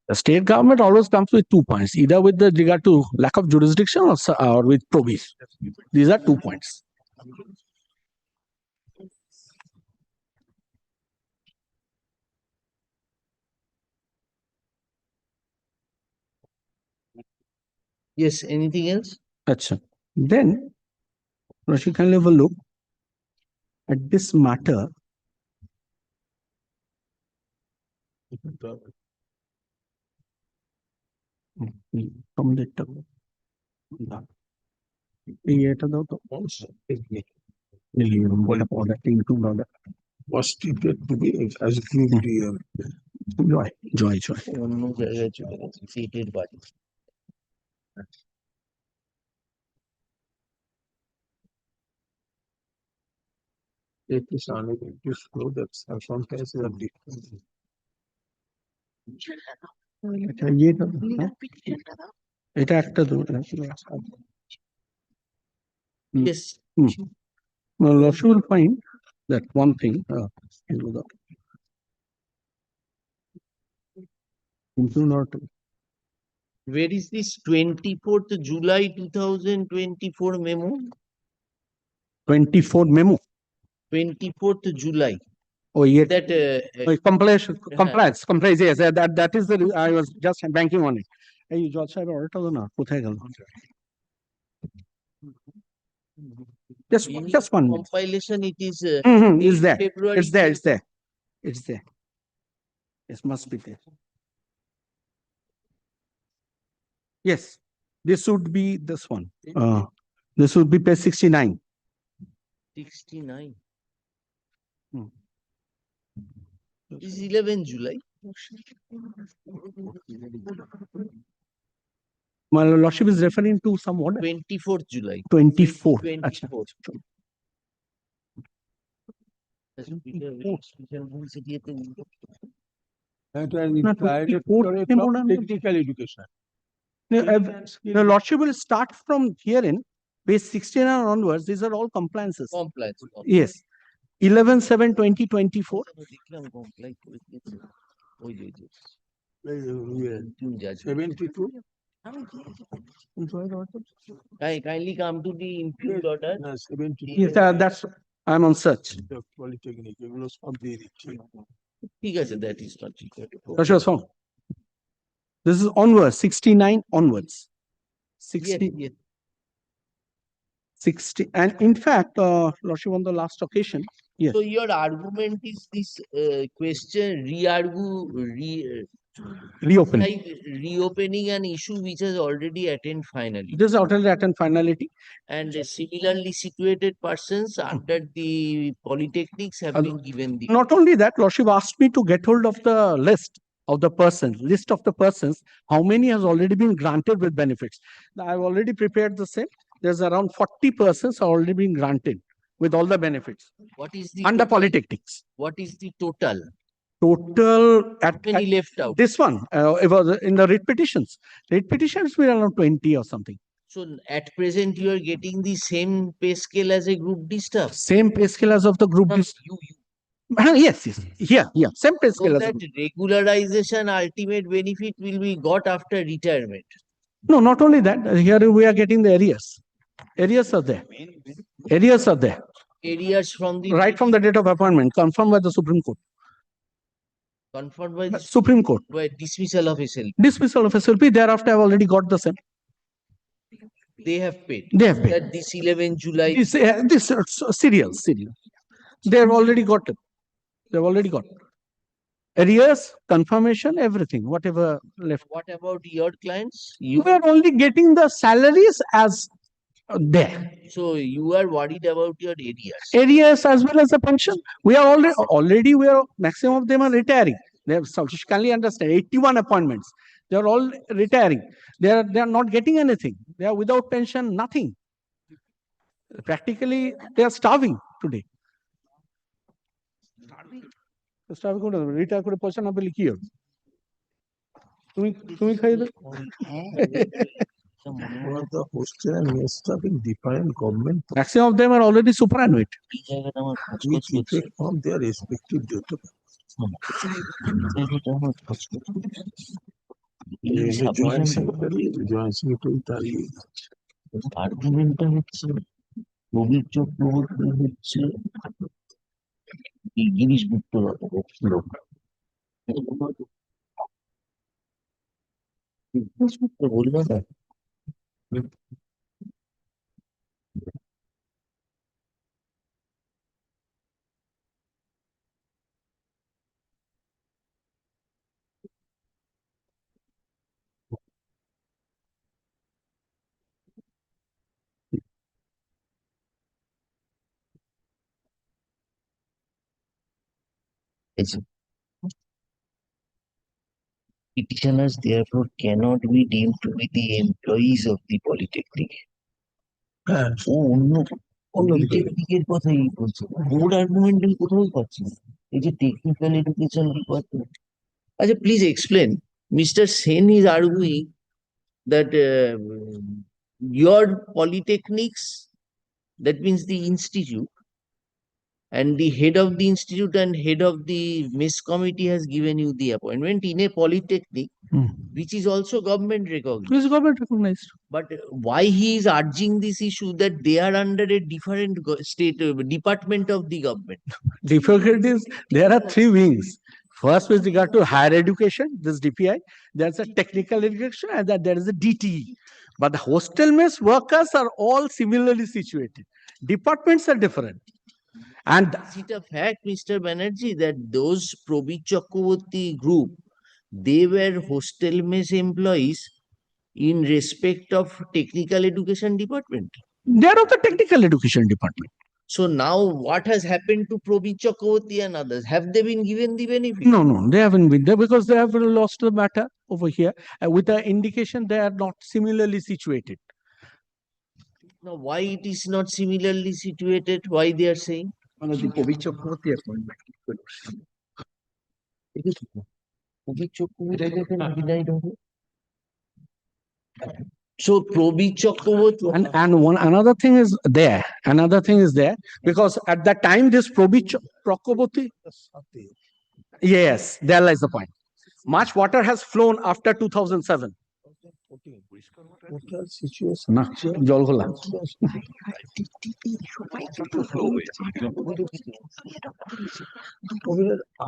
The state government always comes with 2 points, either with the regard to lack of jurisdiction or with probis. These are 2 points. Yes, anything else? Achha. Then, Rashi, can you have a look at this matter? From the এটা দাও তো জয় অন্য জায়গায় চলে গেছে সিটের বাড়ি It is unable to show that circumstances are different. এটা একটা Yes. Well, Lashu will find that one thing. Where is this 24th July 2024 memo? 24 memo. 24th July. Oh, yeah. That compliance. Yes, that is the. I was just banking on it. Hey, you Judge Sahib, order to na. Kothay gel? Just one. Compilation. It is. Is there? February. It's there. It's there. It's there. It must be there. Yes, this would be this one. This would be page 69. 69. This is 11 July. My lordship is referring to some order. 24th July. 24. 24th. Technical education. The lordship will start from here in page 69 onwards. These are all compliances. Compliance. Yes. 11/7/2024. 72. Kindly come to the improved order. 72. Yes, that's. I'm on search. Polytechnic. এগুলো সব দিয়ে দিচ্ছি। ঠিক আছে, that is not required. This is onwards, 69 onwards. 60. Yes. 60. And in fact, lordship, on the last occasion. Yes. So your argument is this question reopening an issue which has already attained finality. This is already attained finality. And similarly situated persons under the polytechnics have been given the. Not only that, lordship asked me to get hold of the list of the persons, how many has already been granted with benefits. Now, I've already prepared the same. There's around 40 persons are already being granted with all the benefits. What is the under total? Polytechnics? What is the total? Total How many left out? This one, it was in the writ petitions. Writ petitions were around 20 or something. So at present you are getting the same pay scale as a group D staff. Same pay scale as of the group D. Yes. Yeah. Same pay So scale as that regularization ultimate benefit will be got after retirement. No, not only that. Here we are getting the arrears. Arrears are there. Arrears from the Right from the date of appointment, confirmed by the Supreme Court. confirmed by the Supreme Court. by dismissal of SLP. Dismissal of SLP. Thereafter, I've already got the same. They have paid. They have paid. That this 11 July. This serial. They have already got it. They've already got it. Arrears, confirmation, everything, whatever left. What about your clients? You are only getting the salaries as There. So you are worried about your areas. Areas as well as the pension. We are already we are maximum of them are retiring. They have kindly understand 81 appointments. They are all retiring. They are not getting anything. They are without pension, nothing. Practically, they are starving today. Starving করে retire করে পয়সা না পেলে কি হবে? তুমি খাইয়ে দাও। The hostel and mess staff in different government. Maximum of them are already superannuited. With effect from their respective data. Joint secretary দাঁড়িয়ে আর্গুমেন্টটা হচ্ছে প্রবীর চক্রবর্তী হচ্ছে গিরিশ গুপ্ত লোক। বলবো না petitioners therefore cannot be deemed to be the employees of the polytechnic. ও অন্য পলিটেকনিকের কথাই বলছে, board আর্গুমেন্টাল কোথাও পাচ্ছি না। এই যে টেকনিক্যাল এডুকেশন ডিপার্টমেন্ট। আচ্ছা, please explain. Mister Sen is arguing that your polytechnics, that means the institute, and the head of the institute and head of the mess committee has given you the appointment in a polytechnic, which is also government recognized. It is government recognized. But why he is urging this issue that they are under a different state department of the government? Difficulties, there are three wings. First, with regard to higher education, this DPI, there's a technical education, and that there is a DTE. But the hostel mess workers are all similarly situated. Departments are different. And is it a fact, Mr. Banerjee, that those Probir Chakraborty group, they were hostel mess employees in respect of technical education department? They are of the technical education department. So now what has happened to Probir Chakraborty and others? Have they been given the benefit? No, they haven't been there because they have lost the matter over here. With the indication they are not similarly situated. Now, why it is not similarly situated? Why they are saying? So Probir Chakraborty and another thing is there. Another thing is there because at that time this Probir Chakraborty, yes, there lies the point. Much water has flown after 2007. না জল খোলা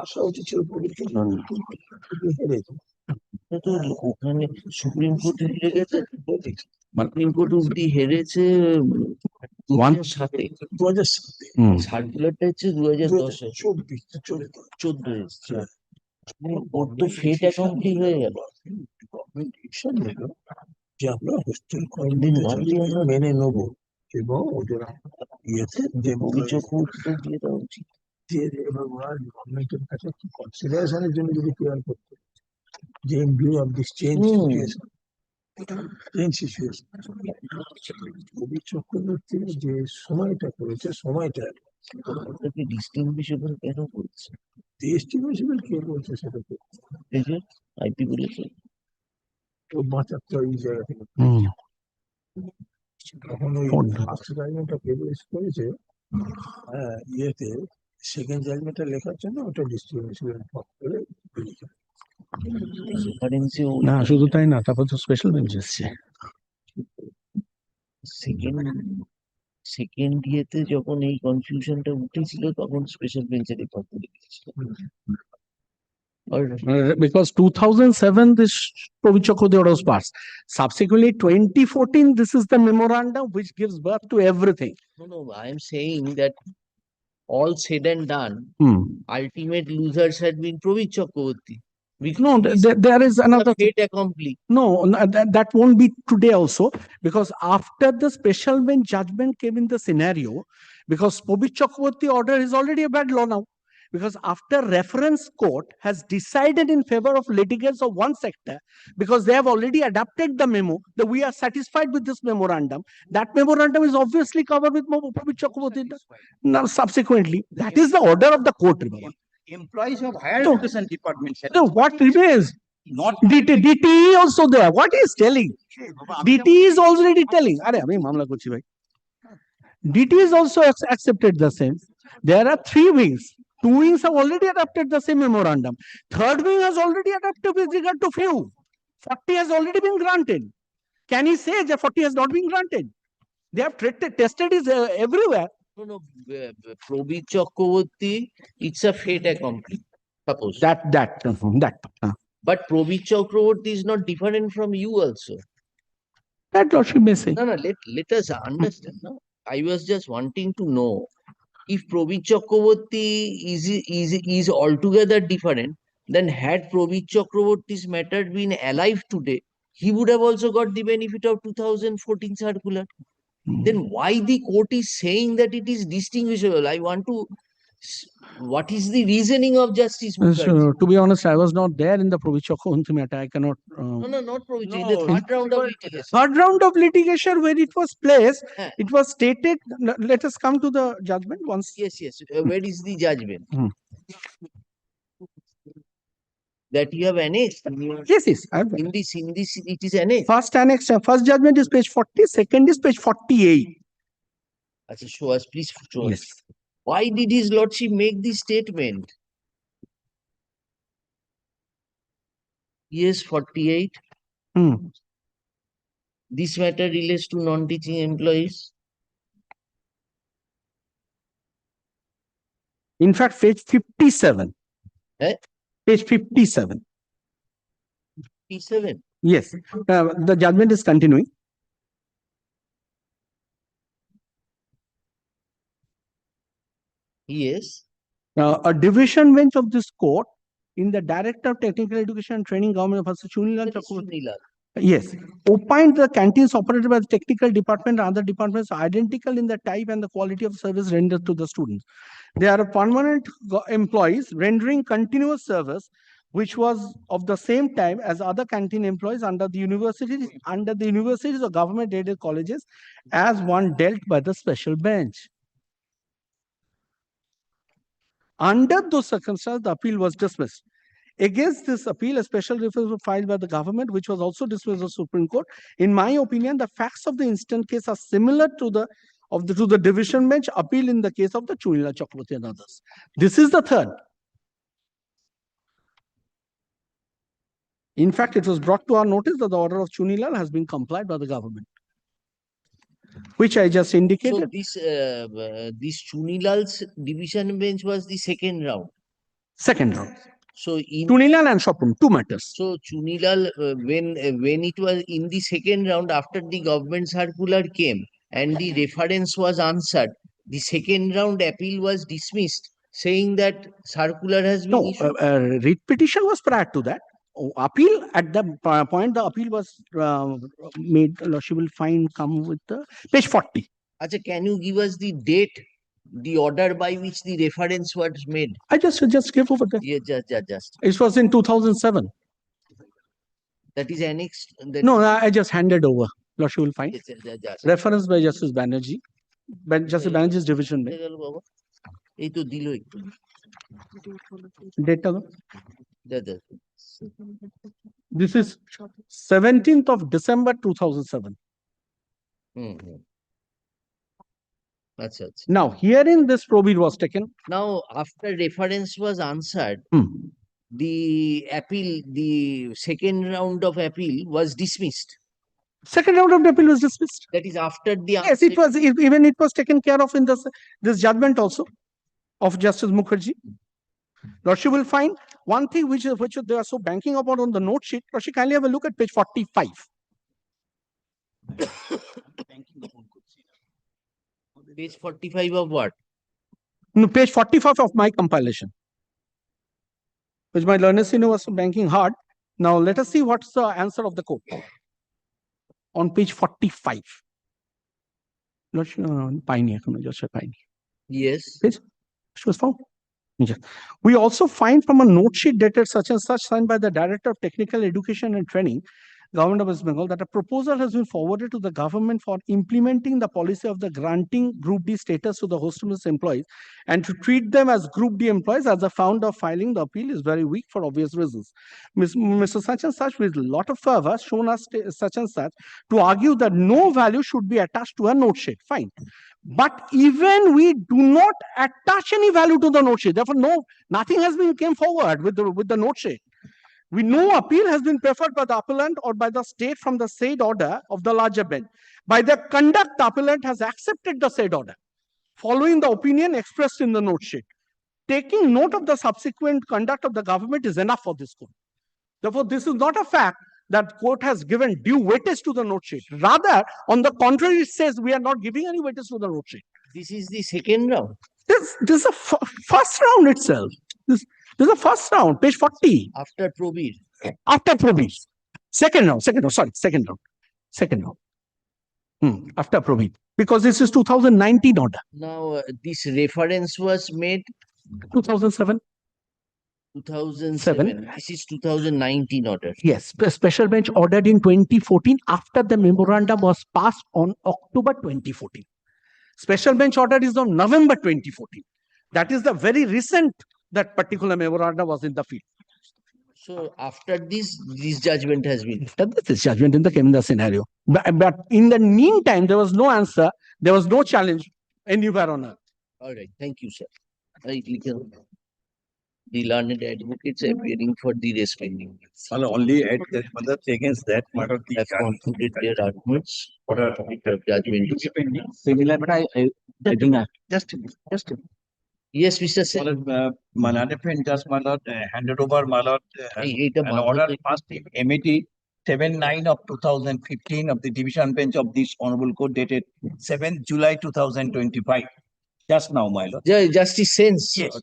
আশা উচিত ছিল ওখানে supreme court হেরেছে, supreme court অব্দি হেরেছে 2007 সার্কুলারটা হচ্ছে 2010 14 এসছে। ওর তো ফেট অ্যাকাউন্টিং হয়ে গেল। যে আমরা হোস্টেল আমরা মেনে নেবো এবং ওদের ইয়েতে যে দিয়ে দেওয়া উচিত, এবার ওরা গভর্নমেন্টের কাছে কনসিডারেশনের জন্য যদি ক্লিয়ার করতে, যে in view of this change situation কবি চক্রবর্তী যে সময়টা করেছে সময়টা ডিস্টিংগুইশেবল কেন করছে? ডিস্টিংগুইশেবল কে বলছে সেটা তো আইপি বলেছে তো বাঁচাতে ওই জায়গা থেকে তখন ওই ফার্স্ট জাজমেন্টটা পেশ করেছে ইয়েতে, সেকেন্ড জাজমেন্টটা লেখার জন্য ওটা ডিস্ট্রিবিউশন করে না শুধু তাই না, তারপর তো স্পেশাল বেঞ্চ এসছে। সেকেন্ড ইয়েতে যখন এই কনফিউশনটা উঠেছিল তখন স্পেশাল বেঞ্চে রেফার করে দিয়েছিল। Because 2007 this Probir Chakraborty order was passed. Subsequently 2014 this is the memorandum which gives birth to everything. No, I am saying that all said and done, ultimate losers had been Probir Chakraborty. No, there is another. Fait accompli. No, that won't be today also, because after the special bench judgment came in the scenario, because Pobit Chakraborty order is already a bad law now. Because after reference court has decided in favor of litigants of one sector, because they have already adapted the memo, that we are satisfied with this memorandum. That memorandum is obviously covered with Pobit Chakraborty. Now, subsequently, that is the order of the court. Remember. Employees of higher education department. No, what remains? Not DTE also there. What he is telling? DTE is already telling. Are abhi mamla kuch bhai. DTE is also accepted the same. There are 3 wings. 2 wings have already adopted the same memorandum. 3rd wing has already adopted with regard to few. 40 has already been granted. Can he say that 40 has not been granted? They have tested is everywhere. No, Probit Chakraborty, it's a fait accompli. Suppose. That. But Probit Chakraborty is not different from you also. That lordship may say. No, let us understand. No? I was just wanting to know if Probit Chakraborty is altogether different, then had Probit Chakraborty's matter been alive today, he would have also got the benefit of 2014 circular. Then why the court is saying that it is distinguishable? I want to. What is the reasoning of Justice Mukherjee? So, to be honest, I was not there in the Probit Chakraborty matter. I cannot. No, not Probit. In the 3rd round of litigation. 3rd round of litigation, where it was placed, it was stated. Let us come to the judgment once. Yes. Where is the judgment? That you have annexed. Yes. In this, it is annexed. First annex, first judgment is page 40. Second is page 48. Show us, please. Show Yes. us. Why did his lordship make this statement? Yes, 48. This matter relates to non-teaching employees. In fact, page 57. Page 57. 57. Yes. The judgment is continuing. Yes. A division bench of this court in the Director of Technical Education and Training, Government of Chunilal Chakraborty. Yes. Opined the canteens operated by the technical department and other departments are identical in the type and the quality of service rendered to the students. They are permanent employees rendering continuous service, which was of the same time as other canteen employees under the universities or government-aided colleges, as one dealt by the special bench. Under those circumstances, the appeal was dismissed. Against this appeal, a special reference was filed by the government, which was also dismissed by the Supreme Court. In my opinion, the facts of the instant case are similar to the division bench appeal in the case of the Chunilal Chakraborty and others. This is the 3rd. In fact, it was brought to our notice that the order of Chunilal has been complied by the government, which I just indicated. So this Chunilal's division bench was the 2nd round. 2nd round. So in Chunilal and Shoproom, 2 matters. So Chunilal, when it was in the 2nd round after the government circular came and the reference was answered, the 2nd round appeal was dismissed, saying that circular has been issued. Writ petition was prior to that. Appeal at the point the appeal was made, she will come with the page 40. Achha, can you give us the date, the order by which the reference was made? I just give over there. Yeah, just. It was in 2007. That is annexed. No, I just handed over. She will find. Yes. Reference by Justice Banerjee. Justice Banerjee's division. এই তো দিল একটু Data. This is 17th of December 2007. Now, herein this probate was taken. Now, after reference was answered, the appeal, the 2nd round of appeal was dismissed. 2nd round of appeal was dismissed. That is after the yes, it was even it was taken care of in this judgment also of Justice Mukherjee. Lordship will find one thing which they are so banking upon on the note sheet. Lordship, kindly have a look at page 45. Page 45 of what? No, page 45 of my compilation. which my learned senior was banking hard. Now let us see what's the answer of the court on page 45. Yes. She was found. Yes. We also find from a note sheet dated such and such signed by the Director of Technical Education and Training, Government of West Bengal, that a proposal has been forwarded to the government for implementing the policy of the granting Group D status to the hostel's employees and to treat them as Group D employees. As the founder of filing, the appeal is very weak for obvious reasons. Mr. Such and such, with a lot of fervor, shown us such and such to argue that no value should be attached to a note sheet. Fine. But even we do not attach any value to the note sheet. Therefore, nothing has been came forward with the note sheet. We know appeal has been preferred by the appellant or by the state from the said order of the larger bench. By their conduct, the appellant has accepted the said order, following the opinion expressed in the note sheet. Taking note of the subsequent conduct of the government is enough for this court. Therefore, this is not a fact that court has given due weightage to the note sheet. Rather, on the contrary, it says we are not giving any weightage to the note sheet. This is the second round. This is a first round itself. This is a first round, page 40. After Probir. After Probir. Second round. After Probir. Because this is 2019 order. Now, this reference was made 2007. 2007. This is 2019 order. Yes, the special bench ordered in 2014 after the memorandum was passed on October 2014. Special bench order is on November 2014. That is the very recent that particular memorandum was in the field. So after this judgment has been. After this judgment came in the scenario. But in the meantime, there was no answer. There was no challenge anywhere on earth. All right. Thank you, sir. The learned advocates appearing for the responding. Only at the against that matter have concluded their arguments. Judgment is pending. Similar, but I think just yes, Mr. Sir. Malad just Malad handed over Malad an order passed in MET 79 of 2015 of the division bench of this honorable court dated 7th July 2025. Just now, my lord. Justice Sense. Yes.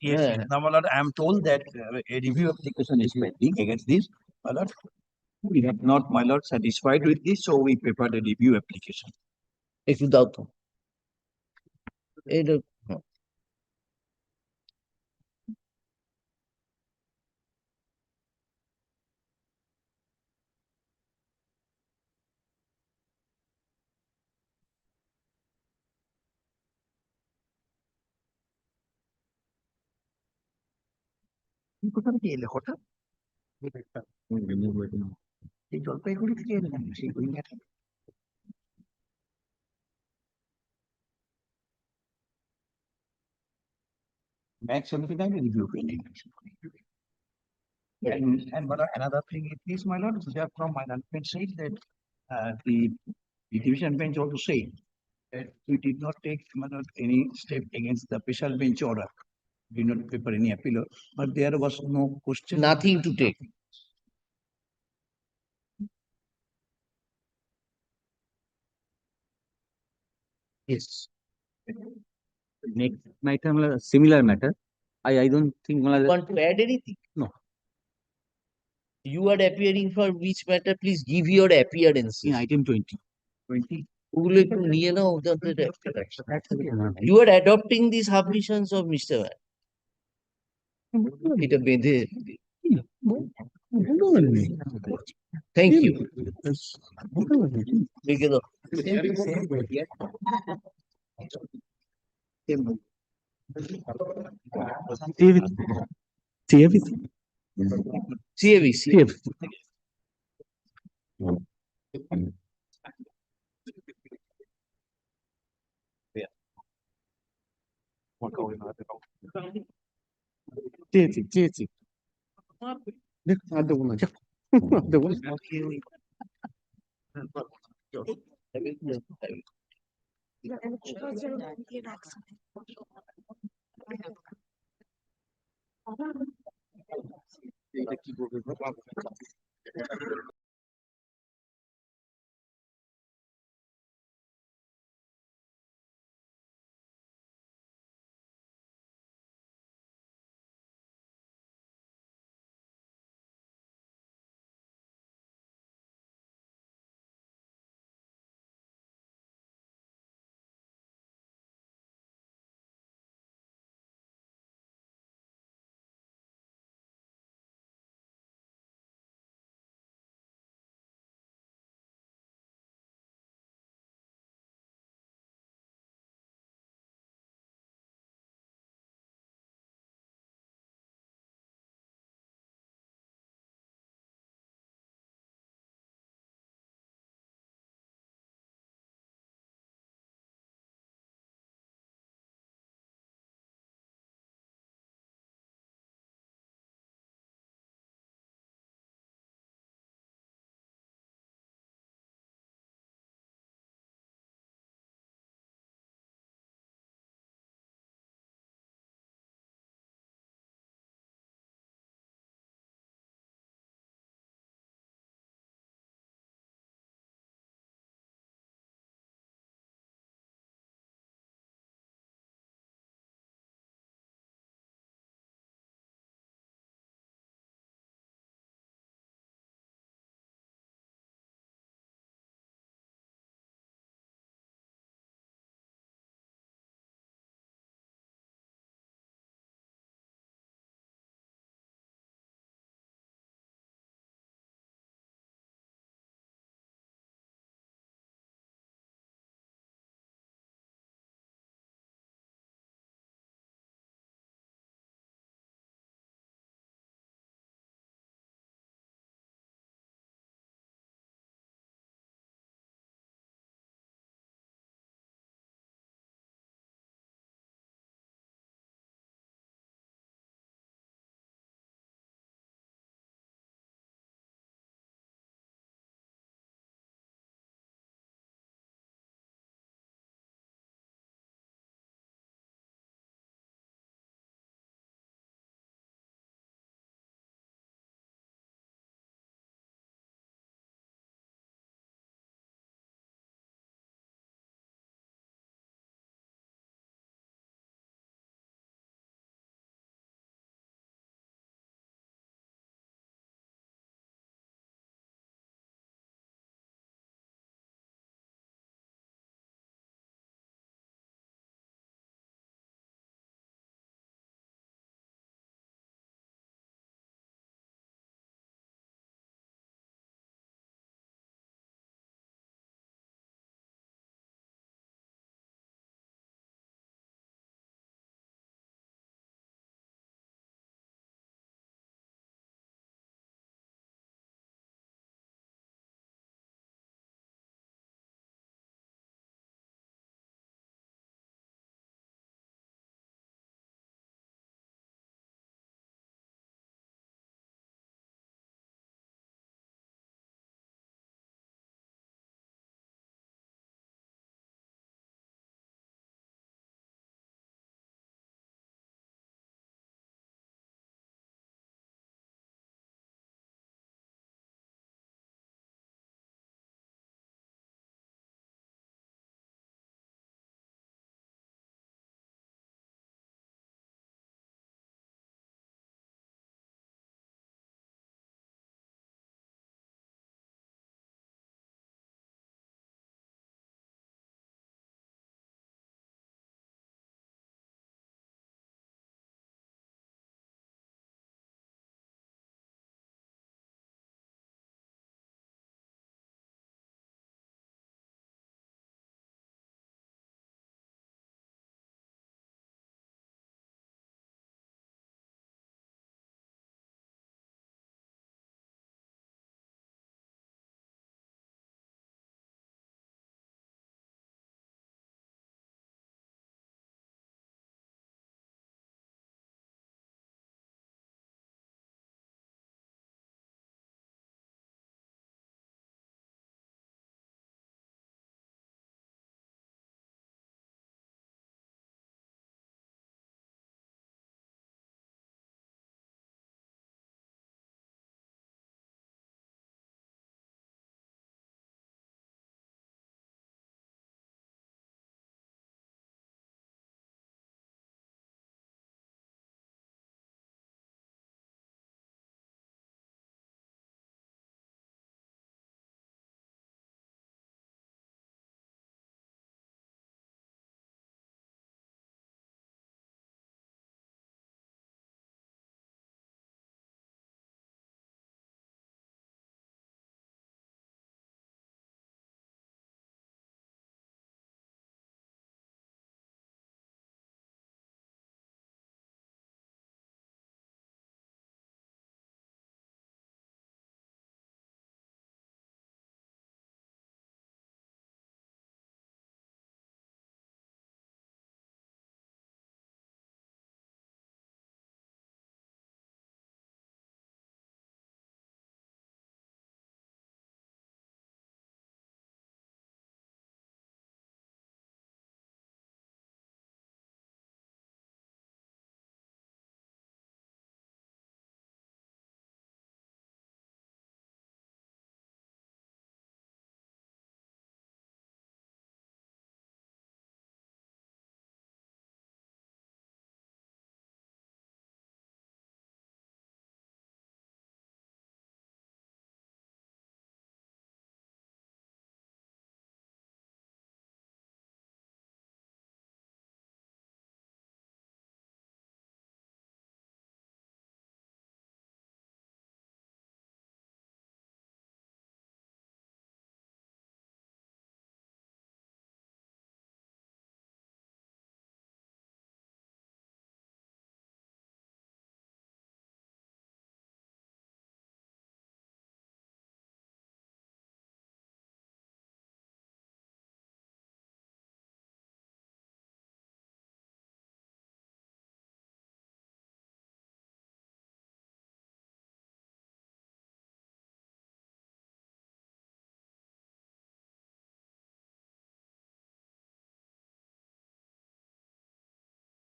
Now, my lord, I am told that a review application is pending against this, my lord. We have not, my lord, satisfied with this, so we prepared a review application. কোথা থেকে এলে হঠাৎ এই জলপাইগুড়ি থেকে এলে নাকি সেই বইটা Max 79 review pending. And another thing, please, my lord, just from my bench said that the division bench also said that we did not take, my lord, any step against the special bench order. Did not prepare any appeal, but there was no question. Nothing to take. Yes. Next matter, similar matter. I don't think. Want to add anything? No. You are appearing for which matter? Please give your appearance. In item 20. 20. You are adopting these submissions of Mr. Man. It a bedhe. Thank you. CAVC.